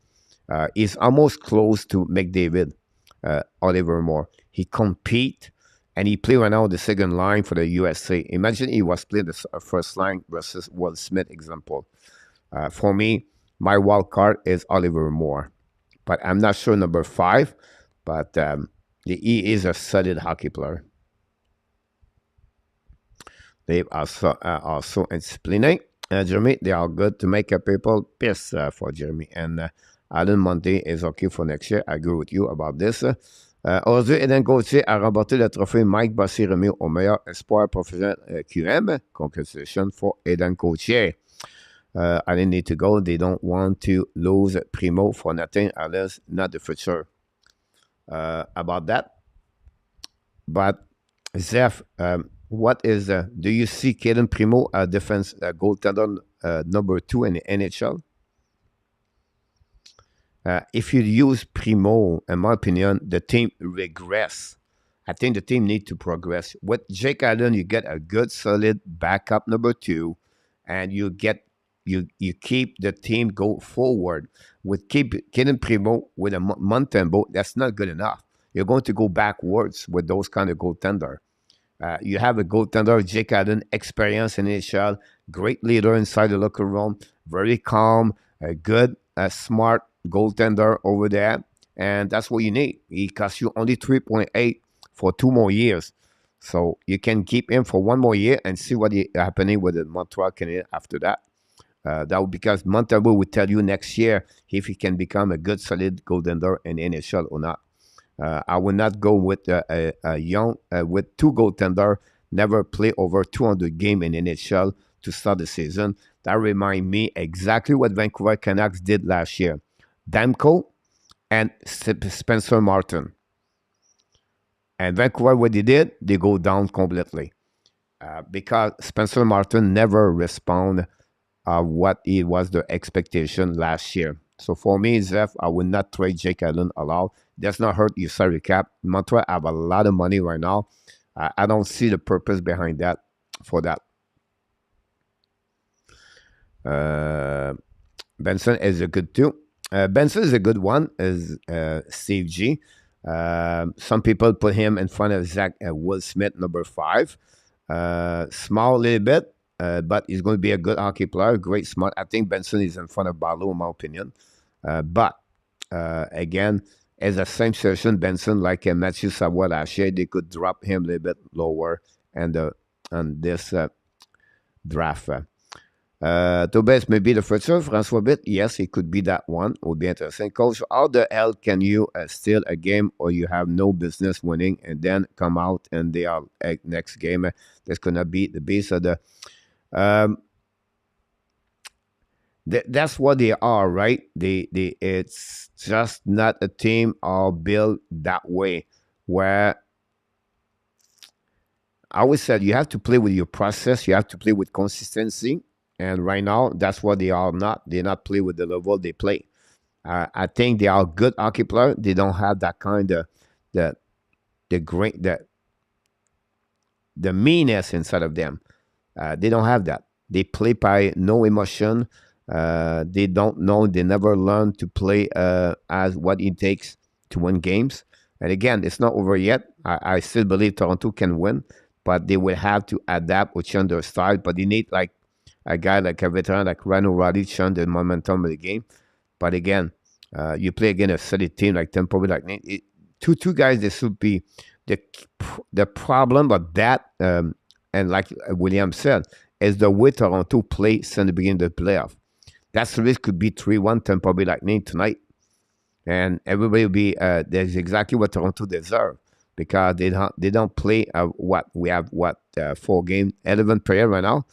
[SPEAKER 2] He's almost close to McDavid, Oliver Moore. He compete and he play right now the second line for the USA. Imagine he was playing the first line versus Will Smith example. For me, my wild card is Oliver Moore, but I'm not sure number 5. But he is a solid hockey player. They also explaining. Jeremy, they are good to make people piss for Jeremy. And Alan Monte is okay for next year. I agree with you about this. Aujourd'hui, Eden Gauthier a remporté le trophée Mike Bossy remis au meilleur espoir professionnel QM. Congratulations for Eden Gauthier. I didn't need to go. They don't want to lose Primo for nothing, unless not the future. About that. But Zeph, what is do you see Kaden Primo a defense goaltender number 2 in the NHL? If you use Primo, in my opinion, the team regress. I think the team need to progress. With Jake Allen, you get a good, solid backup number 2, and you keep the team go forward. With Kaden Primo with a Montembeault, that's not good enough. You're going to go backwards with those kind of goaltender. You have a goaltender, Jake Allen, experience in NHL, great leader inside the locker room, very calm, a good, smart goaltender over there, and that's what you need. He costs you only 3.8 for 2 more years, so you can keep him for 1 more year and see what is happening with the Montreal Canadiens after that. That would, because Montembeault will tell you next year if he can become a good, solid goaltender in NHL or not. I would not go with a young with 2 goaltender, never play over 200 games in NHL to start the season. That reminds me exactly what Vancouver Canucks did last year. Demko and Spencer Martin. And Vancouver, what they did, they go down completely. Because Spencer Martin never respond what it was the expectation last year. So for me, Zeph, I would not trade Jake Allen allowed. Does not hurt your salary cap. Montreal have a lot of money right now. I don't see the purpose behind that for that. Benson is a good too. Benson is a good one, is Steve G. Some people put him in front of Will Smith, number 5. Small a little bit, but he's going to be a good hockey player, great, smart. I think Benson is in front of Barlow, in my opinion. But again, as a same session, Benson, like Matthew Savoie last year, they could drop him a little bit lower and on this draft. Tobes may be the future. François Bitt, yes, he could be that one. Would be interesting. Coach, how the hell can you steal a game or you have no business winning and then come out and they are next game that's gonna be the beast of the. That's what they are, right? It's just not a team all built that way. Where I always said you have to play with your process, you have to play with consistency. And right now, that's what they are not. They not play with the level they play. I think they are good hockey players. They don't have that kind of the meanness inside of them. They don't have that. They play by no emotion. They don't know. They never learn to play as what it takes to win games. And again, it's not over yet. I still believe Toronto can win, but they will have to adapt or change their style. But they need like a guy like a veteran like Ryan O'Reilly change the momentum of the game. But again, you play against a solid team like Tampa Bay, like two guys. This should be the problem of that. And like William said, is the way Toronto play since the beginning of the playoff. That's the risk could be 3-1 Tampa Bay Lightning tonight. And everybody will be, that's exactly what Toronto deserve because they don't play what we have, 4 games, 11 period right now.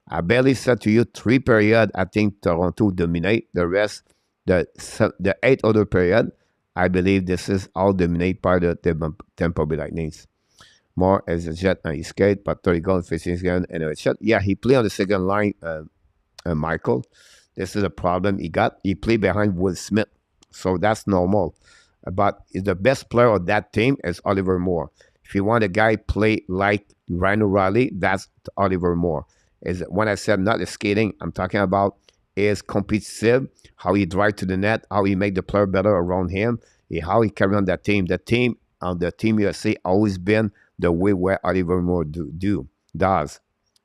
[SPEAKER 2] I barely said to you 3 period, I think Toronto dominate. The rest, the 8 other period, I believe this is all dominated by the Tampa Bay Lightning. More as a jet and he skate, but 30 goals, 15 games, and a shot. Yeah, he played on the second line, Michael. This is a problem he got. He played behind Will Smith, so that's normal. But the best player of that team is Oliver Moore. If you want a guy play like Ryan O'Reilly, that's Oliver Moore. Is when I said not the skating, I'm talking about is competitive, how he drive to the net, how he make the player better around him, how he carry on that team. The team on the Team USA always been the way where Oliver Moore does.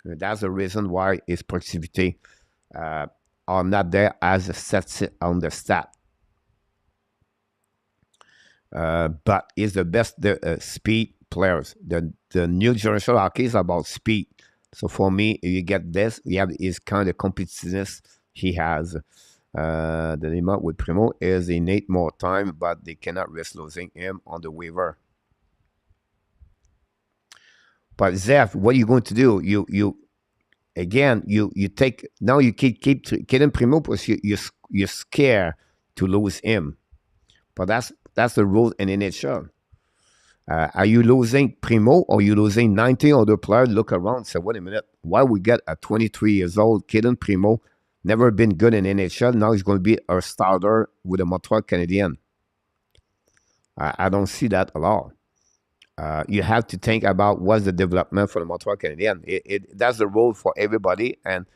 [SPEAKER 2] And that's the reason why his proximity are not there as a set on the stat. But he's the best speed players. The new generation hockey is about speed. So for me, you get this, you have his kind of competitiveness he has. The limit with Primo is he need more time, but they cannot risk losing him on the waiver. But Zeph, what are you going to do? You take now you keep kidding Primo because you're scared to lose him. But that's the rule in NHL. Are you losing Primo or are you losing 19 other players? Look around and say, wait a minute, why we get a 23 years old kid in Primo, never been good in NHL, now he's going to be our starter with the Montreal Canadiens. I don't see that at all. You have to think about what's the development for the Montreal Canadiens. That's the role for everybody. And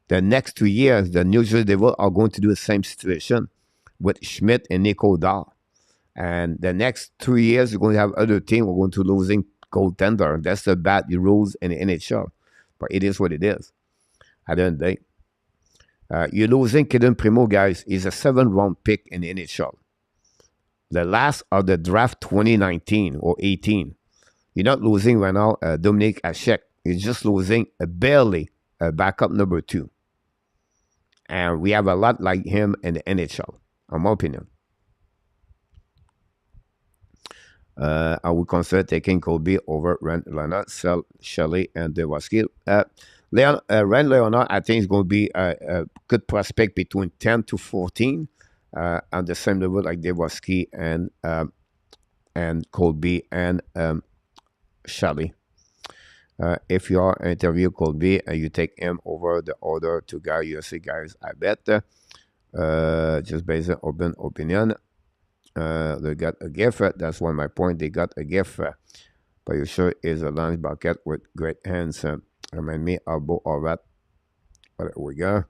[SPEAKER 2] the next 2 years, the New Jersey Devils are going to do the same situation with Schmidt and Nico Dahl. And the next 3 years, we're going to have other team. We're going to losing goaltender. That's the bad rules in the NHL. But it is what it is. At the end of the day. You're losing Kaden Primo, guys. He's a 7th-round pick in the NHL. The last of the draft 2019 or 18. You're not losing right now Dominic Hasek. You're just losing barely a backup number 2. And we have a lot like him in the NHL, in my opinion. I would consider taking Colby over Ren Leonard, Shelley, and Dewaski. Ren Leonard, I think, is going to be a good prospect between 10 to 14 on the same level like Dewaski and Colby and Shelley. If you are interview Colby and you take him over the other 2 guys, USA guys, I bet, just based on open opinion, they got a gift. That's one of my point. They got a gift. But you sure is a lunch bucket with great hands. Remind me of Bo Horvat. But we go.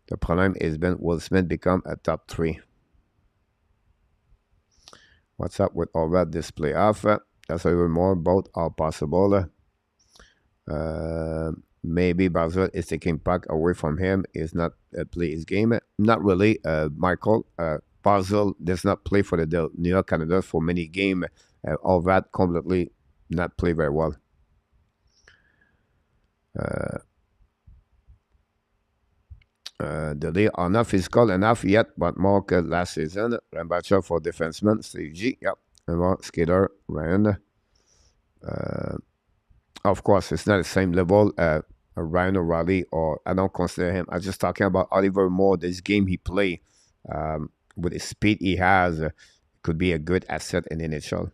[SPEAKER 2] The problem is Ben Will Smith become a top 3. What's up with Horvat this playoff? That's a little more. Both are possible. Maybe Barzell is taking puck away from him. Is not play his game. Not really, Michael. Barzell does not play for the New York Canada for many games. All that completely not play very well. The league are not physical enough yet, but more last season. Rambacher for defenseman, Steve G. Yep. And more skater, Ryan. Of course, it's not the same level. Ryan O'Reilly, or I don't consider him. I'm just talking about Oliver Moore, this game he played. With the speed he has, could be a good asset in the NHL.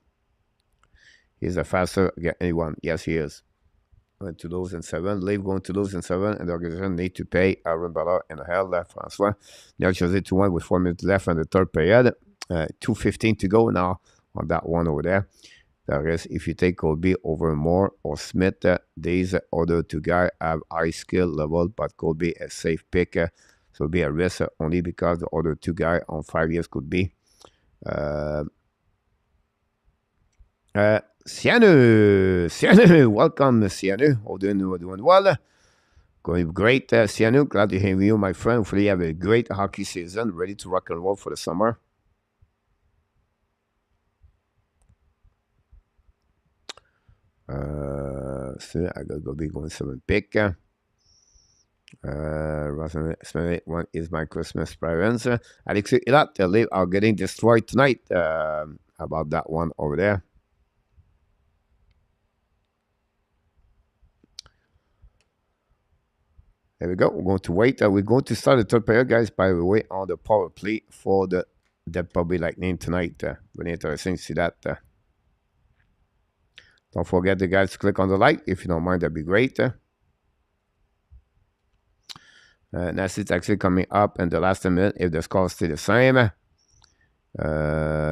[SPEAKER 2] He's a faster than anyone. Yes, he is. Going to lose in 7. Leave going to lose in 7, and the organization need to pay Aaron Ballard and hell left Francois. Now Jose 2-1 with 4 minutes left in the third period. 2:15 to go now on that one over there. The rest, if you take Colby over Moore or Smith, these other 2 guys have high skill level, but Colby a safe pick. So it'll be a risk only because the other 2 guys on 5 years could be. Sianu, welcome, Sianu. All doing well. Going great, Sianu. Glad to have you, my friend. Hopefully you have a great hockey season, ready to rock and roll for the summer. So I gotta go be going 7 pick. One is my Christmas presents. Alexei Ilat, they are getting destroyed tonight. About that one over there. There we go. We're going to wait. We're going to start the third period, guys, by the way, on the power play for the Tampa Bay Lightning tonight. Really interesting to see that. Don't forget, the guys, to click on the like. If you don't mind, that'd be great. That's it actually coming up in the last minute. If the score stay the same,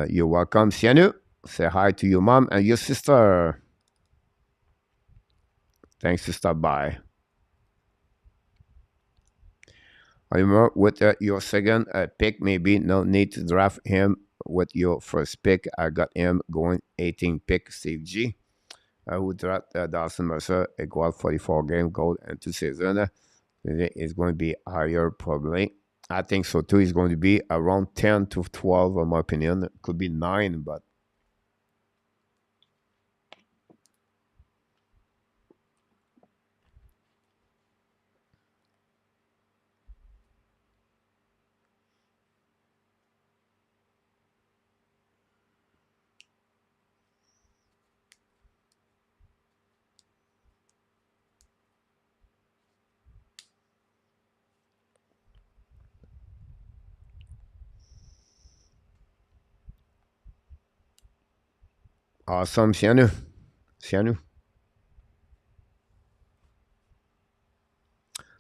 [SPEAKER 2] you're welcome. Sianu, say hi to your mom and your sister. Thanks to stop by. Remember, with your second pick, maybe no need to draft him with your first pick. I got him going 18 pick, Steve G. Who draft Dawson Mercer, equal 44 game goal and 2 seasons. It's going to be higher probably. I think so too. It's going to be around 10 to 12 in my opinion. It could be 9, but awesome. Sianu.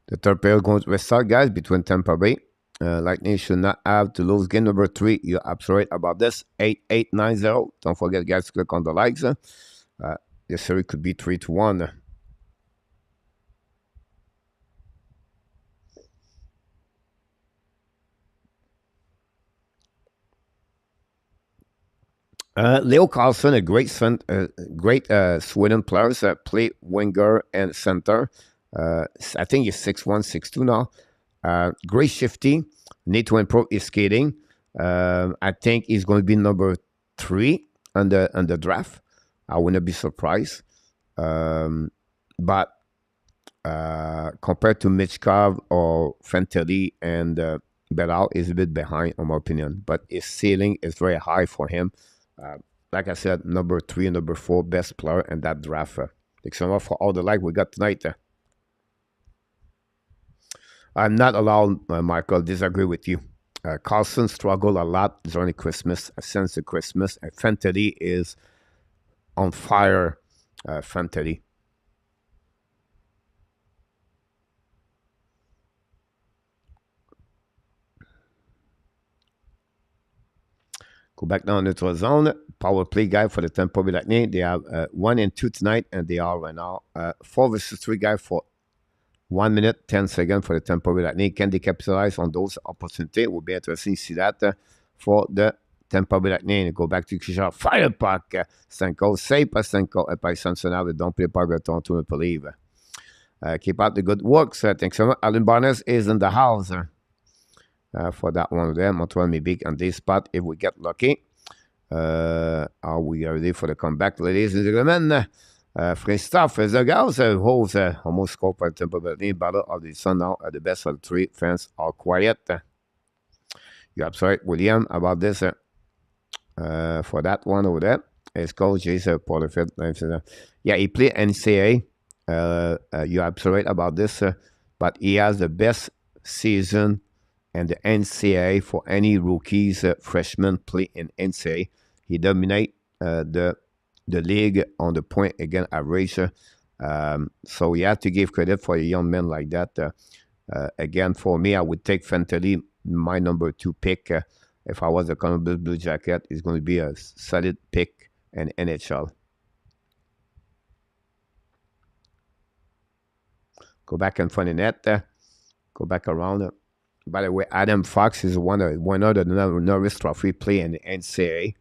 [SPEAKER 2] The third pair goes to West Side, guys, between Tampa Bay. Lightning should not have to lose game number 3. You're absolutely right about this. 8890. Don't forget, guys, to click on the likes. The series could be 3-1. Leo Carlson, a great Sweden player, play winger and center. I think he's 6'1", 6'2" now. Great shifty. Need to improve his skating. I think he's going to be number 3 on the draft. I wouldn't be surprised. But compared to Michkov or Fantilli and Beral, is a bit behind, in my opinion. But his ceiling is very high for him. Like I said, number 3 and number 4 best player in that draft. Thanks so much for all the like we got tonight. I'm not allowed, Michael, disagree with you. Carlson struggled a lot during Christmas, since the Christmas, and Fantilli is on fire. Fantilli. Go back down neutral zone. Power play guy for the Tampa Bay Lightning. They have 1 and 2 tonight, and they are right now 4 versus 3 guy for 1 minute, 10 seconds for the Tampa Bay Lightning. Can they capitalize on those opportunities? It will be interesting to see that for the Tampa Bay Lightning. Go back to Kisha. Fire puck. Stanko. Save pas Stanko. Et pas Samsonov. Don't play par de Toronto Maple Leaf. Keep up the good work. Thanks so much. Alan Barnes is in the house. For that one there, Montreal may be on this spot if we get lucky. Are we ready for the comeback, ladies and gentlemen? Christophe is the guys holds almost scored by Tampa Bay. Battle of the Sun now at the best of the 3 fans are quiet. You're absolutely right, William, about this. For that one over there, it's called Jason Porterfield. Yeah, he played NCAA. You're absolutely right about this, but he has the best season and the NCAA for any rookies, freshmen play in NCAA. He dominate the league on the point again average. So you have to give credit for a young man like that. Again, for me, I would take Fantilli, my number 2 pick. If I was a Columbus Blue Jacket, it's going to be a solid pick in NHL. Go back in front of net. Go back around. By the way, Adam Fox is one of the Norris Trophy play in the NCAA.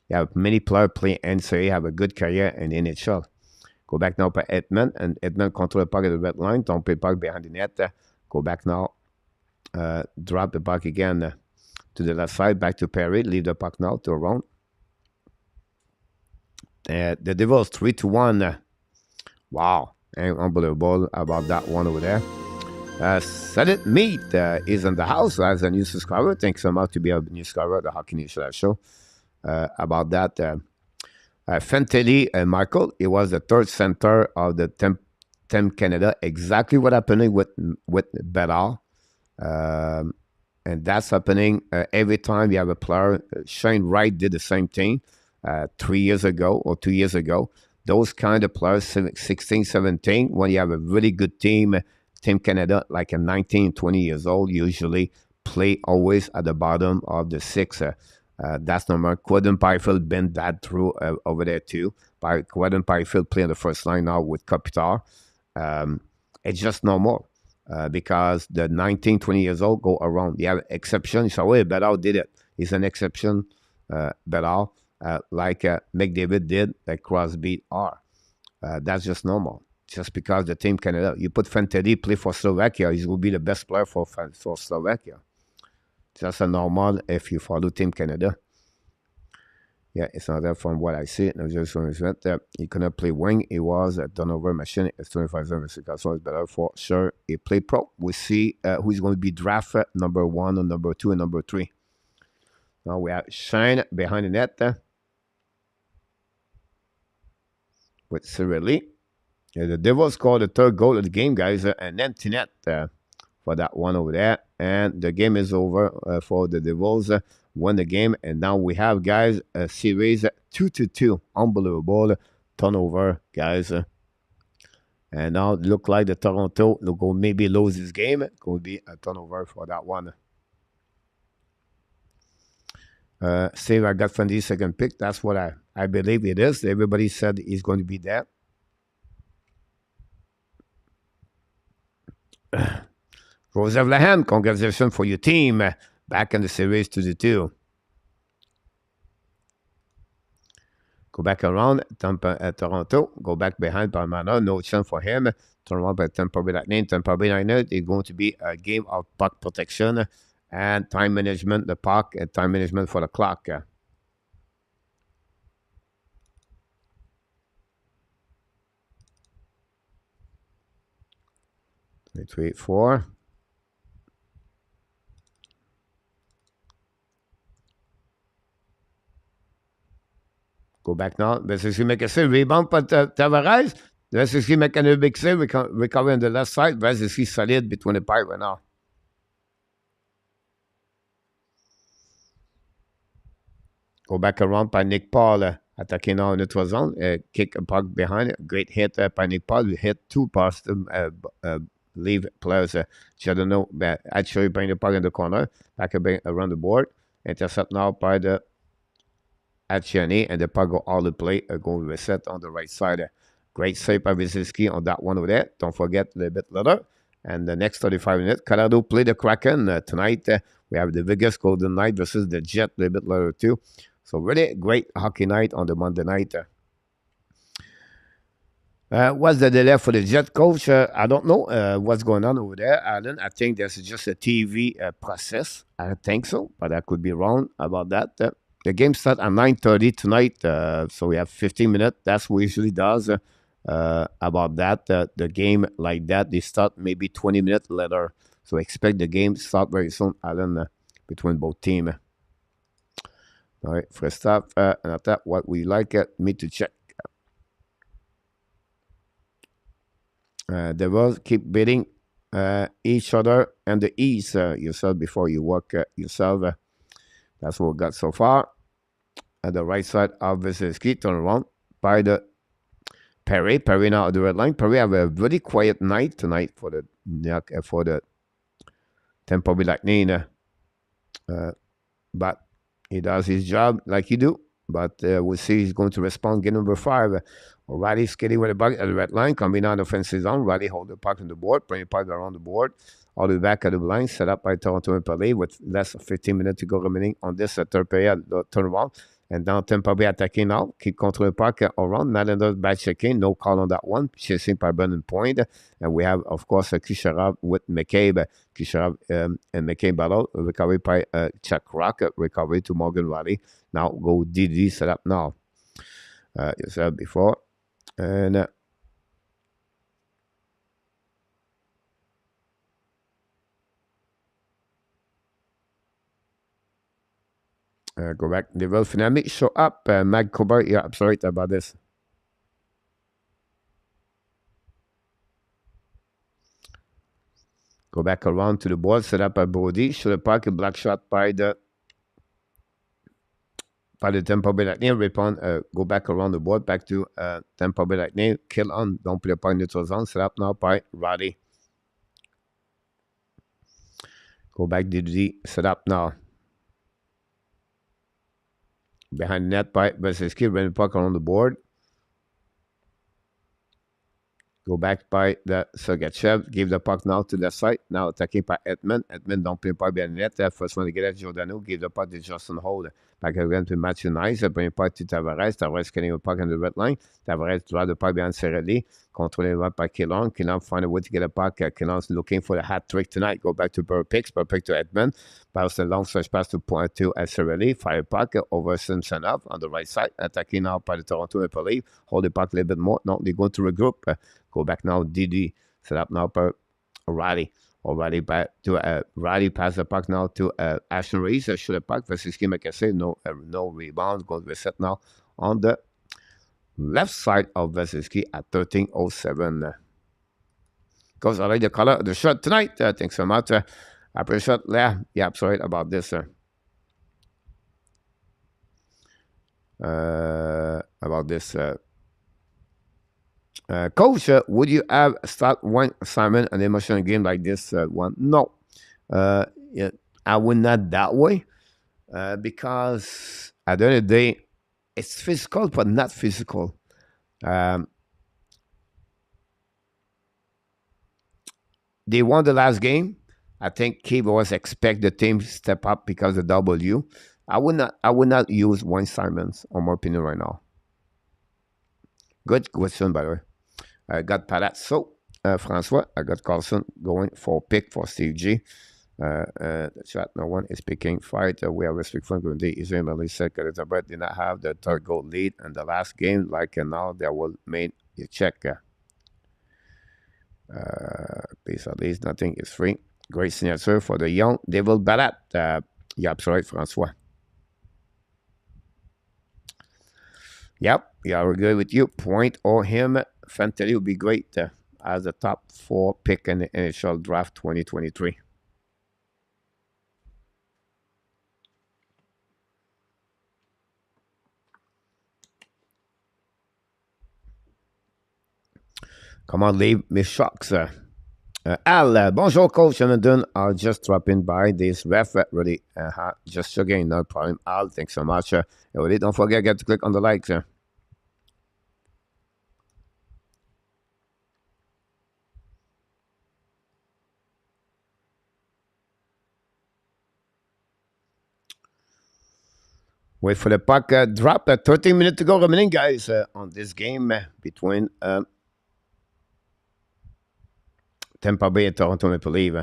[SPEAKER 2] Yeah, many players play NCAA, have a good career in NHL. Go back now for Edmond, and Edmond control the puck at the red line. Don't play puck behind the net. Go back now. Drop the puck again to the left side. Back to Perry. Leave the puck now to around. The Devils 3-1. Wow. Unbelievable about that one over there. Salit Meat is in the house as a new subscriber. Thanks so much to be a new subscriber of the Hockey News Show. About that, Fantilli and Michael, he was the 3rd center of the Team Canada. Exactly what happened with Bedard. And that's happening every time you have a player. Shane Wright did the same thing 3 years ago or 2 years ago. Those kind of players, 16, 17, when you have a really good team, Team Canada, like a 19, 20 years old, usually play always at the bottom of the six. That's normal. Quaden Byfield been that through over there too. Quaden Byfield playing the first line now with Kopitar. It's just normal. Because the 19, 20 years old go around. You have exception. So, wait, Bedard did it. He's an exception, Bedard, like McDavid did, like Crosby are. That's just normal. Just because the Team Canada, you put Fantilli play for Slovakia, he will be the best player for Slovakia. Just a normal if you follow Team Canada. Yeah, it's not that from what I see. No, just when he couldn't play wing. He was a turnover machine. It's 25-7. So it's better for sure. He played pro. We see who's going to be drafted number 1 and number 2 and number 3. Now we have Shane behind the net with Cyrilli. Yeah, the Devils scored the 3rd goal of the game, guys, and empty net for that one over there. And the game is over for the Devils. Won the game, and now we have, guys, a series 2-2. Unbelievable turnover, guys. And now it look like the Toronto will maybe lose this game. It could be a turnover for that one. Save, I got Fandy's second pick. That's what I believe it is. Everybody said he's going to be there. Joseph Lahan, congratulations for your team. Back in the series 2-2. Go back around Toronto. Go back behind Palmana. No chance for him. Turn around by Tampa Bay Lightning. Tampa Bay Lightning is going to be a game of puck protection and time management, the puck, and time management for the clock. 3, 4. Go back now. Vesely make a save. Rebound by Tavares. Vesely make a big save. Recover on the left side. Vesely solid between the pipe right now. Go back around by Nick Paul. Attacking now in the 12 zone. Kick a puck behind it. Great hit by Nick Paul. We hit 2 past leave players. Jadano actually bring the puck in the corner. Back around the board. Intercept now by the Atchani, and the puck go all the play, going reset on the right side. Great save by Wyszynski on that one over there. Don't forget a little bit later. And the next 35 minutes, Colorado play the Kraken tonight. We have the Vegas Golden Knight versus the Jet a little bit later too. So really great hockey night on the Monday night. What's the delay for the Jet coach? I don't know what's going on over there, Alan. I think there's just a TV process. I think so, but I could be wrong about that. The game starts at 9:30 tonight, so we have 15 minutes. That's what we usually does about that. The game like that, they start maybe 20 minutes later. So expect the game to start very soon, Alan, between both teams. All right, first off, and at that, what we like me to check. They will keep beating each other and the East yourself before you work yourself. That's what we got so far. At the right side of Wyszynski, turn around by the Perry. Perry now at the red line. Perry have a very quiet night tonight for the Tampa Bay Lightning. But he does his job like he do. But we'll see he's going to respond. Game number 5. O'Reilly skating with the puck at the red line. Coming on the offensive zone. Riley hold the puck on the board. Bring the puck around the board. All the way back at the line. Set up by Toronto Maple Leafs with less than 15 minutes to go remaining on this third period turnaround. And now Tampa Bay attacking now. Keep control the puck around. Nylander's back checking. No call on that one. Chasing by Brennan Point. And we have, of course, Kucherov with McCabe. Kucherov and McCabe battle. Recovery by Chuck Rock. Recovery to Morgan Riley. Now go DD set up now. You said before. And go back. They will finally show up. Mag Cobart. Yeah, I'm sorry about this. Go back around to the board, set up by Brody. Show the puck, a block shot by the Tampa Bay Lightning. Rebound, go back around the board, back to Tampa Bay Lightning. Kill on, don't play the puck neutral zone. Set up now by Roddy. Go back DD, set up now. Behind the net by Veselski, running the puck around the board. Go back by the Sergachev. Give the puck now to the side. Now attacking by Edmund. Edmund don't play the puck behind the net. First one to get at Giordano. Give the puck to Justin Hold. Back again to Matthew Nice. Bring the puck to Tavares. Tavares getting the puck on the red line. Tavares draw the puck behind Cerelli. Controlling the puck by Killon. Killon find a way to get a puck. Killon's looking for the hat trick tonight. Go back to Burpix. Burpix to Edmund. Pass the long stretch pass to Cerelli. Fire puck over Simpson up on the right side. Attacking now by the Toronto Maple Leaf. Hold the puck a little bit more. No, they go to regroup. Go back now, DD. Set up now for O'Reilly. O'Reilly back to Riley. Pass the puck now to Ashton Reese. Shoot the puck. Veselski make a save. No rebound. Going to reset now on the left side of Veselski at 13:07. Because I like the color of the shirt tonight. Thanks so much. I appreciate it. Yeah, sorry about this. Coach, would you have start one assignment an emotional game like this one? No, yeah, I would not that way because at the end of the day, it's physical but not physical. They won the last game. I think Keith was expect the team to step up because of W. I would not use one assignments on my opinion right now. Good question, by the way. I got Palazzo, Francois. I got Carlson going for pick for Steve G. The chat, no one is picking fight. We are respectful. Israel said Elizabeth did not have the third goal lead in the last game. Like now, they will make you check. Please, at least nothing is free. Great signature for the young Devil Balat. Yeah, absolutely, Francois. Yep, yeah, we're good with you. Point or him. Fantilli would be great as a top 4 pick in the NHL draft 2023. Come on, leave me shocks. Al, bonjour, Coach Hamilton. I'll just drop in by this ref. Really, just again, no problem. Al, thanks so much. Really, don't forget to click on the likes. Wait for the puck drop. 13 minutes to go remaining, guys, on this game between Tampa Bay and Toronto Maple Leaf.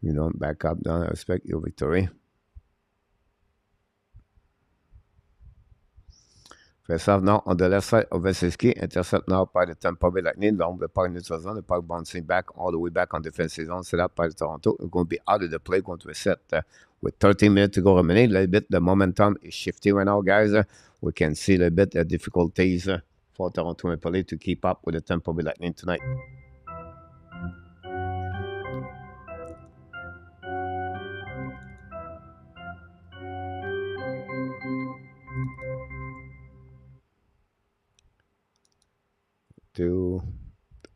[SPEAKER 2] You know, back up, down. I respect your victory. Face off now on the left side of Veselski. Intercept now by the Tampa Bay Lightning. Long the puck neutral zone. The puck bouncing back all the way back on defensive zone. Set up by the Toronto. We're going to be out of the play. Going to reset with 13 minutes to go remaining. A little bit the momentum is shifting right now, guys. We can see a little bit the difficulties for Toronto Maple Leaf to keep up with the Tampa Bay Lightning tonight. Two,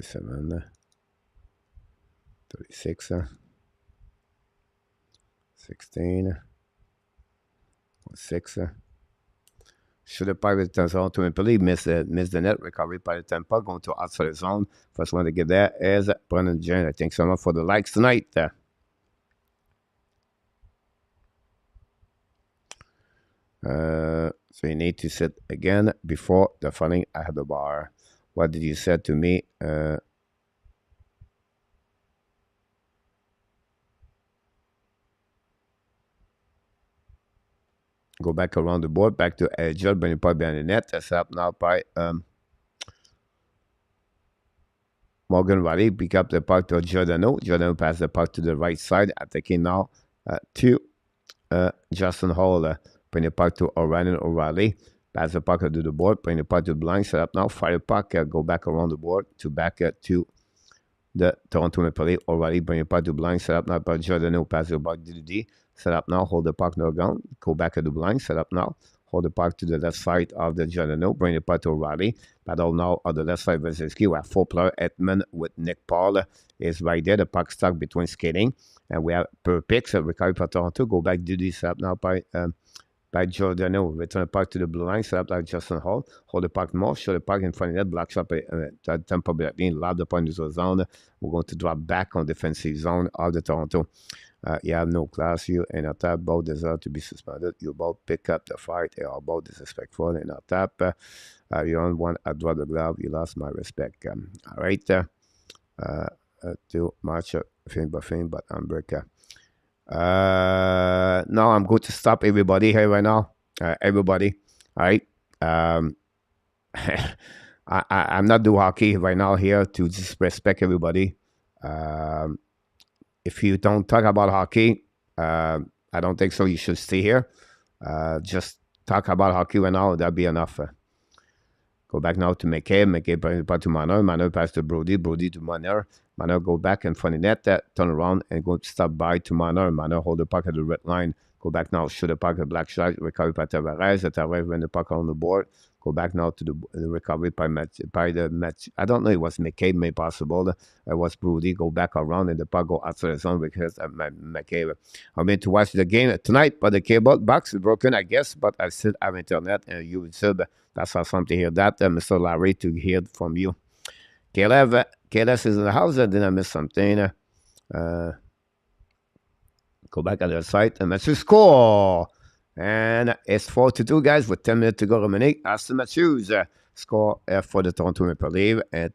[SPEAKER 2] 7, 36, 16, 6. Should have pirated Toronto Maple Leaf miss the net recovery by the Tampa going to outside the zone. First one to get there is Brennan Jen. Thanks so much for the likes tonight. So you need to sit again before the falling at the bar. What did you say to me? Go back around the board, back to Edgel, bring the puck behind the net. That's up now by Morgan Riley. Pick up the puck to Giordano. Giordano pass the puck to the right side. Attacking now to Justin Hall. Bring the puck to O'Reilly. Pass the puck to the board. Bring the puck to the blind. Set up now. Fire the puck. Go back around the board to back to the Toronto Maple Leafs. O'Reilly bring the puck to the blind. Set up now by Giordano. Pass the puck to the D. Set up now. Hold the puck no ground. Go back to the blind. Set up now. Hold the puck to the left side of the Giordano. Bring the puck to O'Reilly. Battle now on the left side of Vasilevsky. We have 4 players. Edmund with Nick Paul is right there. The puck stuck between skating. And we have per picks. Recovery for Toronto. Go back to the set up now by Giordano. Return the puck to the blue line. Set up like Justin Hall. Hold the puck more. Show the puck in front of that. Block shot by Tampa Bay. Lob the point into the zone. We're going to drop back on defensive zone of the Toronto. You have no class. You and attack both deserve to be suspended. You both pick up the fight. They are both disrespectful and attack. You don't want I draw the glove. You lost my respect. All right. Too much thing by thing, but I'm breaker. Now I'm going to stop everybody here right now. Everybody. All right. I'm not do hockey right now here to disrespect everybody. If you don't talk about hockey, I don't think so. You should stay here. Just talk about hockey right now. That'll be enough. Go back now to McKay. McKay brings the puck to Manor. Manor pass to Brody. Brody to Manor. Manor go back in front of net. Turn around and go stop by to Manor. Manor hold the puck at the red line. Go back now. Shoot the puck at black shot. Recovery by Tavares. Tavares when the puck on the board. Go back now to the recovery by the match. I don't know. It was McCabe, maybe possible. It was Brody. Go back around and the puck go outside the zone because of McCabe. I mean to watch the game tonight, but the cable box is broken, I guess. But I still have internet and YouTube. That's awesome to hear that, Mr. Larry, to hear from you. Caleb is in the house. Did I miss something? Go back on the site and Matthews score. And it's 4-2, guys, with 10 minutes to go remaining. Austin Matthews score for the Toronto Maple Leafs and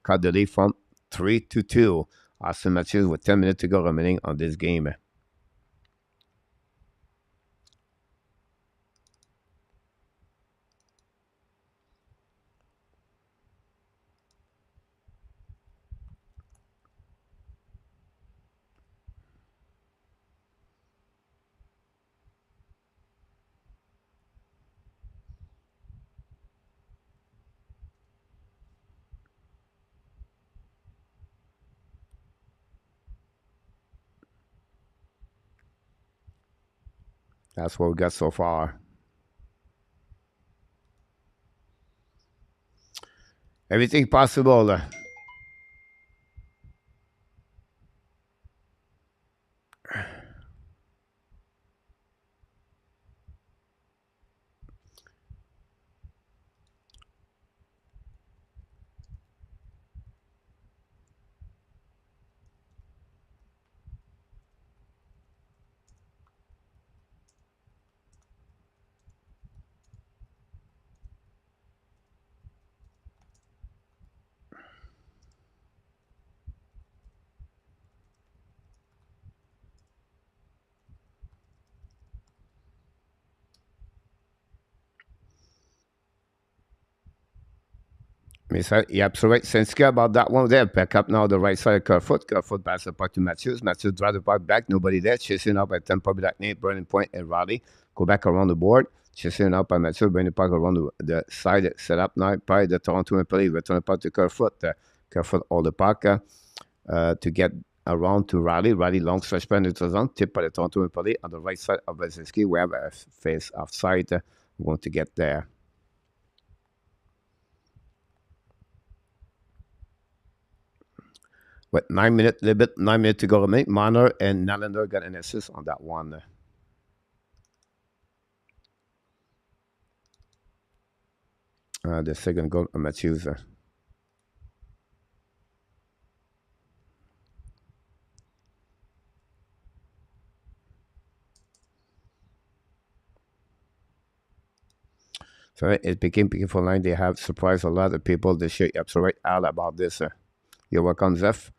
[SPEAKER 2] cut the lead from 3-2. Austin Matthews with 10 minutes to go remaining on this game. That's what we got so far. Everything possible. You're absolutely right. Sensitive about that one there. Back up now the right side of Kerfoot. Kerfoot pass the puck to Matthews. Matthews drive the puck back. Nobody there. Chasing up by Tampa Bay, Nate, Burning Point, and Raleigh. Go back around the board. Chasing up by Matthews. Bring the puck around the side. Set up now by the Toronto Maple Leafs. Return the puck to Kerfoot. Kerfoot all the puck to get around to Raleigh. Raleigh long stretch pen into the zone. Tip by the Toronto Maple Leafs on the right side of Vasilevsky. We have a face offside. We're going to get there. With 9 minutes, 9 minutes to go remaining. Marner and Nylander got an assist on that one. The second goal, Matthews. So it became beautiful line. They have surprised a lot of people this year. You're absolutely right, Al, about this. You're welcome, Zeph.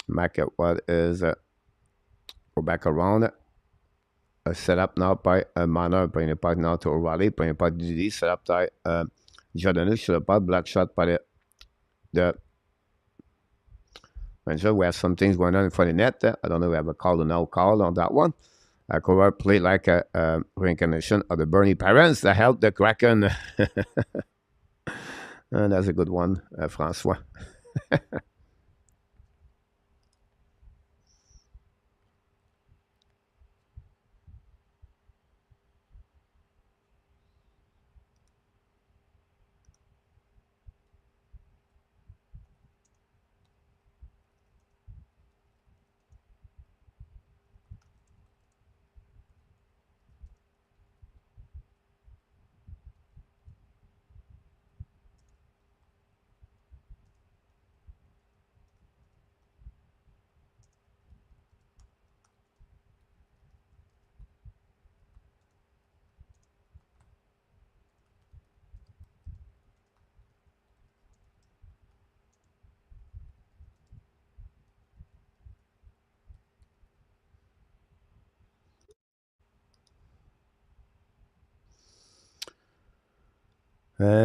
[SPEAKER 2] Mac at what is go back around. Set up now by Manor. Bring the puck now to O'Reilly. Bring the puck to D. Set up by Giordano. Shoot the puck. Black shot by the Angel, we have some things going on in front of the net. I don't know if we have a call or no call on that one. Cournoyer played like a reincarnation of the Bernie parents that helped the Kraken. And that's a good one, Francois.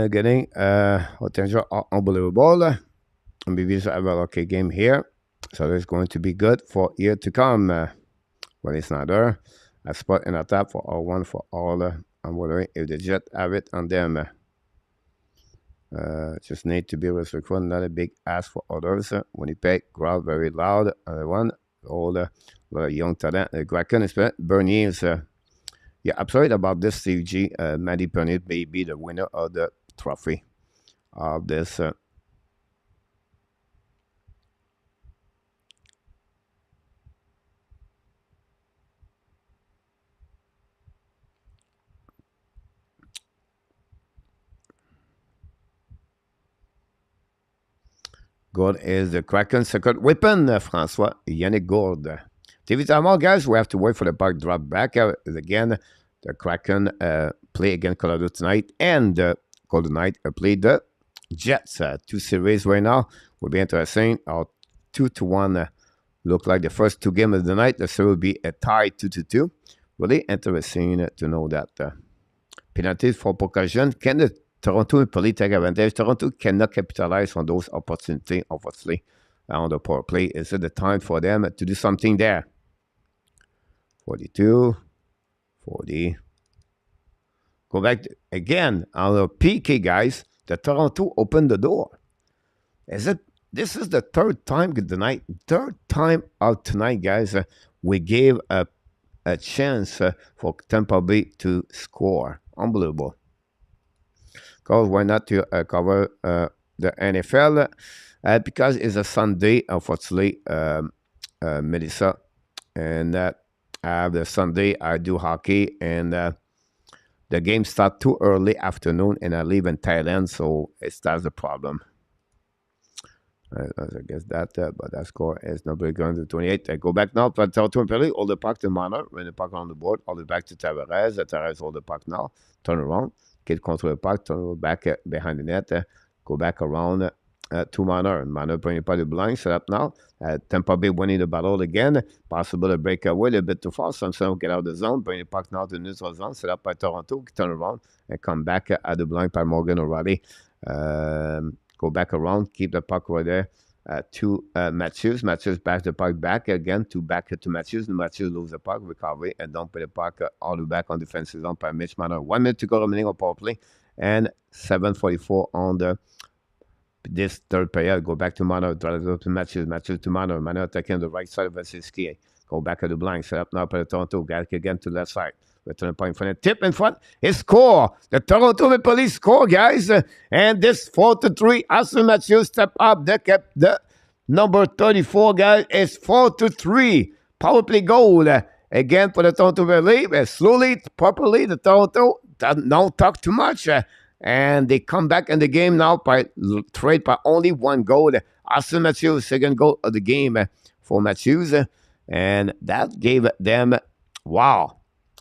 [SPEAKER 2] Getting potential unbelievable. Maybe we have a lucky game here. So it's going to be good for year to come. When it's not there, a spot in the top for all one for all. I'm wondering if the Jet have it on them. Just need to be respectful, not a big ask for others. Winnipeg, growl very loud. Other one, all young talent. Kraken is Bernier is. Yeah, I'm sorry about this, Steve G. Maddie Bernier may be the winner of the trophy of this. Gourde is the Kraken second weapon, Francois Yannick Gourde. Évidemment, guys, we have to wait for the puck drop back. Again, the Kraken play against Colorado tonight, and Golden Knight play the Jets. Two series right now will be interesting. 2-1 look like the first two games of the night. The series will be a tie 2-2. Really interesting to know that. Penalties for occasion. Can the Toronto Maple Leafs take advantage? Toronto cannot capitalize on those opportunities, obviously, on the power play. Is it the time for them to do something there? 42, 40. Go back again on the PK, guys. The Toronto opened the door. Is it? This is the third time tonight. Third time out tonight, guys. We gave a chance for Tampa Bay to score. Unbelievable. Because why not to cover the NFL? Because it's a Sunday, unfortunately, Melissa. And the Sunday, I do hockey. And the game starts too early afternoon. And I live in Thailand, so that's the problem. I guess that, but that score is nobody going to 28. I go back now to Toronto Maple Leafs, all the puck to Manor, when the puck on the board, all the back to Tavares. Tavares hold the puck now, turn around, get control of the puck, turn back behind the net, go back around to Manor. Manor bring the puck to the blind, set up now. Tampa Bay winning the battle again. Possible to break away a little bit too fast. Some get out of the zone, bring the puck now to the neutral zone, set up by Toronto, turn around, and come back at the blind by Morgan O'Reilly. Go back around, keep the puck right there to Matthews. Matthews backs the puck back again to Matthews. Matthews loses the puck, recovery, and don't put the puck all the way back on defensive zone by Mitch Marner. 1 minute to go remaining on power play, and 7:44 on this third period. Go back to Marner, drive up to Matthews. Matthews to Marner. Marner attacking the right side of Vasilevsky. Go back at the blind, set up now by the Toronto. Back again to the left side. Return the point in front. Tip in front. His score. The Toronto Maple Leafs score, guys. And this 4-3. Austin Matthews step up. They kept the number 34, guys. It's 4-3. Power play goal. Again for the Toronto Maple Leafs. Slowly, properly, the Toronto don't talk too much. And they come back in the game now by trade by only one goal. Austin Matthews, second goal of the game for Matthews. And that gave them, wow.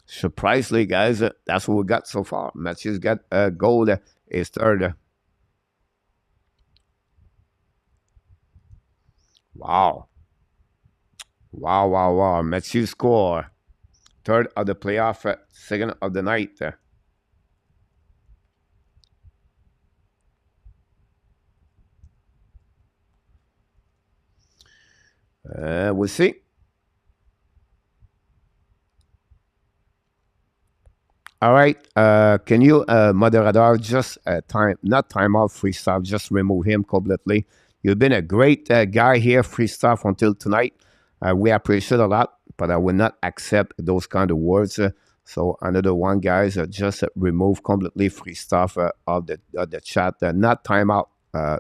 [SPEAKER 2] Surprisingly, guys, that's what we got so far. Matthews got a goal, is third. Wow. Wow. Matthews score. Third of the playoff, second of the night. We'll see. All right. Can you, moderator, just not time out free stuff, just remove him completely. You've been a great guy here, free stuff until tonight. We appreciate a lot, but I will not accept those kind of words. So another one, guys, just remove completely free stuff of the chat. Not time out.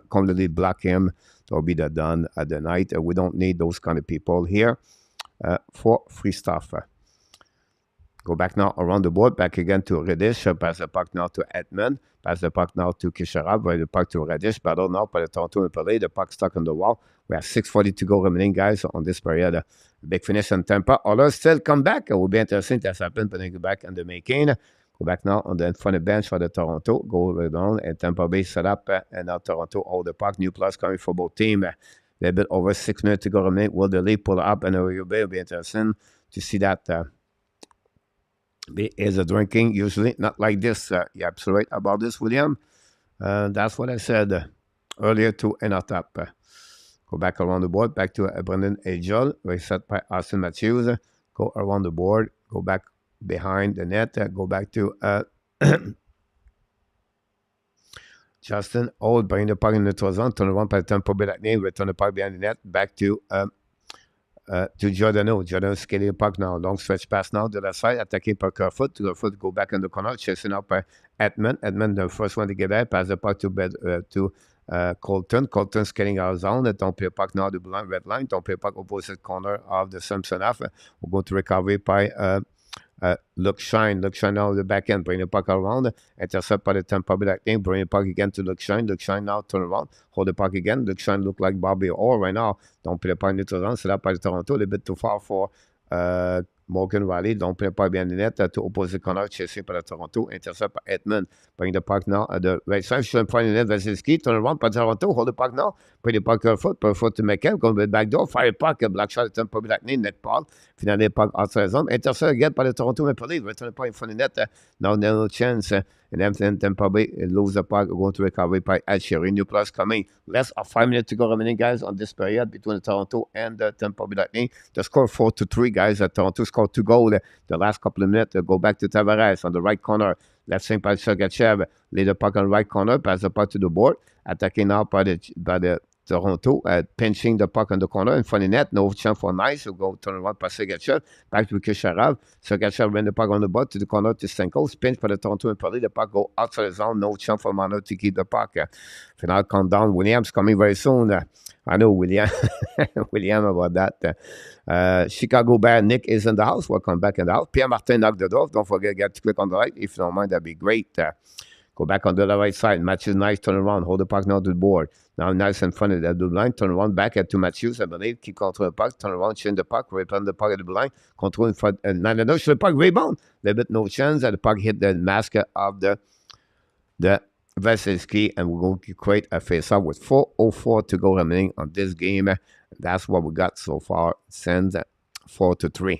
[SPEAKER 2] Completely block him. That'll be the done at the night. We don't need those kind of people here for free stuff. Go back now around the board, back again to Reddish, pass the puck now to Edmund, pass the puck now to Kisharab, right the puck to Reddish, battle now by the Toronto Maple Leafs, the puck stuck on the wall. We have 6:40 to go remaining, guys, on this period. Big finish on Tampa. Others still come back. It will be interesting to happen, but then go back on the making. Go back now on the front of bench for the Toronto. Go down, and Tampa Bay set up, and now Toronto hold the puck. New plus coming for both teams. A little bit over 6 minutes to go remaining. Will the lead pull up, and it will be interesting to see that. Is a drinking usually not like this. You're absolutely right about this, William. That's what I said earlier to Enotap. Go back around the board, back to Brendan Ajol, reset by Austin Matthews. Go around the board, go back behind the net, go back to Justin Old, bring the puck in the neutral zone, turn around by the Tampa Bay Lightning, return the puck behind the net, back to Giordano. Giordano scaling the puck now. Long stretch pass now to the side. Attaqué par Kerfoot. Kerfoot go back in the corner. Chasing up by Edmund. Edmund, the first one to get there. Pass the puck to Colton. Colton scaling our zone. Don't play puck now to the red line. Don't play puck opposite corner of the Simpson half. We're going to recover by Luke Shine now the back end, bring the puck around, intercept by the Tampa Bay Lightning, bring the puck again to Luke Shine now turn around, hold the puck again. Luke Shine look like Bobby Orr right now. Don't play the puck neutral zone, set up by the Toronto, a little bit too far for Morgan Riley. Don't play the puck behind the net to opposite corner, chasing by the Toronto, intercept by Edmund, bring the puck now at the right side, showing point in the net, Vasilevsky, turn around by Toronto, hold the puck now, bring the puck per foot to McKell, go back door, fire puck, black shot at Tampa Bay Lightning, net ball. Finally, puck outside zone. Intercept again by the Toronto Maple Leafs. Return the puck in front of the net. Now, no chance. And then Tampa Bay lose the puck. Going to recover by Alsheri. New plus coming. Less of 5 minutes to go remaining, guys, on this period between the Toronto and the Tampa Bay Lightning. The score 4-3, guys. Toronto scored 2 goals. The last couple of minutes, go back to Tavares on the right corner. Left side by Sergachev. Lay the puck on the right corner. Pass the puck to the board. Attacking now by the Toronto, pinching the puck on the corner in front of the net. No chance for nice. We'll go turn around past Sergachev. Back to Kisharov. Sergachev ran the puck on the board to the corner to Stenko. Pinch for the Toronto and probably the puck go outside the zone. No chance for Mano to keep the puck. Final countdown. Williams coming very soon. I know William. William about that. Chicago Bear Nick is in the house. Welcome back in the house. Pierre Martin knocked the door. Don't forget to click on the right. If you don't mind, that'd be great. Go back on the right side. Matthews nice, turn around. Hold the puck now to the board. Now nice in front of the blue line. Turn around back to Matthews, I believe. Keep control the puck. Turn around, change the puck. Return the puck at the blue line. Control in front. No, shoot the puck. Rebound. A little bit no chance. The puck hit the mask of the Vasilevsky. And we're going to create a face-off with 4:04 to go remaining on this game. That's what we got so far. Sends 4-3.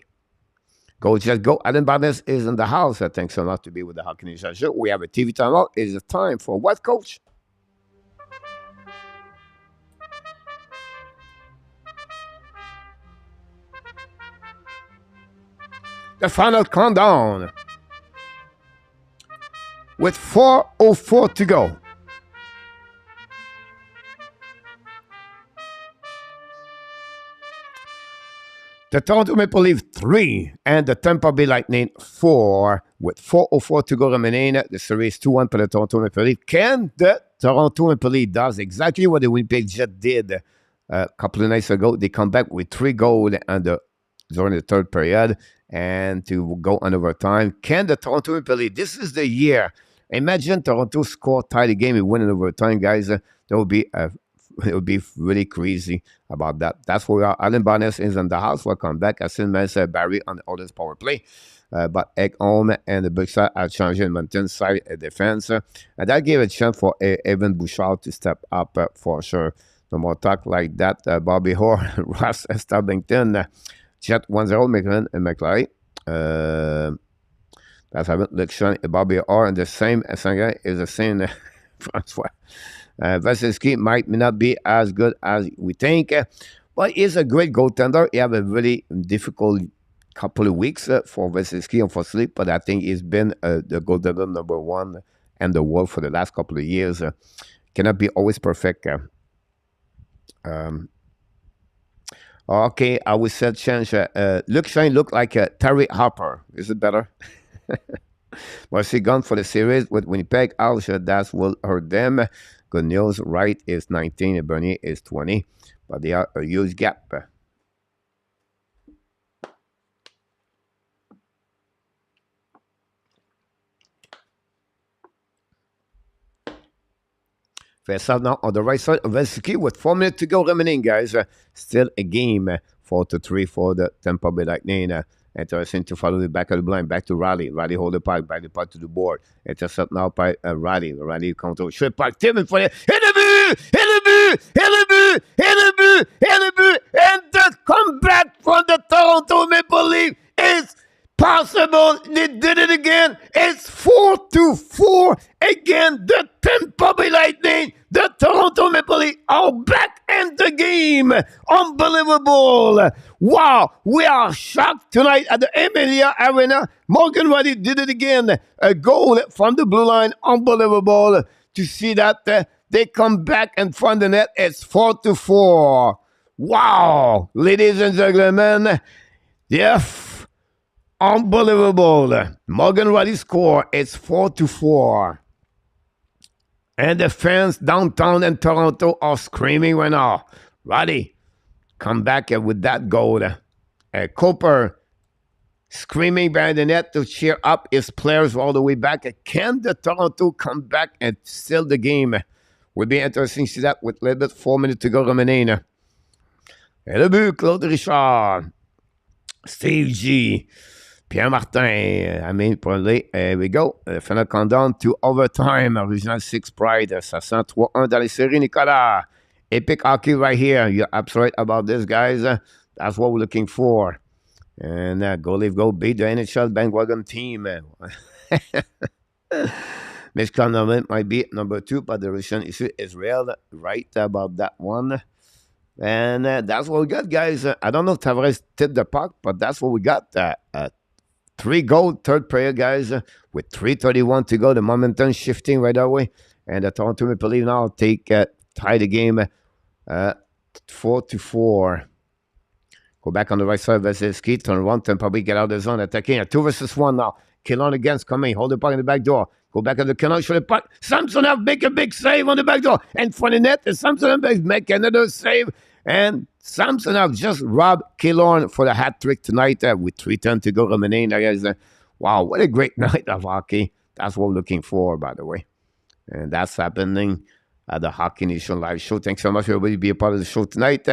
[SPEAKER 2] Go, just go. Alan Barnes is in the house. Thanks so much to be with the Hockey Nation Show. We have a TV timeout. It is time for what, Coach? The final countdown. With 4:04 to go. The Toronto Maple Leafs 3 and the Tampa Bay Lightning 4 with 4:04 to go remaining. The series 2-1 for the Toronto Maple Leafs. Can the Toronto Maple Leafs does exactly what the Winnipeg Jets did a couple of nights ago. They come back with 3 goals during the third period and to go on overtime. Can the Toronto Maple Leafs, this is the year. Imagine Toronto score, tie the game and win in overtime, guys. That would be it would be really crazy about that. That's where we are. Alan Barnes is in the house. Welcome back. I still miss Barry on the Oilers power play. But Ekholm and the Bouchard are changing Mountain side defense. And that gave a chance for Evan Bouchard to step up for sure. No more talk like that. Bobby Orr, Ross Stubbington, Jet 1-0, McLean and McLeod. That's how it looks. Bobby Orr and the same Singer is the same Francois. Vasilevsky might not be as good as we think. But he's a great goaltender. He have a really difficult couple of weeks for Vasilevsky, unfortunately, but I think he's been the goaltender number one in the world for the last couple of years. Cannot be always perfect. Okay, I will set change. Luciano look like Terry Harper. Is it better? Was he gone for the series with Winnipeg? Ouch, that will hurt them. Good news, Wright is 19 and Bernier is 20, but they are a huge gap. Face off now on the right side of Vasilevsky with 4 minutes to go remaining, guys. Still a game, 4-3 for the Tampa Bay Lightning. Interesting to follow the back of the blind. Back to Riley. Riley hold the puck. Back the puck to the board. Intercept now by Riley. Riley control. Short puck. Timmons for it. Hit the boot! Hit the boot! Hit the boot! Hit the boot! Hit the boot! And the comeback from the Toronto Maple Leafs is possible. They did it again. It's 4-4 again. The Tampa Bay Lightning, the Toronto Maple Leafs are back in the game. Unbelievable. Wow. We are shocked tonight at the Emilia Arena. Morgan Riley did it again. A goal from the blue line. Unbelievable to see that they come back in front of the net. It's 4-4. Wow. Ladies and gentlemen. Yes. Unbelievable. Morgan Riley score. It's 4-4. And the fans downtown in Toronto are screaming right now. Riley, come back with that goal. Cooper screaming behind the net to cheer up his players all the way back. Can the Toronto come back and steal the game? Would be interesting to see that with a little bit 4 minutes to go remaining. Et le but, Claude Richard. Steve G. Pierre Martin, I mean, probably, here we go. Final countdown to overtime. Original 6 Pride. Ça sent 3-1 dans les séries, Nicolas. Epic hockey right here. You're absolutely right about this, guys. That's what we're looking for. And go live, go beat the NHL bandwagon team. Misconduct might be number 2, but the Russian issue is real. Right about that one. And that's what we got, guys. I don't know if Tavares tipped the puck, but that's what we got. 3 goal, third period, guys, with 3:31 to go. The momentum shifting right away. And the Toronto Maple Leafs now tie the game 4-4. Go back on the right side of Vasilevsky. Turn around, Tampa Bay get out of the zone. Attacking a 2-1 now. Killon against coming. Hold the puck in the back door. Go back at the Killon, show the puck. Samsonov make a big save on the back door. And for the net, and Samsonov make another save. And Samsonov just robbed Killorn for the hat trick tonight with 3:10 to go remaining. Wow, what a great night of hockey. That's what we're looking for, by the way. And that's happening at the Hockey Nation live show. Thanks so much for everybody be a part of the show tonight.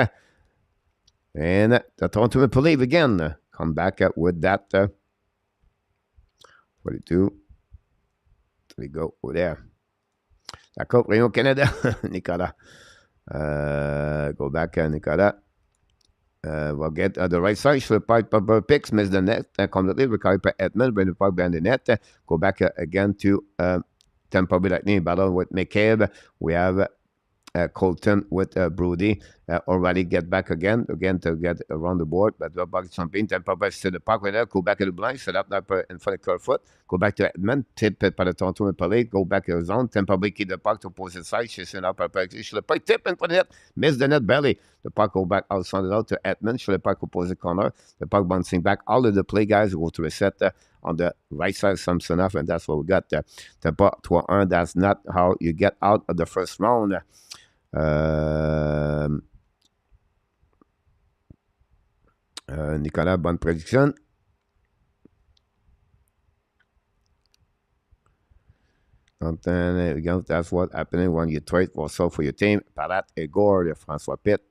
[SPEAKER 2] And the Toronto Maple Leafs again come back with that 42. There we go over there. La Coupe Rayon Canada, Nicolas. Go back, Nicolas. We'll get the right side. Should pipe picks, miss the net. Completely recovered by Edmund. Bring the puck behind the net. Go back again to Tampa Bay Lightning battle with McCabe. We have Colton with Brody. Already get back again to get around the board. But the puck jumping. Tampa Bay to the puck right there. Go back to the blind. Set up that in front of Kerfoot. Go back to Edmund. Tip it by the Toronto Maple Leafs. Go back to the zone. Tampa Bay keep the puck to opposite side. Chasing up. Should the puck tip in front of the net. Miss the net belly. The puck go back outside it out to Edmund. Should the puck opposite corner. The puck bouncing back. All of the play guys go to reset on the right side. Samsonov. And that's what we got there. Tampa 3-1. That's not how you get out of the first round. Nicolas, bonne prédiction. That's what happening when you trade for your team. Palat et Gore, François Pitt.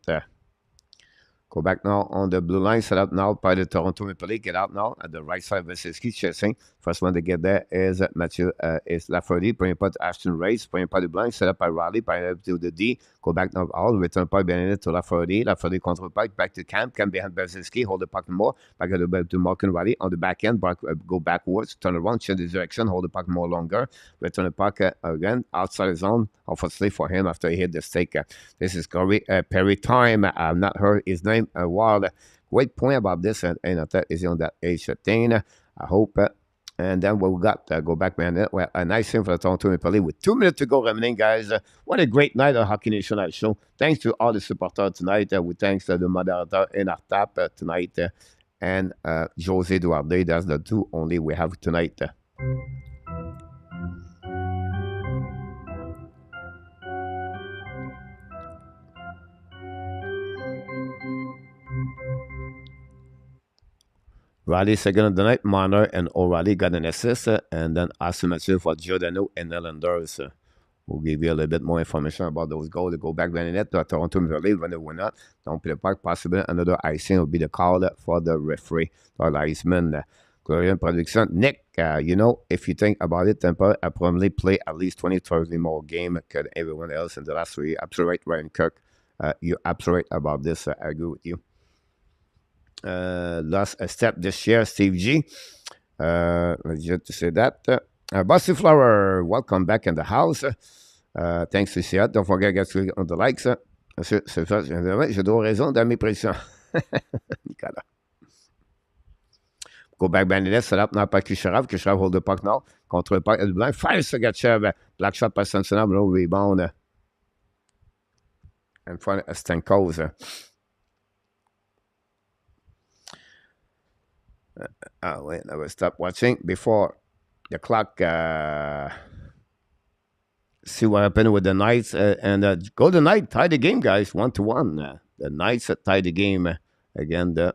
[SPEAKER 2] Go back now on the blue line, set up now by the Toronto Maple Leafs. Get out now at the right side. Vasilevsky chasing. First one to get there is Mathieu is Lafreniere. Premier pas to Ashton Race. Premier pas de blind. Set up by Riley. By to the D. Go back now all. Return pas bien to Lafreniere. Lafreniere contre pack. Back to Camp. Camp behind Vasilevsky. Hold the puck more. Back to Mark and Riley. On the back end. Go backwards. Turn around. Change the direction. Hold the puck more longer. Return the puck again. Outside the zone. Obviously for him after he hit the stake. This is Perry time. I've not heard his name a while. Great point about this, and that is on that age thing. I hope. And then we got go back, man. Well, a nice thing for the Toronto Maple Leafs with 2 minutes to go remaining, guys. What a great night of Hockey Nation Live Show. Thanks to all the supporters tonight. We thanks to the moderator in our tap tonight and Jose Duarte. That's the two only we have tonight. Riley second of the night, Marner and O'Reilly got an assist, and then Austin Mathieu for Giordano and Islanders. We'll give you a little bit more information about those goals. They go back by the net to Toronto Maple Leafs when they win not. Don't play the park. Possibly another icing will be the call for the referee or the iceman. Glorian production. Nick, you know, if you think about it, Tampa probably play at least 20, 30 more games than everyone else in the last 3 years. Absolutely right, Ryan Kirk. You're absolutely right about this. I agree with you. Lost a step this year, Steve G. Just to say that. Bossy Flower, welcome back in the house. Thanks to Seattle. Don't forget to click on the likes. Je dois raison dans mes pressions. Nicolas. Go back Bandit, set up now by Kucherov. Kucherov hold the puck now. Contre le puck, blanc. Fire Sergachev. Black shot by Samsonov. No rebound. In front of Stankos. Wait, I will stop watching before the clock. See what happened with the Knights and Golden Knight tie the game, guys, 1-1. The Knights tie the game again. The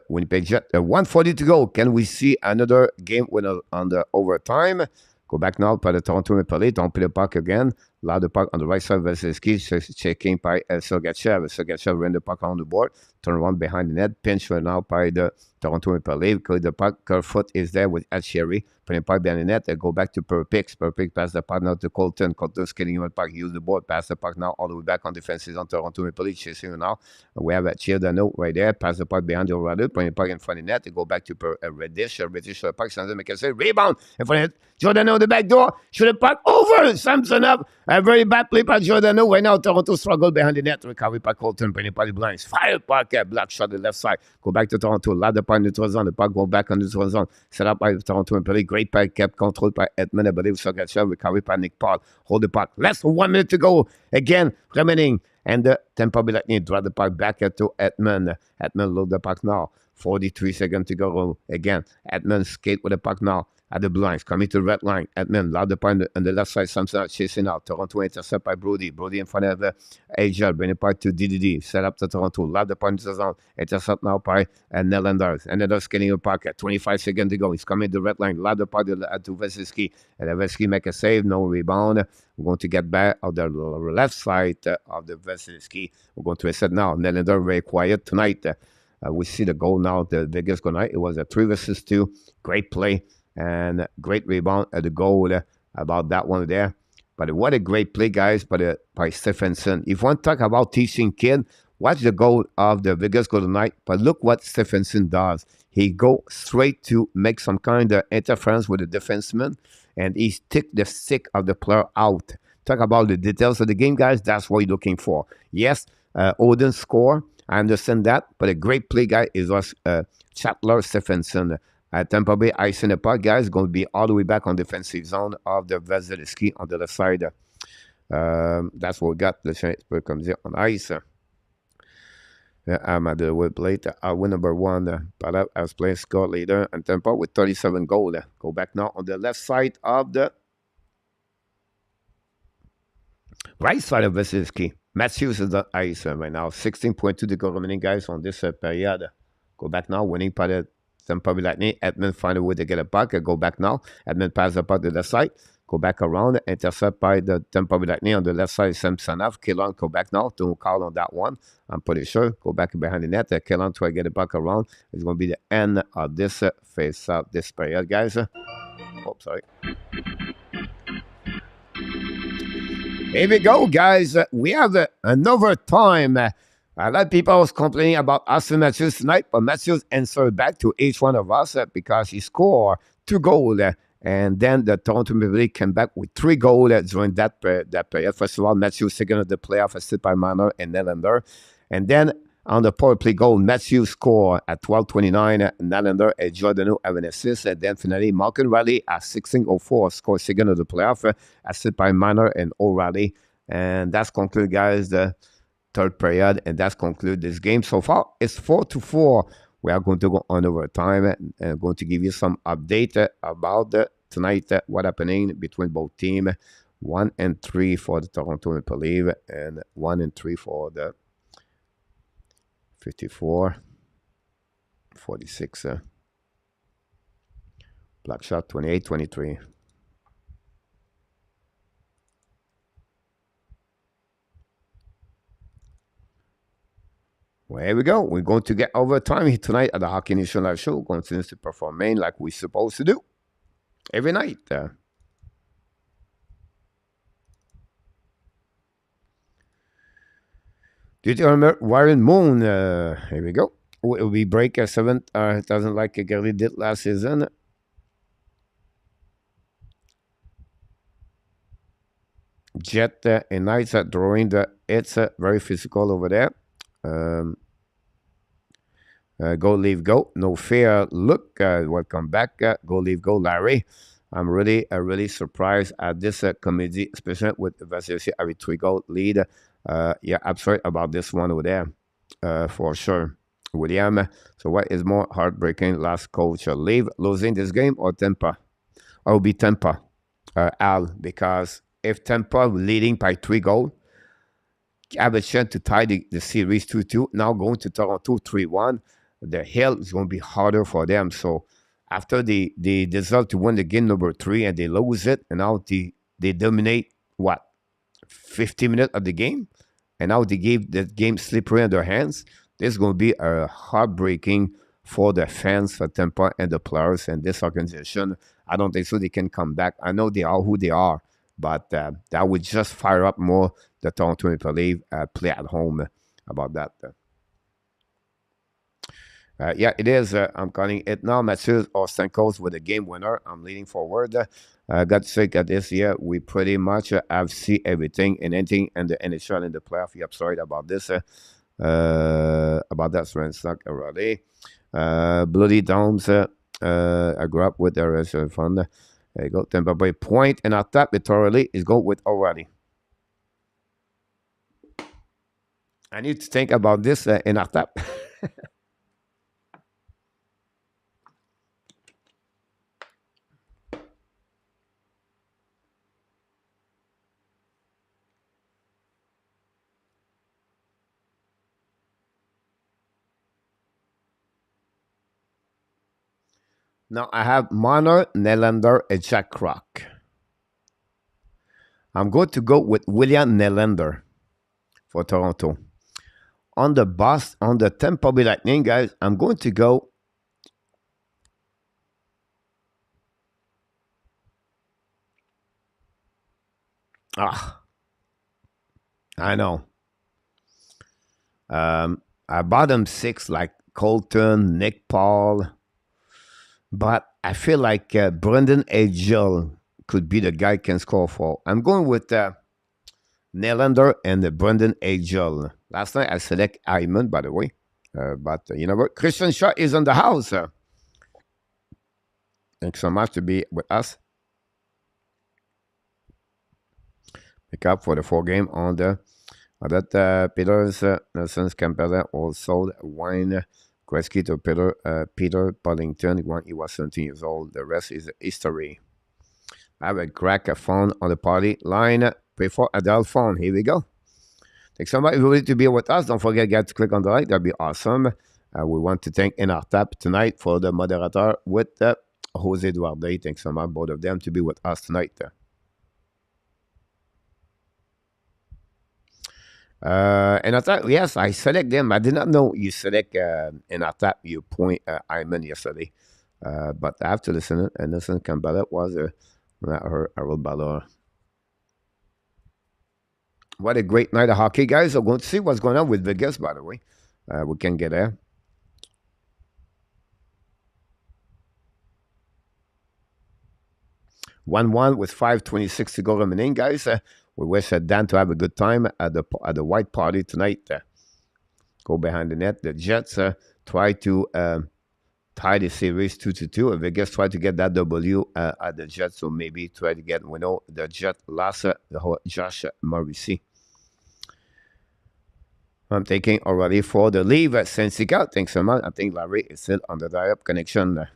[SPEAKER 2] Winnipeg Jet. 1:40 to go. Can we see another game winner on the overtime? Go back now by the Toronto Maple Leafs. Don't play the puck again. Allow the puck on the right side of Vasilevsky. Checking by Sergachev. Sergachev ran the puck on the board. Turn around behind the net. Pinch right now by the Toronto Maple Leafs. The puck. Kerfoot is there with Alsheri. Putting the puck behind the net. They go back to Perpix. Perpix pass the puck now to Colton. Colton skating on the puck. Use the board. Pass the puck now all the way back on defenses on Toronto Maple Leafs. Chasing now. We have a Giordano right there. Pass the puck behind the Colorado. Putting the puck in front of the net. They go back to Reddish. Reddish the puck. Samson make a save. Rebound in front of it. Giordano the back door. Shoot the puck over. Samson up. A very bad play by Giordano. Right now, Toronto struggle behind the net. Recovery by Colton. Putting the blinds. Fire puck. Black shot the left side. Go back to Toronto. Loud the puck in the zone. The puck go back on the zone. Set up by Toronto Maple Leafs. Great puck kept controlled by Edmund. I believe Sergachev. Recovery by Nick Paul. Hold the puck. Less than 1 minute to go. Again, remaining. And the Tampa Bay Lightning draw the puck back to Edmund. Edmund load the puck now. 43 seconds to go. Again, Edmund skate with the puck now. At the blinds, coming to the red line. Edmund, loud the puck on the left side. Samson chasing out. Toronto intercept by Brody. Brody in front of Asia. Bring the puck to DDD. Set up to Toronto. Loud the puck in the zone. Intercept now by Netherlanders. Netherlanders getting a puck. 25 seconds to go. He's coming to the red line. Loud the puck to Vasilevsky. And Vasilevsky make a save. No rebound. We're going to get back on the left side of the Vasilevsky. We're going to reset now. Netherlanders very quiet tonight. We see the goal now. The biggest goal night. It was a 3-2. Great play. And great rebound at the goal about that one there. But what a great play, guys, by Stephenson. If you want to talk about teaching kid, watch the goal of the Vegas Golden Knight. But look what Stephenson does. He go straight to make some kind of interference with the defenseman, and he stick the stick of the player out. Talk about the details of the game, guys. That's what you're looking for. Yes, Odin score. I understand that. But a great play, guy, is was Chatler Stephenson. Tampa Bay icing the puck, guys. Going to be all the way back on defensive zone of the Vasilevsky on the left side. That's what we got. The transfer comes in on ice. I'm at the web plate. Win number 1. But I was playing score leader and Tampa with 37 goals. Go back now on the left side of the right side of Vasilevsky. Matthews is the ice right now. 16.2 to go remaining, guys, on this period. Go back now, winning by the Tampa Bay Lightning. Edmund find a way to get a puck. Go back now. Edmund pass the puck to the side. Go back around. Intercept by the Tampa Bay Lightning on the left side. Samsonov. Killon go back now. Don't call on that one. I'm pretty sure. Go back behind the net. Killon try to get it back around. It's going to be the end of this face-off this period, guys. Oh, sorry. Here we go, guys. We have another time. A lot of people was complaining about Austin Matthews tonight, but Matthews answered back to each one of us because he scored 2 goals. And then the Toronto Maple Leafs came back with 3 goals during that period. First of all, Matthews second of the playoff, assisted by Marner and Nylander. And then on the power play goal, Matthews scored at 12:29. Nylander and Giordano have an assist. And then finally, Malcolm Riley at 16:04 scored second of the playoff, assisted by Marner and O'Reilly. And that's concluded, guys, the third period. And that's concluded this game. So far, it's 4-4. We are going to go on overtime and I'm going to give you some update about tonight, what happening between both teams. 1-3 for the Toronto Maple Leafs and 1-3 for the 54, 46, black shot 28, 23. Well, here we go. We're going to get overtime here tonight at the Hockey Nation Live Show. We're going to perform main like we're supposed to do every night. Do you remember Warren Moon? Here we go. We break a 7th. It doesn't like Gary did last season. Jet and Knights at drawing the. It's very physical over there. Go, leave, go. No fear. Look, welcome back. Go, leave, go, Larry. I'm really surprised at this committee, especially with Vasilevsky having 3 goal lead. Yeah, I'm sorry about this one over there, for sure. William, so what is more heartbreaking, last coach leave, losing this game or Tampa? Or be Tampa, Al, because if Tampa leading by 3 goals, have a chance to tie the series 2-2, now going to Toronto 3-1, the hill is going to be harder for them. So after they deserve to win the game number 3 and they lose it, and now they dominate, what, 50 minutes of the game? And now they gave the game slippery in their hands. This is going to be a heartbreaking for the fans, for Tampa and the players and this organization. I don't think so they can come back. I know they are who they are, but that would just fire up more the Toronto Maple Leafs play at home about that. Yeah, it is. I'm calling it now. Matthews or Stamkos with a game winner. I'm leaning forward. Got to say that this year we pretty much have seen everything and anything in the NHL in the playoff. Yep, sorry about this. About that, Svenstock already. Bloody Domes. I grew up with the rest of fun. There you go. Tampa Bay point and our top literally is go with already. I need to think about this in our top. Now I have Marner, Nylander, and Jack Rock. I'm going to go with William Nylander for Toronto. On the Tampa Bay Lightning, guys, I'm going to go I know. I bottom 6 like Colton, Nick Paul. But I feel like Brendan Agel could be the guy can score for. I'm going with Nylander and Brendan Agel. Last night I select Hyman, by the way. But you know what? Christian Shaw is on the house. Thanks so much to be with us. Pick up for the 4 game on the Peters, Nelson, Campbell, also Wayne. Gretzky to Peter Paddington when he was 17 years old. The rest is history. I have a crack a phone on the party line. Pay for adult phone. Here we go. Thanks so much everybody to be with us. Don't forget, guys, to click on the like. That'd be awesome. We want to thank In Our Tap tonight for the moderator with Jose Duarte. Thanks so much, both of them, to be with us tonight. And attack, yes, I select them. I did not know you select and attack you point Iman yesterday. But I have to listen and listen. Kambala was not her Arul Balor. What a great night of hockey, guys. I'm going to see what's going on with Vegas, by the way. We can get there. 1-1 with 5:26 to go remaining, guys. We wish Dan to have a good time at the white party tonight. Go behind the net. The Jets try to tie the series 2-2. Vegas try to get that W at the Jets, so maybe try to get. We know the Jet lost Josh Morrissey. I'm taking already for the leave at Sensica. Thanks so much. I think Larry is still on the dial-up connection.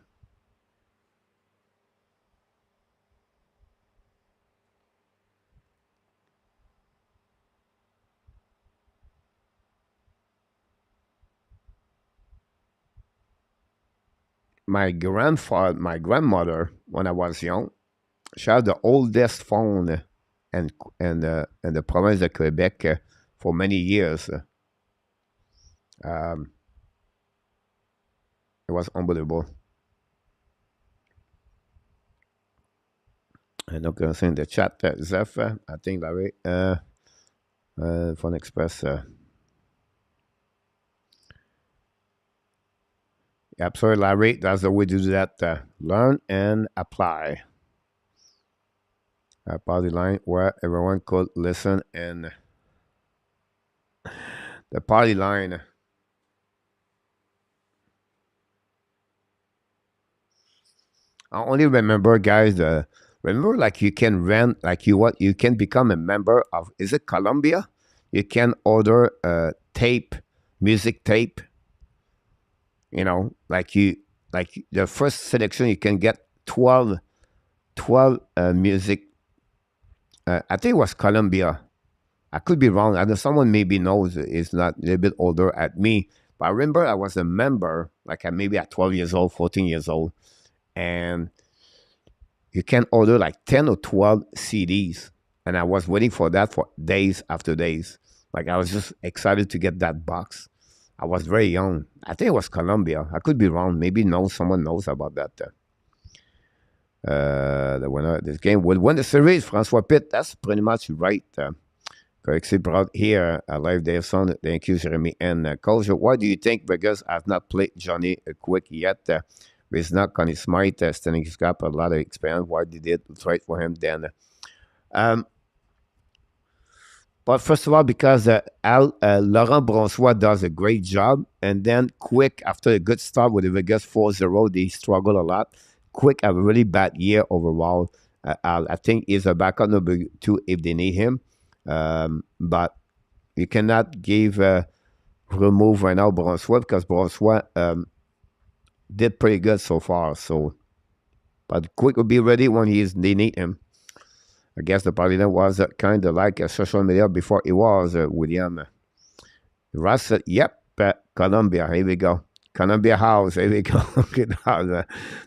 [SPEAKER 2] My grandmother, when I was young, she had the oldest phone in the province of Quebec for many years. It was unbelievable. And I'm going to say in the chat, Zeph, I think Larry, Phone Express. Absolutely, Larry. That's the way to do that. Learn and apply. A party line where everyone could listen and the party line. I only remember, guys, remember like you can rent, like you can become a member of, is it Columbia? You can order tape, music tape. You know, like the first selection, you can get 12 music. I think it was Columbia. I could be wrong. I know someone maybe knows is not a little bit older at me. But I remember I was a member, like maybe at 12 years old, 14 years old. And you can order like 10 or 12 CDs. And I was waiting for that for days after days. Like I was just excited to get that box. I was very young. I think it was Columbia. I could be wrong. Maybe someone knows about that. The winner of this game will win the series. Francois Pitt. That's pretty much right. Correctly brought here live day son. Thank you, Jeremy and Coach. Why do you think Vegas has not played Johnny Quick yet? He's not Connie Smythe, standing his gap, a lot of experience. Why did it trade for him then? But first of all, because Laurent Brossois does a great job, and then Quick, after a good start with the Vegas 4-0, they struggle a lot. Quick have a really bad year overall. I think he's a backup number 2 if they need him. But you cannot remove right now Brossois because Brossois did pretty good so far. So, but Quick will be ready when they need him. I guess the party was kind of like social media before it was William. Russ said, yep, Columbia, here we go. Columbia House, here we go.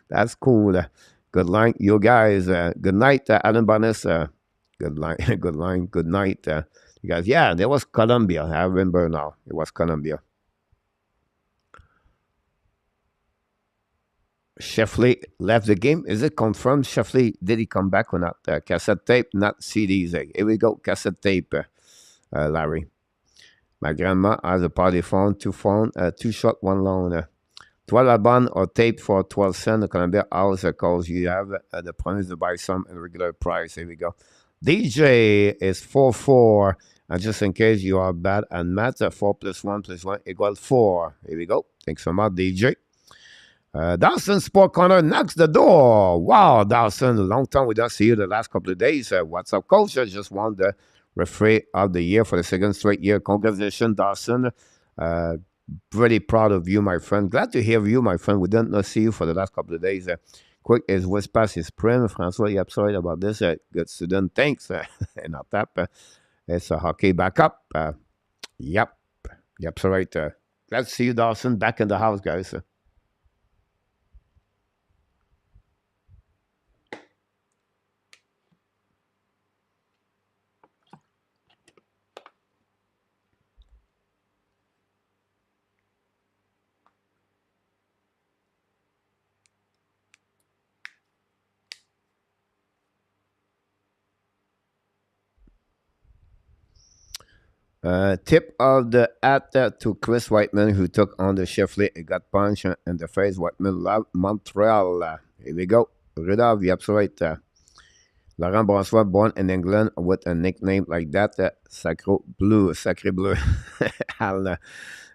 [SPEAKER 2] That's cool. Good line, you guys. Good night, Alan Barnes. Good line, good night. You guys, yeah, there was Columbia. I remember now. It was Columbia. Sheffley left the game. Is it confirmed? Sheffley, did he come back or not? Cassette tape, not CDs. Here we go. Cassette tape, Larry. My grandma has a party phone, 2 short, 1 long. 12 album or tape for 12 cents. The Columbia House calls you have the promise to buy some at regular price. Here we go. DJ is 4-4. And just in case you are bad and math, 4 + 1 + 1 = 4. Here we go. Thanks so much, DJ. Dawson Sport Corner knocks the door. Wow, Dawson, a long time we don't see you the last couple of days. What's up, coach? I just won the referee of the year for the 2nd straight year. Congratulations, Dawson. Pretty proud of you, my friend. Glad to hear you, my friend. We didn't see you for the last couple of days. Quick is West Pass is prim. Francois, you're sorry about this. Good student. Thanks. And I'll tap. It's a hockey backup. Yep, so right. Glad to see you, Dawson. Back in the house, guys. Tip of the hat to Chris Whiteman, who took on the Sheffley and got punched in the face. Whiteman love Montreal. Here we go. Rudolph, you're absolutely right. Laurent Brassois, born in England with a nickname like that, Sacre Bleu.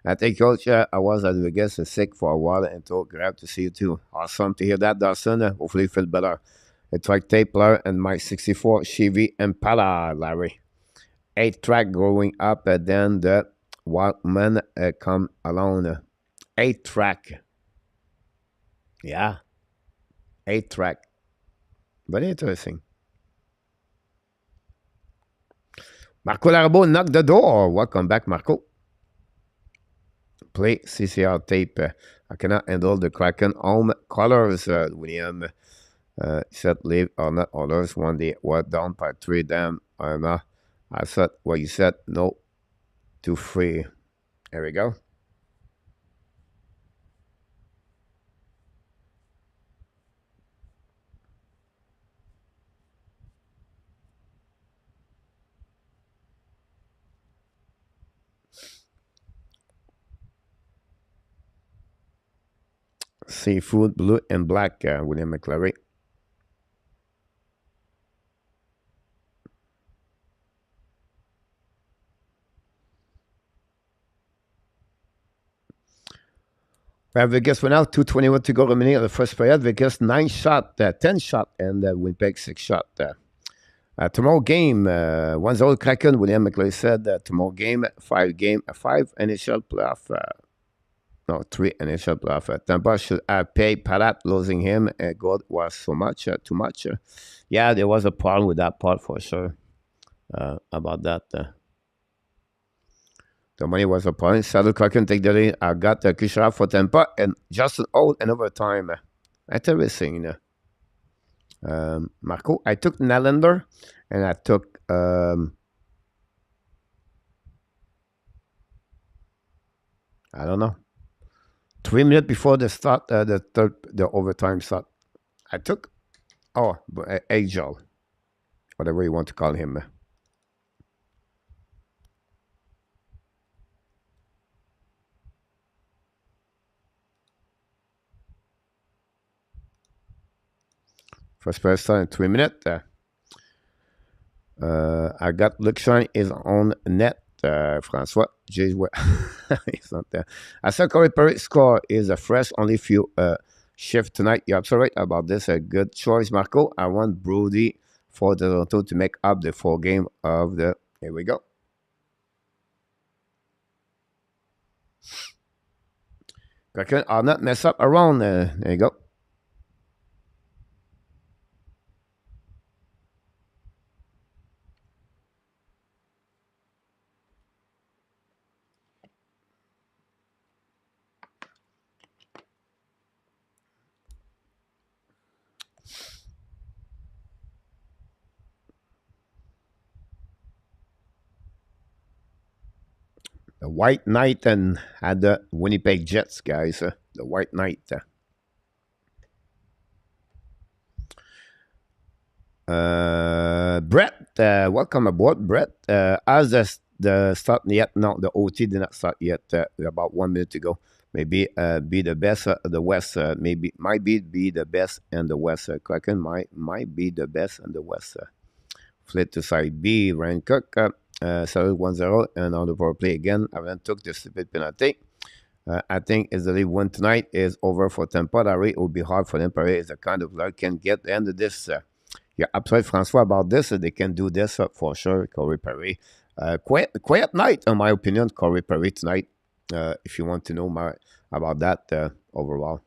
[SPEAKER 2] I think, Coach, I was at Vegas sick for a while and told glad to see you too. Awesome to hear that, Dawson. Hopefully you feel better. A track tape player and my 64 Chevy Impala, Larry. 8-track growing up, then the Walkman come along. 8-track. Yeah. 8-track. Very interesting. Marco Larabo knocked the door. Welcome back, Marco. Play CCR tape. I cannot handle the Kraken home colors, William. Said leave or not others. One day were down by 3 damn. I said what you said. No. 2-3. There we go. Seafood, blue and black, William McClary. We have Vegas went out, 2:21 to go remaining of the first period. Vegas 9 shot, 10 shot, and Winnipeg 6 shot. Tomorrow game, 1-0 Kraken, William McClary said. Tomorrow game, 5 initial playoff. 3 initial playoff. Tampa should have paid Palat, losing him. God was so much, too much. Yeah, there was a problem with that part for sure. About that. The money was a point. Saddle Kraken take the lead. I got Kucherov for Tampa and Justin Old in overtime. Interesting. Marco, I took Nylander and I took I don't know. 3 minutes before the start, the overtime start. I took Agel, whatever you want to call him. First person in 3 minutes. I got Luciano is on net. Francois, he's not there. I saw Corey Perry score is a fresh, only few shift tonight. You're absolutely right about this. A good choice, Marco. I want Brody for Toronto to make up the 4 game of the. Here we go. Kraken are not mess up around. There you go. The White Knight and had the Winnipeg Jets, guys. The White Knight. Brett, welcome aboard, Brett. As the start yet? No, the OT did not start yet. About 1 minute ago. Maybe be the best of the West. Maybe might be the best in the West. Kraken might be the best in the West. Flip to side B. Ryan Cook. Salute 1-0 and on the power play again. Avalanche took the stupid penalty. I think if the league win tonight is over for Tampa. It will be hard for them. Perry is the kind of luck can get the end of this. Yeah, absolutely, Francois, about this. They can do this for sure. Corey Perry. Quiet night, in my opinion. Corey Perry tonight. If you want to know more about that overall.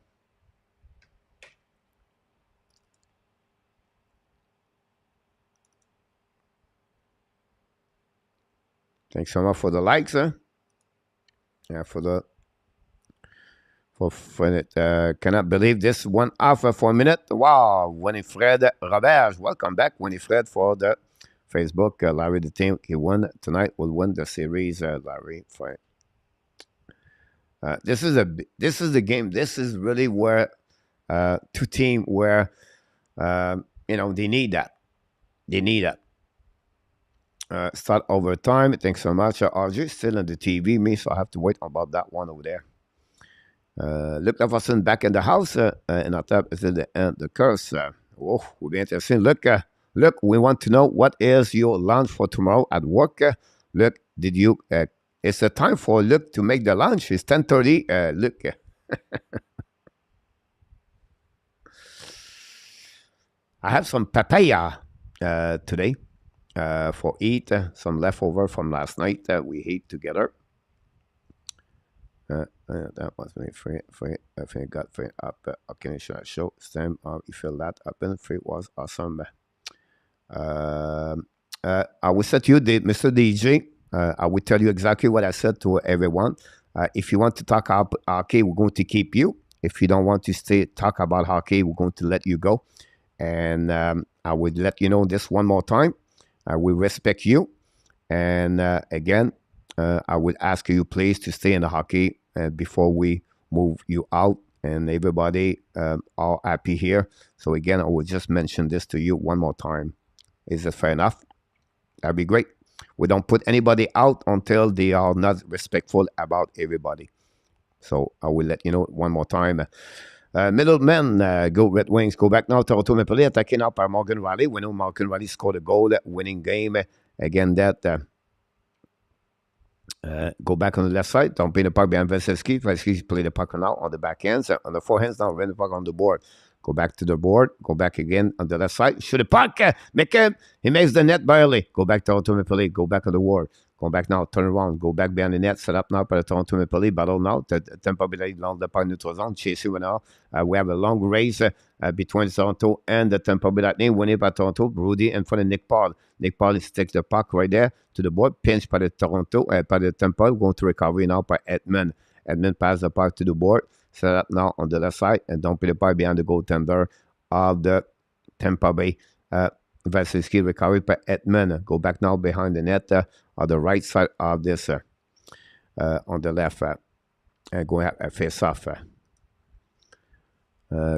[SPEAKER 2] Thanks so much for the likes. Yeah, for it. Cannot believe this one off for a minute. Wow, Winifred Robert. Welcome back, Winifred, for the Facebook. Larry, the team he won tonight will win the series. Larry, fine. This is the game. This is really where 2 teams where they need that. They need that. Start overtime. Thanks so much. RJ still on the TV, me, so I have to wait about that one over there. Luc Laverson back in the house. And our tab is in the curse. Oh, we'll be interesting. Look, we want to know what is your lunch for tomorrow at work. Look, did you? It's the time for Luc to make the lunch. It's 10:30. Luc. I have some papaya today for eat. Some leftover from last night that we ate together. That was me free. I think got free up. Okay, should I show Sam? You feel that up in free was awesome. I will set you, Mr. DJ. I will tell you exactly what I said to everyone. If you want to talk about hockey, we're going to keep you. If you don't want to talk about hockey, we're going to let you go. And I would let you know this one more time. I will respect you. And again, I would ask you please to stay in the hockey before we move you out. And everybody all happy here. So again, I will just mention this to you one more time. Is it fair enough? That'd be great. We don't put anybody out until they are not respectful about everybody. So I will let you know one more time. Middlemen, go Red Wings. Go back now. Toronto Maple Leafs attaqué now par Morgan Riley. We know Morgan Riley scored a goal, winning game. Again, that go back on the left side. Don't play the puck behind Vasilevsky. Vasilevsky play the puck now on the backhands. On the forehands now, run the puck on the board. Go back to the board. Go back again on the left side. Shoot the puck. Make him. He makes the net barely. Go back to Toronto Maple Leafs. Go back on the board. Go back now. Turn around. Go back behind the net. Set up now by the Toronto Maple Leafs. Battle now. Tampa Bay along the puck neutral zone. Chasing now. We have a long race between Toronto and the Tampa Bay Lightning. Winning by Toronto. Rudy in front of Nick Paul. Nick Paul takes the puck right there to the board. Pinch by the Toronto. By the Tampa. Going to recovery now by Edmund. Edmund passes the puck to the board. Set up now on the left side. And don't play the puck behind the goaltender of the Tampa Bay. Vasilevsky recovered by Edmund. Go back now behind the net on the right side of this on the left. Going to face off.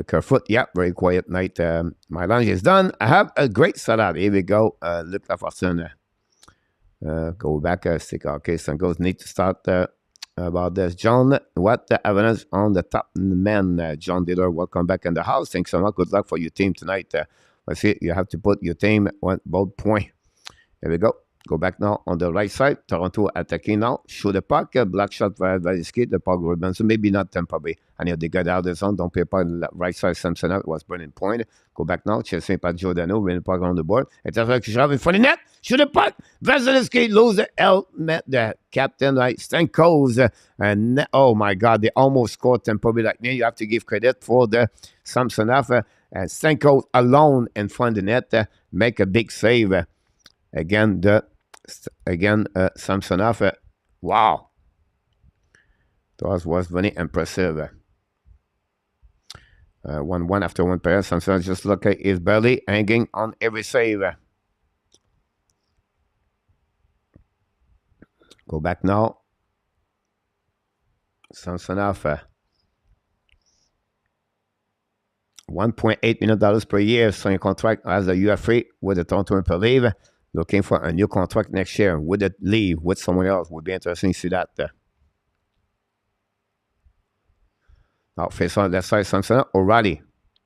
[SPEAKER 2] Kerfoot, yeah, very quiet night. My lunch is done. I have a great salad. Here we go. Luc Laverson. Go back. Stick. Okay, some goes need to start about this. John, what the evidence on the top man? John Diller, welcome back in the house. Thanks so much. Good luck for your team tonight. Let's see, you have to put your team on both point. There we go. Go back now on the right side. Toronto attacking now. Shoot the puck. Black shot by Vasilevsky. The puck rebounds. So maybe not Tampa Bay. And if they get out of the zone, don't play puck on the right side. Samson out was burning point. Go back now. Chasing by Giordano. Bring the puck on the board. It's a shot in front of the net. Shoot the puck. Vasilevsky lose the helmet. The captain, like Stankos. And oh my God, they almost scored Tampa Bay. Like, you have to give credit for the Samson off. And Stankos alone in front of the net. Make a big save. Again, Samsonov, wow. That was very impressive. 1-1 after one period. Samsonov just look at his belly hanging on every save. Go back now. Samsonov, $1.8 million per year, signing contract as a UFA with the Toronto Maple Leafs. Looking for a new contract next year. Would it leave with someone else? Would be interesting to see that. Now, face on left side, Samson. O'Reilly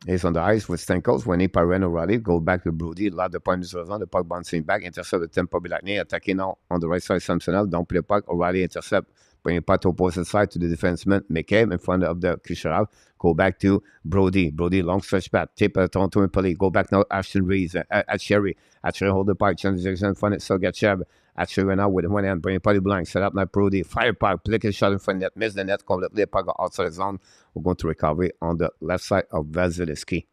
[SPEAKER 2] is on the ice with Stankos. When he parent O'Reilly, go back to Brody. Lot the points on the puck bouncing back. Intercept the Tampa Bay Lightning. Attacking now on the right side, Samson. Don't play the puck. O'Reilly intercept. Bring the puck to opposite side to the defenseman. McCabe in front of the Kucherov. Go back to Brody. Brody, long stretch back. Tip Toronto Maple Leafs. Go back now, Ashton Reeves. At Sherry. Actually, hold the puck. Change direction in front of Sergachev. Actually, right now with one hand, bring the puck blank. Set up now, Brody. Fire puck. Flick a shot in front of net. Miss the net. Completely puck outside the zone. We're going to recovery on the left side of Vasilevsky.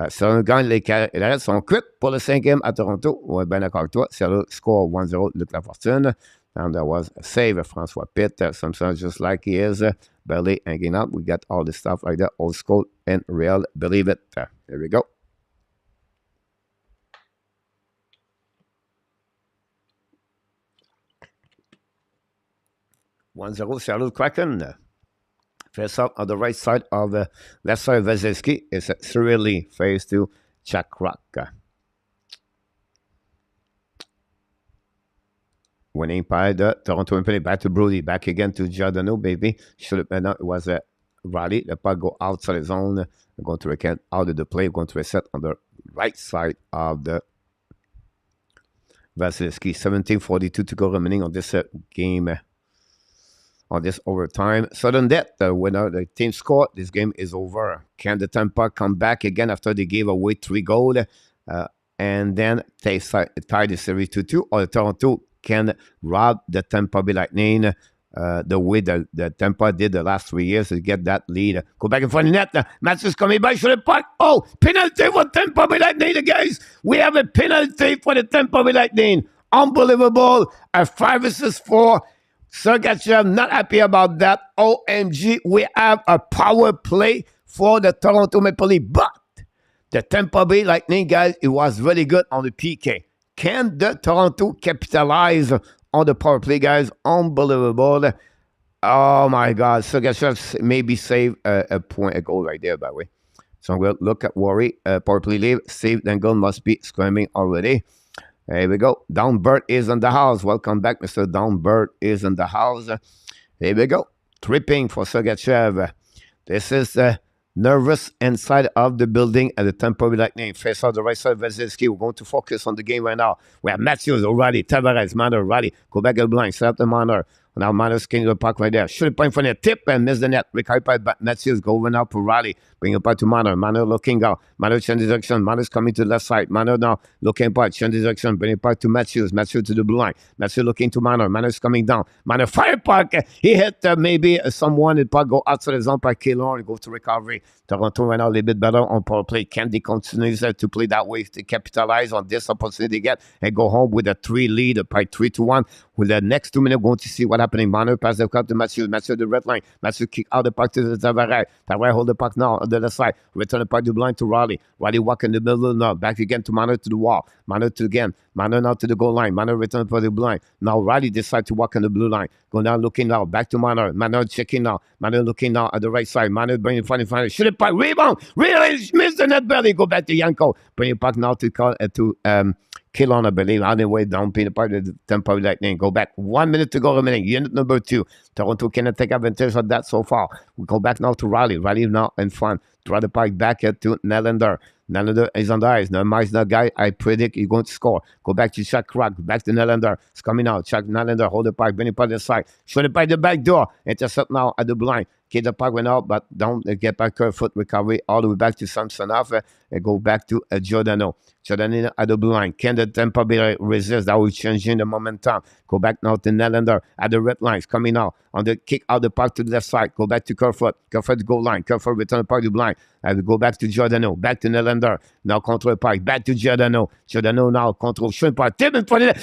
[SPEAKER 2] Serlin gagne les carrières sont quittes pour le 5e à Toronto. Ouais, bien d'accord avec toi. Serlin score 1-0, Luc Laverson. And there was a save, Francois Pitt. Sometimes just like he is, barely hanging out. We got all the stuff like that, old school and real. Believe it. There we go. $1-0, Seattle Kraken. Face up on the right side of the left side of Vasilevsky. It's a Cyrilli face to Chakrak. winning by the Toronto Maple Leafs. Back to Brody, back again to Giordano, baby. Should have been, it was a rally. The puck go outside the zone. We're going to reset out of the play. We're going to reset on the right side of the Vasilevsky. 17:42 to go remaining on this game, on this overtime. Sudden death, winner, the team scored. This game is over. Can the Tampa come back again after they gave away 3 goals and then they tie the series 2-2? Or Toronto can rob the Tampa Bay Lightning the way the Tampa did the last 3 years to get that lead? Go back in front of the net. Matthews coming by, should have puck. Oh, penalty for Tampa Bay Lightning, guys. We have a penalty for the Tampa Bay Lightning. Unbelievable. A 5-4. Sergachev not happy about that. OMG, we have a power play for the Toronto Maple Leafs. But the Tampa Bay Lightning, guys, it was really good on the PK. Can the Toronto capitalize on the power play, guys? Unbelievable. Oh, my God. Sergachev maybe saved a goal right there, by the way. So I'm going to look at Worry. Power play leave. Saved and goal must be screaming already. Here we go. Downbird is in the house. Welcome back, Mr. Downbird is in the house. Here we go. Tripping for Sergachev. This is nervous inside of the building at the Tampa Bay Lightning. Face out the right side of Vasilevsky. We're going to focus on the game right now. We have Matthews, O'Reilly, Tavares, Manor, O'Reilly. Go back at the blind. Set up the Manor. Now Manor's king of the puck right there. Should have point for the tip and miss the net. Recovered by Matthews. Going out for O'Reilly. Bring it back to Manor. Manor looking out. Manor changes direction. Manor's coming to the left side. Manor now looking back. Changes direction. Bring it back to Matthews. Matthews to the blue line. Matthews looking to Manor. Manor's coming down. Manor fire puck. He hit maybe someone. The puck go outside the zone by Keylor and go to recovery. Toronto right now a little bit better on power play. Can they continue to play that way to capitalize on this opportunity they get and go home with a 3 lead by 3-1? With the next 2 minutes, going to see what happening. Manor pass the cup to Matthews. Matthews the red line. Matthews kick out the puck to the Tavares. Tavares hold the puck now on the left side. Return the puck to blind to Riley. Riley walk in the middle now. Back again to Manor to the wall. Manor to again. Manor now to the goal line. Manor return for the blind. Now Riley decide to walk on the blue line. Go down looking now. Back to Manor. Manor checking now. Manor looking now at the right side. Manor bringing in front. Shoot it puck. Rebound. Really miss the net belly. Go back to Yanko. Bring it back now to kill on, I believe. On the way down, Peter Park, the Tampa Bay Lightning. Go back. 1 minute to go remaining. Unit number 2. Toronto cannot take advantage of that so far. We go back now to Riley. Riley now in front. Draw the puck back to Nylander. Nylander is on the ice. Now, Mike's the guy I predict he's going to score. Go back to Chuck Crack. Back to Nylander. It's coming out. Chuck Nylander. Hold the puck. Bring it by the side. Shoot it by the back door. Intercept now at the blind. Get the puck went out, but don't get back to foot recovery all the way back to Samsonov and go back to Giordano. Giordano at the blue line. Can the Tampa Bay resist? That will change in the momentum. Go back now to Nylander at the red lines. Coming out on the kick out the puck to the left side. Go back to Kerfoot. Kerfoot goal line. Kerfoot return the puck to the blind. And go back to Giordano. Back to Nylander. Now control the puck. Back to Giordano. Giordano now control. Shrimp puck. Tip in front of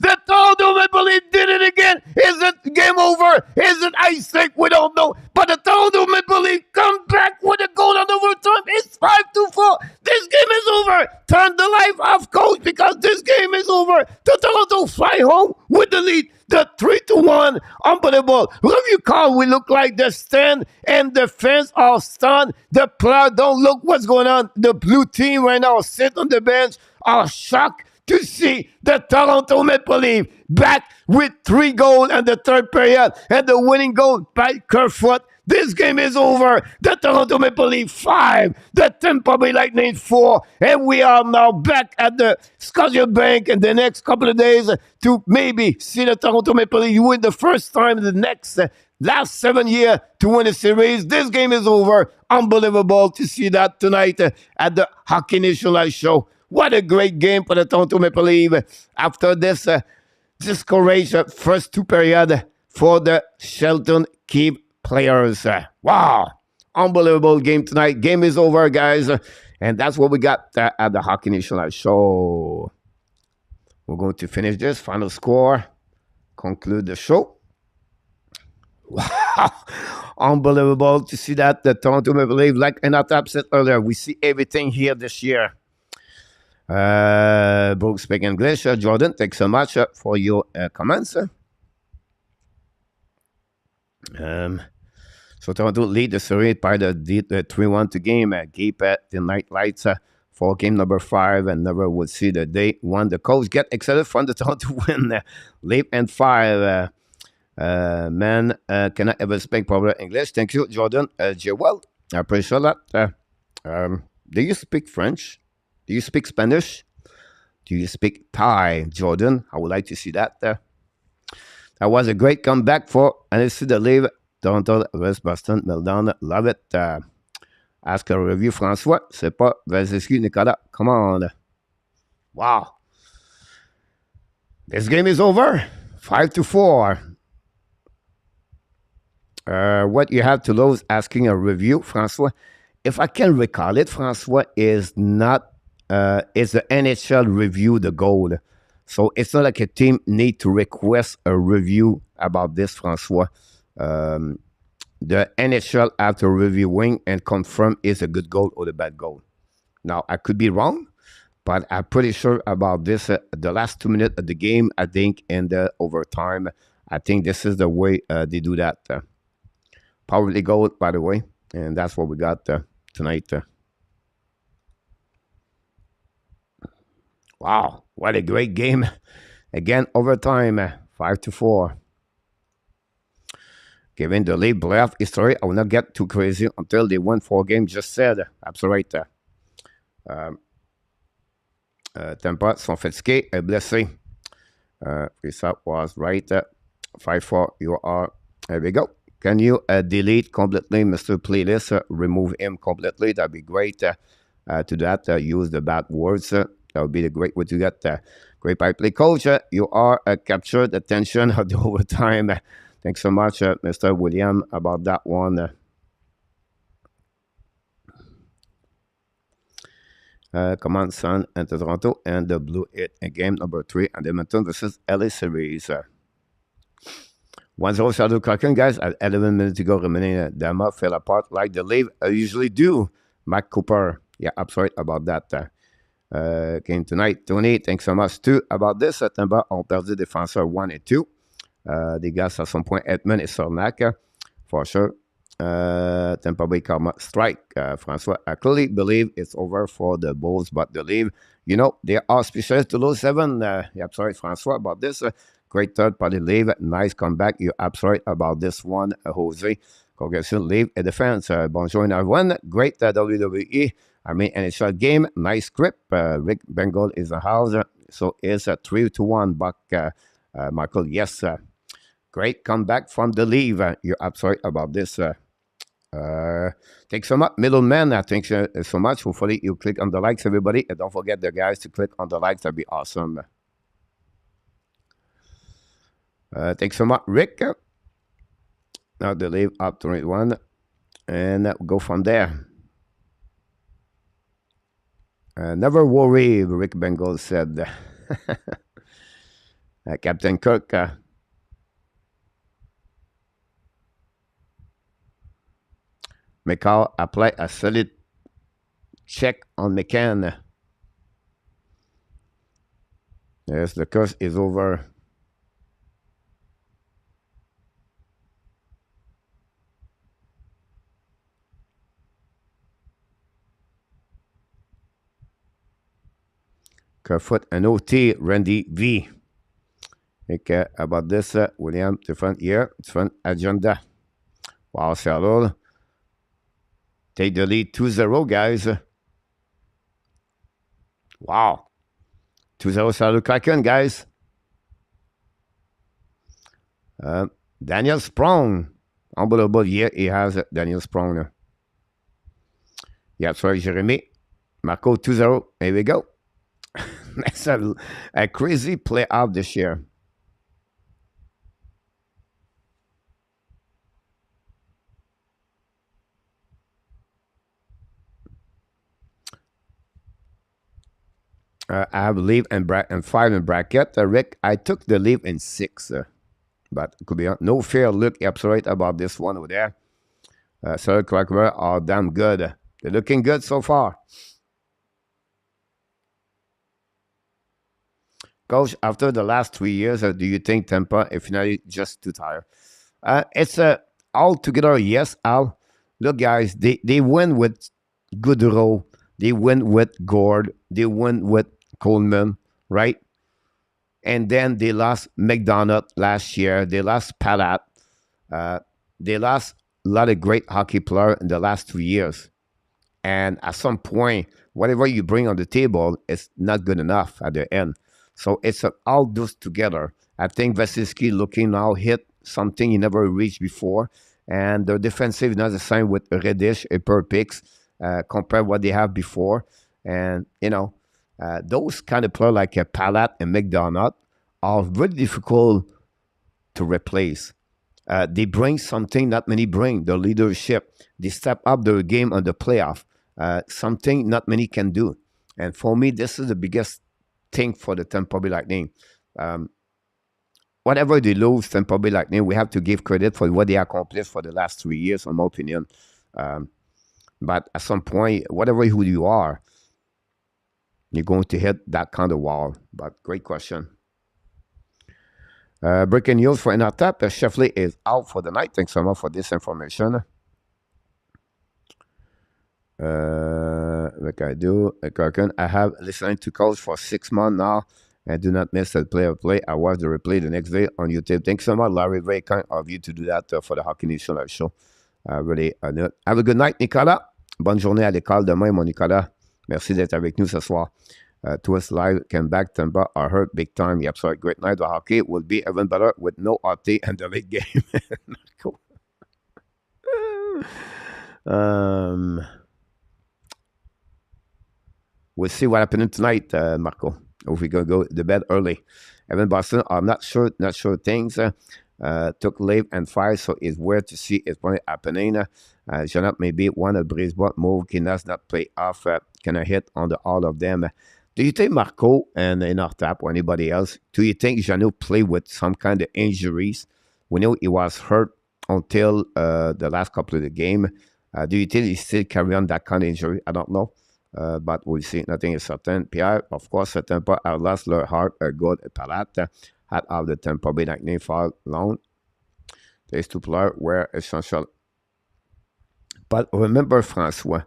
[SPEAKER 2] the Toronto Maple Leafs did it again. Is it game over? Is it ice sink? We don't know. But the Toronto Maple Leafs come back with a goal on overtime. It's 5-4. This game is over. Turn the life off, coach, because this game is over. The Toronto fly home with the lead. The 3-1. Unbelievable. Review call, we look like the stand and the fans are stunned. The player don't look what's going on. The blue team right now sit on the bench, are shocked to see the Toronto Maple Leafs back with 3 goals in the third period and the winning goal by Kerfoot. This game is over. The Toronto Maple Leafs 5, the Tampa Bay Lightning 4, and we are now back at the Scotiabank in the next couple of days to maybe see the Toronto Maple Leafs win the first time in the next last 7 years to win a series. This game is over. Unbelievable to see that tonight at the Hockey Nation Live show. What a great game for the Toronto Maple Leafs after this discouraged first 2 periods for the Shelton Keep players. Wow. Unbelievable game tonight. Game is over, guys. And that's what we got at the Hockey Nation Live show. We're going to finish this. Final score. Conclude the show. Wow. Unbelievable to see that. The Toronto Maple Leafs, like Anatap said earlier, we see everything here this year. Brooke speak English. Jordan, thanks so much for your comments. So Toronto lead the series by the 3-1 to game. Gape at the night lights for game number 5 and never would see the day one. The coach get excited from the town to win. Leap and 5. Man, cannot ever speak proper English. Thank you, Jordan. Jewel, I appreciate that. Do you speak French? Do you speak Spanish? Do you speak Thai, Jordan? I would like to see that. That was a great comeback for NSC the leave. Toronto, West Boston, Meltdown. Love it. Ask a review, François. C'est pas Vasilevsky, Nicolas. Come on. Wow. This game is over. 5-4. What you have to lose asking a review, François. If I can recall it, François, is not is the NHL review the goal. So it's not like a team need to request a review about this, François. The NHL after reviewing and confirm is a good goal or a bad goal. Now, I could be wrong, but I'm pretty sure about this. The last 2 minutes of the game, I think, in the overtime, I think this is the way they do that. Probably goal, by the way, and that's what we got tonight. Wow, what a great game. Again, overtime, 5-4. Given the lead playoff history, I will not get too crazy until they won 4 games, just said. Absolutely. Tampa sont fatigués et blessés. That was right. 5-4, you are. There we go. Can you delete completely Mr. Playlist? Remove him completely. That'd be great. To that, use the bad words. That would be the great way to get. Great by play, coach. You are captured attention of the overtime. Thanks so much, Mr. William, about that one. Come on, Sun and Toronto and the Blue Hit in game number 3 and Edmonton versus LA Series. 1-0 Shadow Kraken, guys. At 11 minutes to go, remaining Dama fell apart like the leave usually do. Mac Cooper. Yeah, I'm sorry about that. Game tonight. Tony, thanks so much too about this. Tampa ont perdu défenseur 1 et 2. Des gars à son point, Edmund et Sornak, for sure. Tampa Bay karma strike. François, I clearly believe it's over for the Bulls, but the leave, you know, they are specialists to lose 7. Yeah, I'm sorry, François, about this. Great third party leave. Nice comeback. You're absolutely right about this one, Jose. Congratulations, leave et defense. Bonjour, everyone. Great WWE. I mean, NHL game. Nice script. Rick Bengal is the house. So it's a 3-1. Buck Michael, yes. Great comeback from the leave. You're absolutely right about this. Thanks so much, middleman. Thanks so much. Hopefully, you click on the likes, everybody. And don't forget, the guys, to click on the likes. That'd be awesome. Thanks so much, Rick. Now the leave up to 1. And go from there. Never worry, Rick Bengal said. Captain Kirk. McCall apply a solid check on McCann. Yes, the curse is over. Kerfoot and OT, Randy V. Okay, about this, William, different year, different agenda. Wow, Seattle. Take the lead 2-0, guys. Wow. 2-0 Seattle Kraken, guys. Daniel Sprong. Unbelievable year he has, Daniel Sprong. Yeah, sorry, Jeremy. Marco 2-0. Here we go. That's a crazy playoff this year. I have leave and 5 in bracket. Rick, I took the leave in 6. But it could be no fear. Look, absolutely right about this one over there. Sarah Cracker are damn good. They're looking good so far. Coach, after the last 3 years, do you think Tampa is finally just too tired? It's altogether yes, Al. Look, guys, they win with Goodrow, They win with Gord. They win with Coleman, right? And then they lost McDonough last year. They lost Palat. Uh, they lost a lot of great hockey players in the last 2 years. And at some point, whatever you bring on the table is not good enough at the end. So it's all those together. I think Vasilevsky looking now hit something he never reached before. And the defensive is not the same with Reddish and per picks compared what they have before. And, those kind of players like Palat and McDonough are very difficult to replace. They bring something not many bring, the leadership. They step up their game on the playoff, something not many can do. And for me, this is the biggest thing for the Tampa Bay Lightning. Whatever they lose, Tampa Bay Lightning, we have to give credit for what they accomplished for the last 3 years, in my opinion. But at some point, whatever who you are, you're going to hit that kind of wall. But great question. Breaking news for NRTAP, Sheffley is out for the night. Thanks so much for this information. Like I do, Kraken, I have listened to calls for 6 months now and do not miss the play-of-play. I watch the replay the next day on YouTube. Thanks so much, Larry. Very kind of you to do that for the Hockey Nation Live Show. Really honored. Have a good night, Nicolas. Bonne journée à l'école demain, mon Nicolas. Merci d'être avec nous ce soir. Twist Live came back. Tampa are hurt big time. Yep, so a great night. The hockey will be even better with no RT and the late game. Cool. We'll see what happens tonight, Marco. If we go to bed early. Evan Boston are not sure things. Took leave and fire, so it's weird to see it's probably happening. Jonathan maybe one of Brisbane move can does not play off. Can I hit on all of them? Do you think Marco and Nortap or anybody else, do you think Jano played with some kind of injuries? We know he was hurt until the last couple of the game. Do you think he still carry on that kind of injury? I don't know. But we'll see. Nothing is certain. Pierre, of course, Tampa have lost their heart, a good Palat, had of the Tampa Bay Lightning fall loan. These two players were essential. But remember, Francois,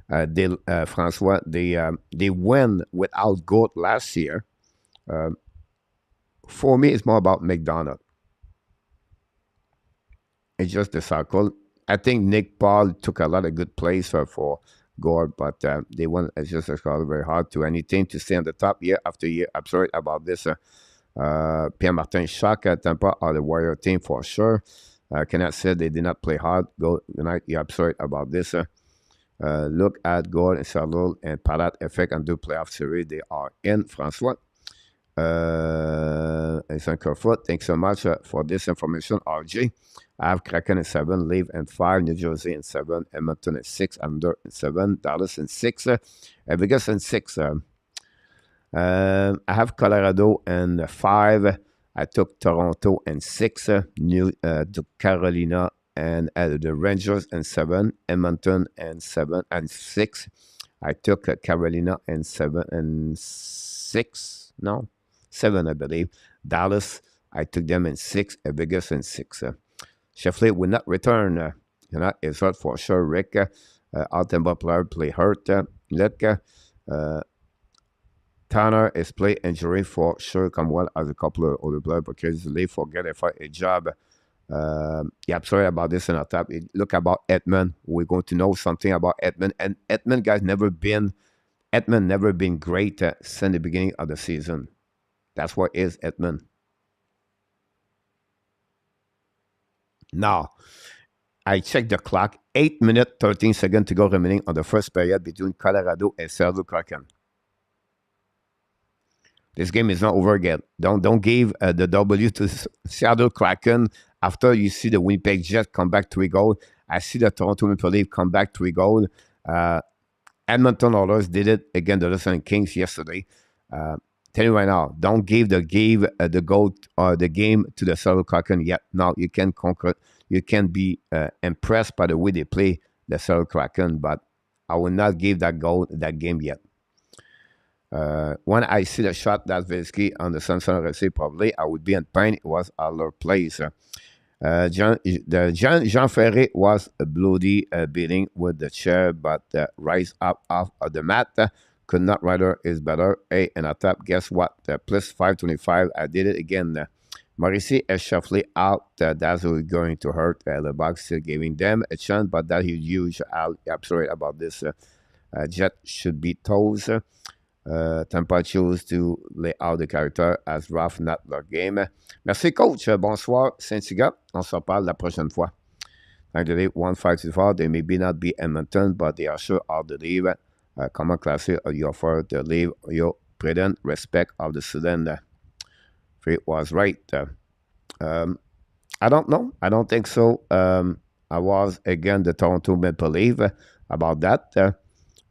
[SPEAKER 2] they went without goal last year. For me, it's more about McDonough. It's just the circle. I think Nick Paul took a lot of good plays for Gord, but they went just very hard to anything to stay on the top year after year. I'm sorry about this. Pierre-Martin Jacques at Tampa are the Warrior team for sure. Cannot say they did not play hard. Go tonight. Yeah, I'm sorry about this. Look at Gord and Charlotte and Palat effect on the playoff series. They are in, Francois. Saint Kerfoot, thanks so much for this information, RJ. I have Kraken in 7, Leaf in 5, New Jersey in 7, Edmonton in 6, Under in 7, Dallas in 6, Vegas in 6. I have Colorado in 5. I took Toronto in 6, to Carolina and the Rangers in 7, Edmonton in 7 and 6. I took Carolina in 7 and 6. No, 7, I believe. Dallas, I took them in 6, Vegas in 6. Sheffley will not return. It's hurt for sure. Rick, Altenba player play hurt. Look, Tanner is play injury for sure. Come well as a couple of other players because they forget if a job. Yeah, I'm sorry about this in our top. Look about Edmund. We're going to know something about Edmund. And Edmund, guys, never been great since the beginning of the season. That's what is Edmund. Now, I checked the clock. 8 minutes, 13 seconds to go remaining on the first period between Colorado and Seattle Kraken. This game is not over yet. Don't give the W to Seattle Kraken after you see the Winnipeg Jets come back 3 goals. I see the Toronto Maple Leafs come back 3 goals. Edmonton Oilers did it against the Los Angeles Kings yesterday. Tell you right now, don't give the game to the Seattle Kraken yet. Now you can conquer. You can be impressed by the way they play the Seattle Kraken, but I will not give that game yet. When I see the shot that Vesky on the Samson receive, probably I would be in pain. It was our place. Jean Ferré was bloody beating with the chair, but rise up off of the mat. Could not rider is better. Hey, and I tap, guess what? Plus 525. I did it again. Mauricie is shuffling out. That's going to hurt. The box still giving them a chance, but that is huge. I'm sorry about this. Jet should be toes. Tampa chose to lay out the character as rough, not their game. Merci, coach. Bonsoir, Saint-Siga. On se reparle la prochaine fois. Thank you, Dave. 1-5-2-4. They may not be Edmonton, but they are sure of the leave. Comment classé you offer to leave your prudent respect of the student. It was right. I don't know. I don't think so. I was again the Toronto Maple Leaf about that.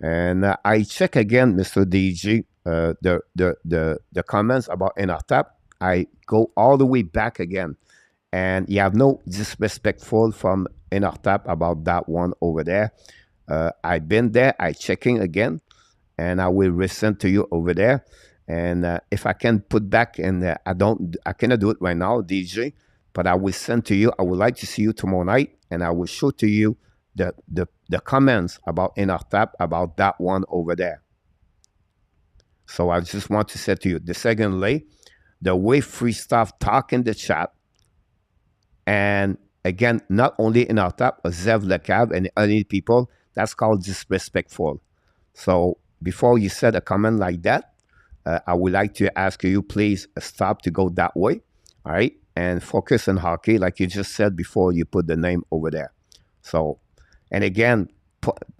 [SPEAKER 2] And I check again, Mr. DG, the comments about NRTAP. I go all the way back again. And you have no disrespectful from NRTAP about that one over there. I've been there. I checking again. And I will resend to you over there. And if I can put back in there, I cannot do it right now, DJ. But I will send to you. I would like to see you tomorrow night. And I will show to you the comments about NRTAP about that one over there. So I just want to say to you, the secondly, the way free stuff talk in the chat, and again, not only NRTAP, but Zev Lecav and other people, that's called disrespectful. So before you said a comment like that, I would like to ask you, please stop to go that way, all right? And focus on hockey, like you just said before you put the name over there. So, and again,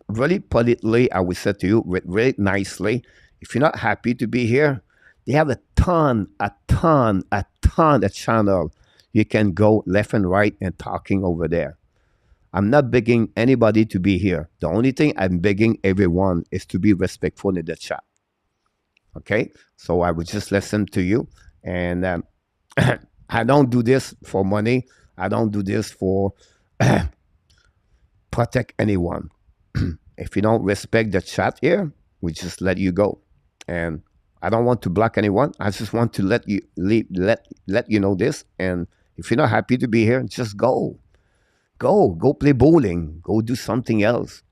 [SPEAKER 2] really politely, I would say to you, really nicely, if you're not happy to be here, they have a ton of channel. You can go left and right and talking over there. I'm not begging anybody to be here. The only thing I'm begging everyone is to be respectful in the chat. Okay? So I would just listen to you. And I don't do this for money. I don't do this for protect anyone. If you don't respect the chat here, we just let you go. And I don't want to block anyone. I just want to let you know this. And if you're not happy to be here, just go. Go play bowling. Go do something else.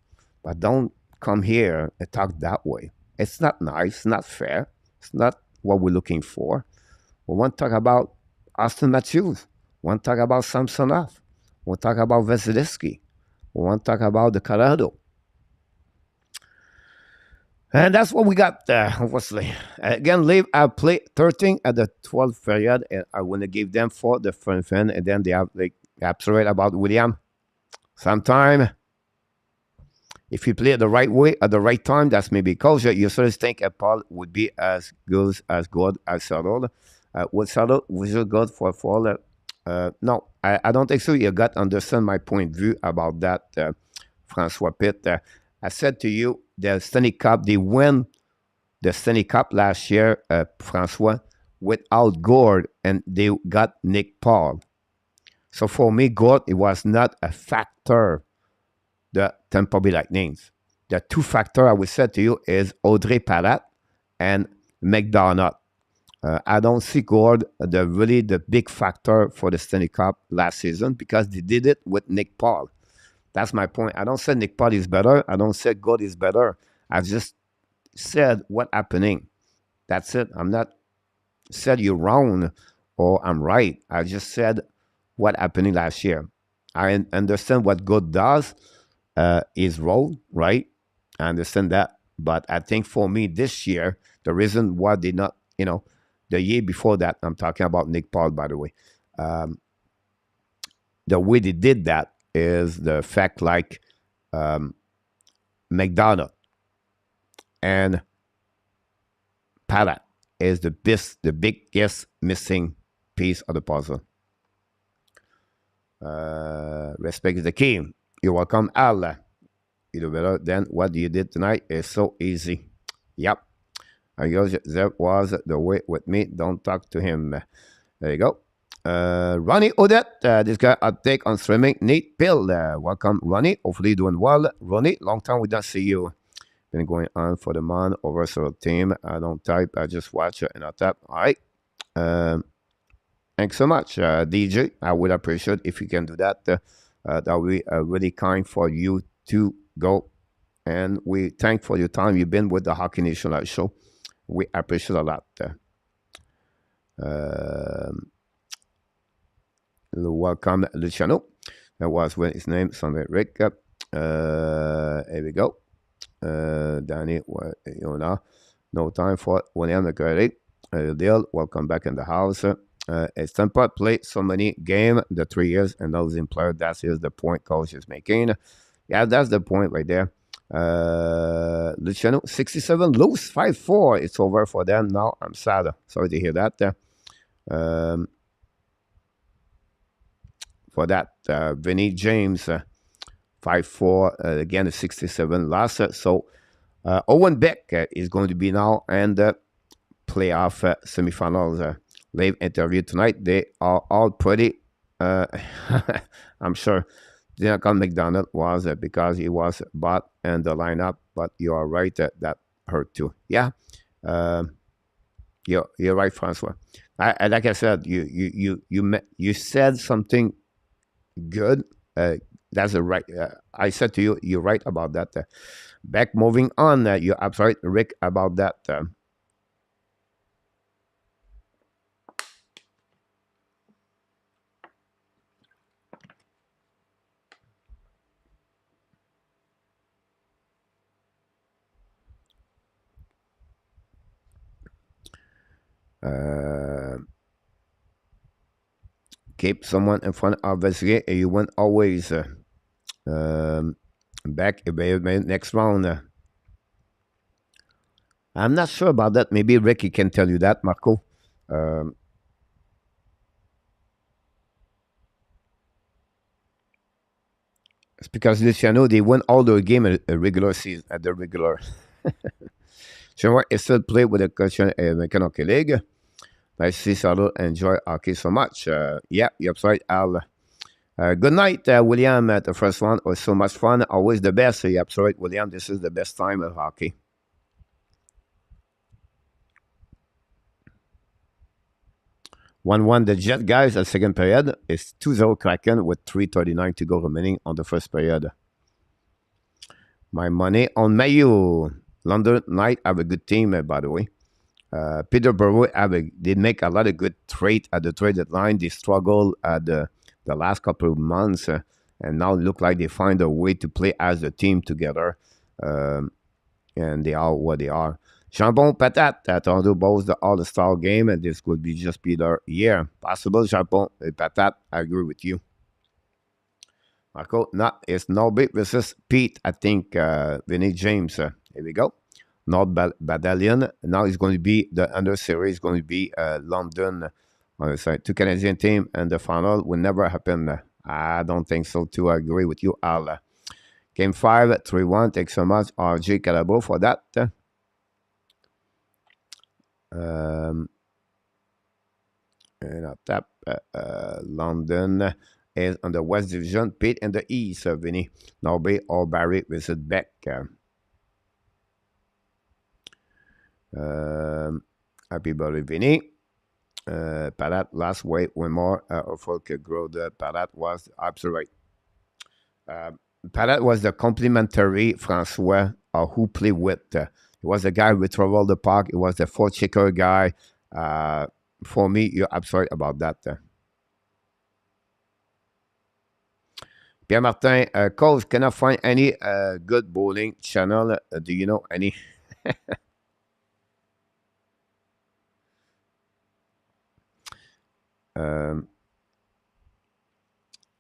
[SPEAKER 2] But don't come here and talk that way. It's not nice. It's not fair. It's not what we're looking for. We want to talk about Austin Matthews. We want to talk about Samsonov. We want to talk about Vasilevsky. We want to talk about the Colorado. And that's what we got, obviously. Again, Live, I played 13 at the 12th period, and I want to give them 4 the front end, and then they have, like, absolute about William. Sometime, if you play it the right way at the right time, that's maybe culture. You sort of think a Paul would be as good as Saddle. Would Saddle was good for fall? No, I don't think so. You got to understand my point of view about that, Francois Pitt. I said to you, the Stanley Cup, they win the Stanley Cup last year, Francois, without Gord, and they got Nick Paul. So for me, Gord, it was not a factor, the Tampa Bay Lightnings. The 2 factors I would say to you is Audrey Palat and McDonough. I don't see Gord the big factor for the Stanley Cup last season because they did it with Nick Paul. That's my point. I don't say Nick Paul is better. I don't say God is better. I just said what's happening. That's it. I'm not said you're wrong or I'm right. I just said what happening last year. I understand what God does, his role, right? I understand that. But I think for me this year, the reason why they not, the year before that, I'm talking about Nick Paul, by the way. The way they did that is the fact like McDonough and Palat is the biggest missing piece of the puzzle. Respect is the key. You're welcome, Al. You do better than what you did tonight is so easy. Yep. I guess that was the way with me. Don't talk to him. There you go. Ronnie Odette, this guy I'll take on streaming. Nate Pill, welcome, Ronnie. Hopefully doing well. Ronnie, long time we don't see you. Been going on for the month over several team. I don't type, I just watch it and I tap. All right. Thanks so much, DJ. I would appreciate if you can do that. That would be really kind for you to go. And we thank for your time you've been with the Hockey Nation Live show. We appreciate a lot. Welcome, Luciano. That was when his name, Sunday Rick. Here we go. Danny, you know, no time for William McCurry. Deal, welcome back in the house. It's Tampa played so many games the 3 years and losing player. That is the point coach is making. Yeah, that's the point right there. Luciano, 67, lose 5-4. It's over for them now. I'm sad. Sorry to hear that. For that, Vinny James, 5-4, again, a 67 loss. So Owen Beck is going to be now and playoff semifinals. Live interview tonight. They are all pretty, I'm sure. Duncan McDonald was because he was bought in the lineup, but you are right, that hurt too. Yeah, you're right, Francois. Like I said, you said something good. That's a right. I said to you, you're right about that. Back moving on, you're absolutely Rick about that. Keep someone in front of us here. You win always. Back next round. I'm not sure about that. Maybe Ricky can tell you that, Marco. It's because Luciano, they won all the game at the regular season, at the regular. So I still play with the question American Hockey League. I see Salo enjoy hockey so much. Yeah, you're right, Al. Good night, William. The first one was so much fun. Always the best. You're right, William. This is the best time of hockey. One the Jet guys at second period is 2-0 Kraken with 3:39 to go remaining on the first period. My money on MEILLEUR. London Knight have a good team, by the way. Peterborough they make a lot of good trade at the trade deadline. They struggle at the last couple of months, and now look like they find a way to play as a team together. And they are what they are. Jambon Patat at Toronto boasts the All-Star game, and this could be just be their year. Possible Jambon Patat, I agree with you. Marco, it's Norbit versus Pete, I think, Vinny James. Here we go. North Battalion. Now it's going to be, the under series going to be London on the side. Two Canadian team, and the final will never happen. I don't think so, too. I agree with you, Al. Game 5, 3-1. Thanks so much, RJ Calabo, for that. And I'll tap London is on the West Division. Pete in the East, Vinny. Norby or Barry visit Beck. Happy birthday, Vinny. Parat last week, one more. Folk grow the Parat was absolutely right. Parat was the complimentary Francois who played with. He was the guy who traveled the park. He was the four checker guy. For me, you're absolutely about that. Pierre Martin, Coach, can I find any good bowling channel? Do you know any?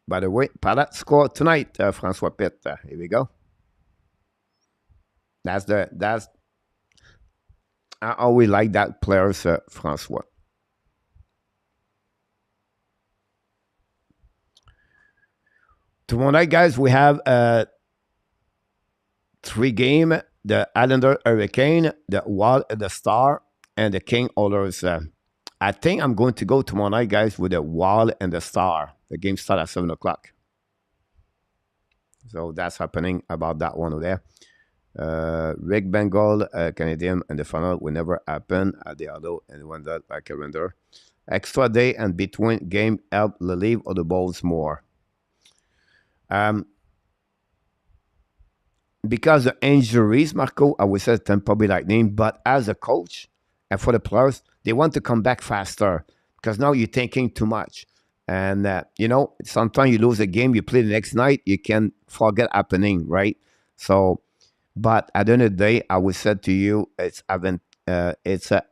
[SPEAKER 2] By the way, Parat scored tonight, Francois Pitt. Here we go. That's I always like that players, Francois. Tomorrow night, guys, we have 3 games. The Islander Hurricane, the Wild and the Star, and the King Oilers. I think I'm going to go tomorrow night, guys, with the Wild and the Star. The game starts at 7 o'clock. So that's happening about that one over there. Rick Bengal, Canadian, and the final will never happen at the other and one that like a render. Extra day and between game help relieve of the balls more. Um, because of injuries, Marco, I would say Tampa Bay Lightning, but as a coach and for the players, they want to come back faster because now you're thinking too much. And, sometimes you lose a game, you play the next night, you can forget happening, right? So, but at the end of the day, I would say to you, it's an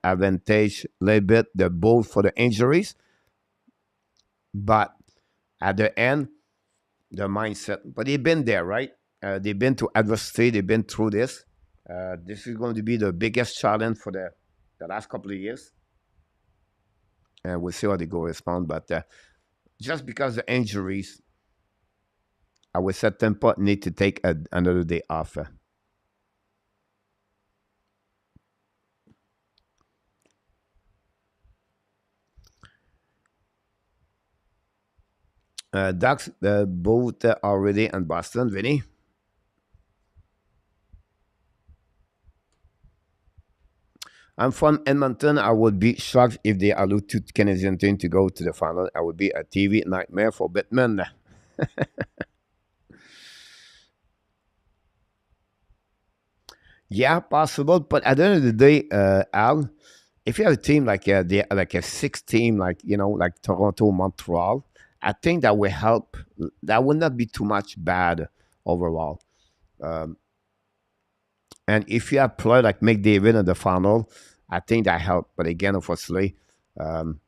[SPEAKER 2] advantage a little bit, the both for the injuries, but at the end, the mindset. But they've been there, right? They've been to adversity. They've been through this. This is going to be the biggest challenge for the last couple of years. And we'll see how they go respond. But just because the injuries, I would say Tampa need to take another day off. Ducks both already in Boston, Vinny. I'm from Edmonton. I would be shocked if they allow two Canadian teams to go to the final. I would be a TV nightmare for Batman. Yeah, possible. But at the end of the day, Al, if you have a team like like a six team, like like Toronto, Montreal, I think that will help. That would not be too much bad overall. Um, and if you have play like McDavid in the final, I think that helped. But again, unfortunately, um,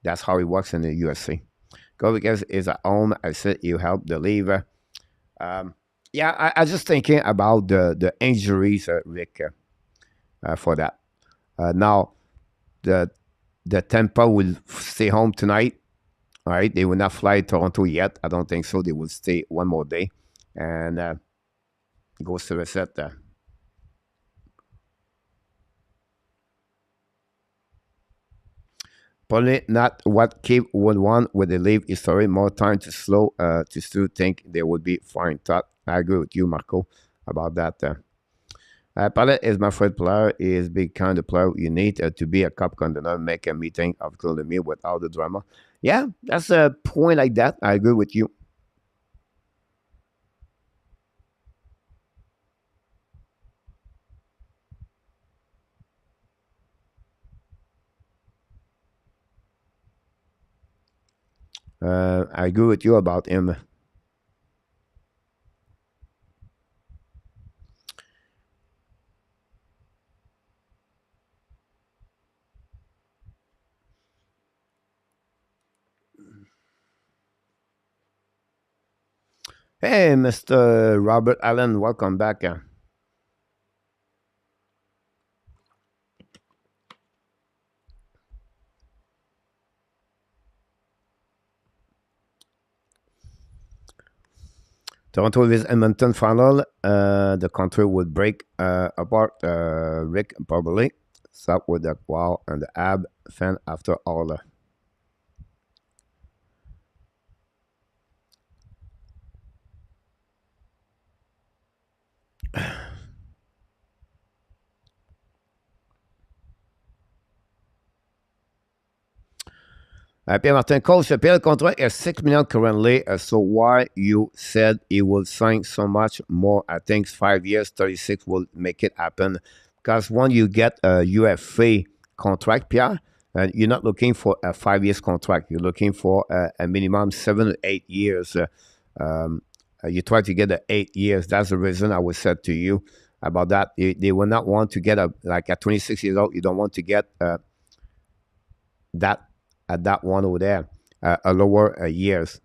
[SPEAKER 2] that's how it works in the UFC. Go because is at home. I said you help the lever. Um, yeah, I just thinking about the injuries, Rick, for that. Now the Tampa will stay home tonight. All right, they will not fly to Toronto yet. I don't think so. They will stay one more day and go to the set. Probably not what Cape would want with the leave history. More time to slow to still think they would be fine. Thought I agree with you, Marco, about that. Pallet is my favorite player. He is big kind of player you need to be a cup contender, make a meeting of me without the drama. Yeah, that's a point like that. I agree with you. I agree with you about him. Hey, Mr. Robert Allen, welcome back. Toronto vs Edmonton final. The country would break apart. Rick probably stop with the wow and the ab fan after all. Pierre-Martin Coach, Pierre contract is 6 million currently. So why you said he will sign so much more? I think 5 years, 36 will make it happen. Because when you get a UFA contract, Pierre, and you're not looking for a 5 years contract, you're looking for a minimum 7 or 8 years. Um, you try to get the 8 years. That's the reason I was said to you about that. They will not want to get like at 26 years old. You don't want to get that at that one over there, a lower years.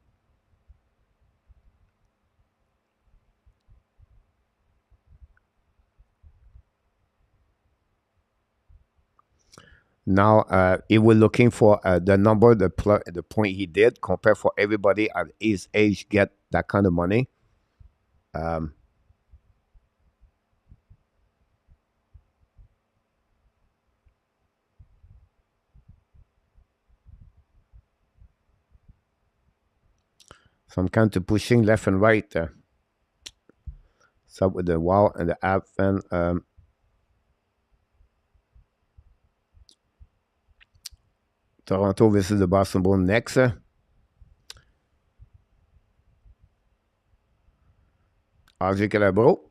[SPEAKER 2] Now, he was looking for the number, the point he did, compared for everybody at his age get that kind of money. Um, some kind of pushing left and right. So with the wow and the app and Toronto versus the Boston Bruins next. RJ Calabro.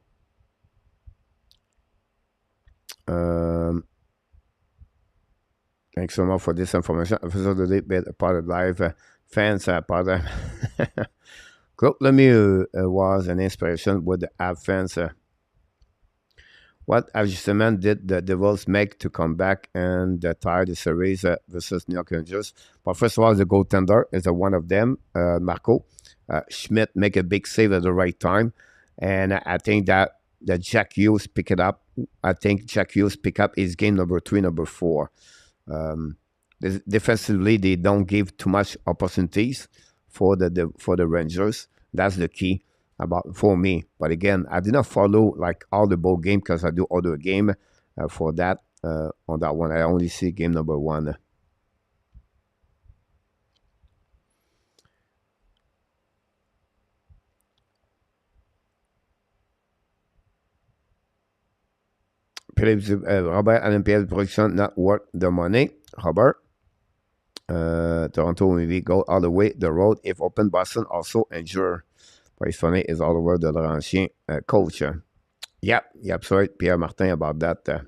[SPEAKER 2] Thanks so much for this information. Episode of the day, part of live fans, part of Claude Lemieux was an inspiration with the Habs fans. What adjustment did the Devils make to come back and tie the series versus New York Rangers? But first of all, the goaltender is one of them, Marco. Schmidt make a big save at the right time. And I think that Jack Hughes pick it up. I think Jack Hughes pick up his game number 3, number 4. Defensively, they don't give too much opportunities for the Rangers. That's the key for me. But again, I did not follow like all the bowl game because I do other game for that. On that one, I only see game number 1. Robert, Olympiad production not worth the money. Robert, Toronto maybe go all the way the road if open. Boston also endure. But it's funny, it's all over the Laurentien coach. Yep, sorry, Pierre Martin about that.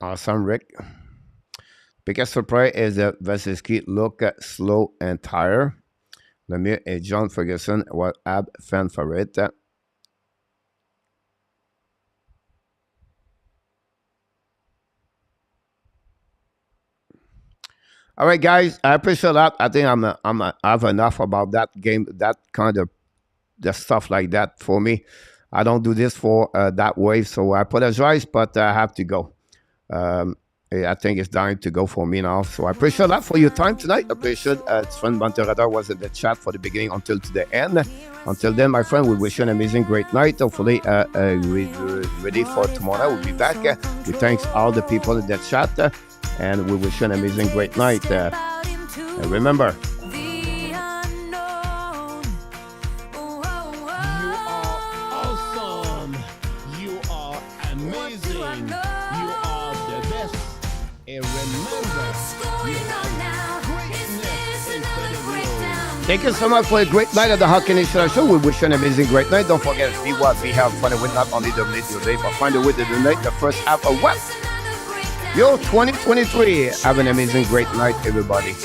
[SPEAKER 2] Awesome, Rick. Biggest surprise is that Vasilevsky look slow and tired. Lemieux and John Ferguson were Ab fan favorite. All right, guys, I appreciate that. I think I have enough about that game, that kind of the stuff like that for me. I don't do this for that way, so I apologize, but I have to go. I think it's time to go for me now. So I appreciate that for your time tonight. I appreciate Sven Banterada was in the chat for the beginning until to the end. Until then, my friend, we wish you an amazing, great night. Hopefully, we're ready for tomorrow. We'll be back. We thank all the people in the chat, and we wish you an amazing, great night. And remember, thank you so much for a great night at the Hockey Nation Show. We wish you an amazing, great night. Don't forget, be what we have fun with, not only dominate your day, but find a way to donate the first half of what? Yo, 2023. Have an amazing, great night, everybody.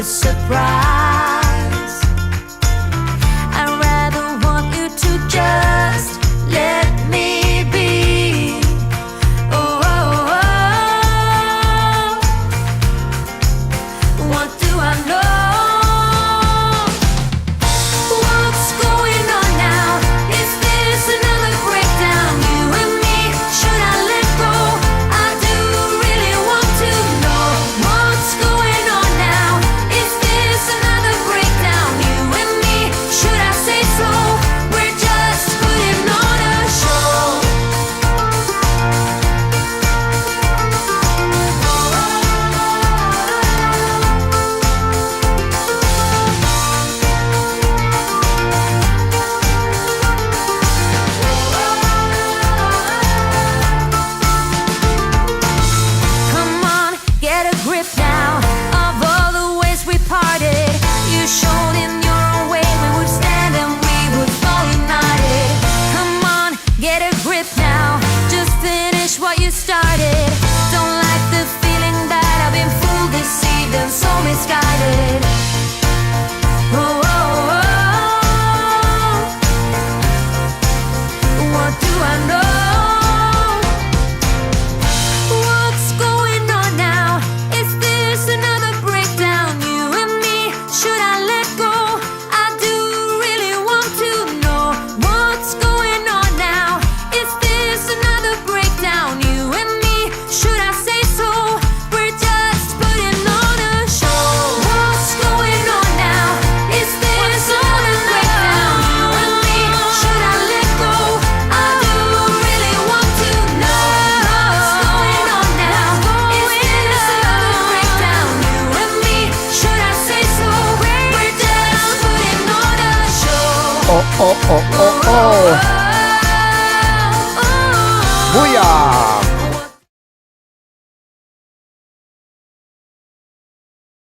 [SPEAKER 4] Surprise. I'd rather want you to just let me
[SPEAKER 2] oh, oh, oh, oh.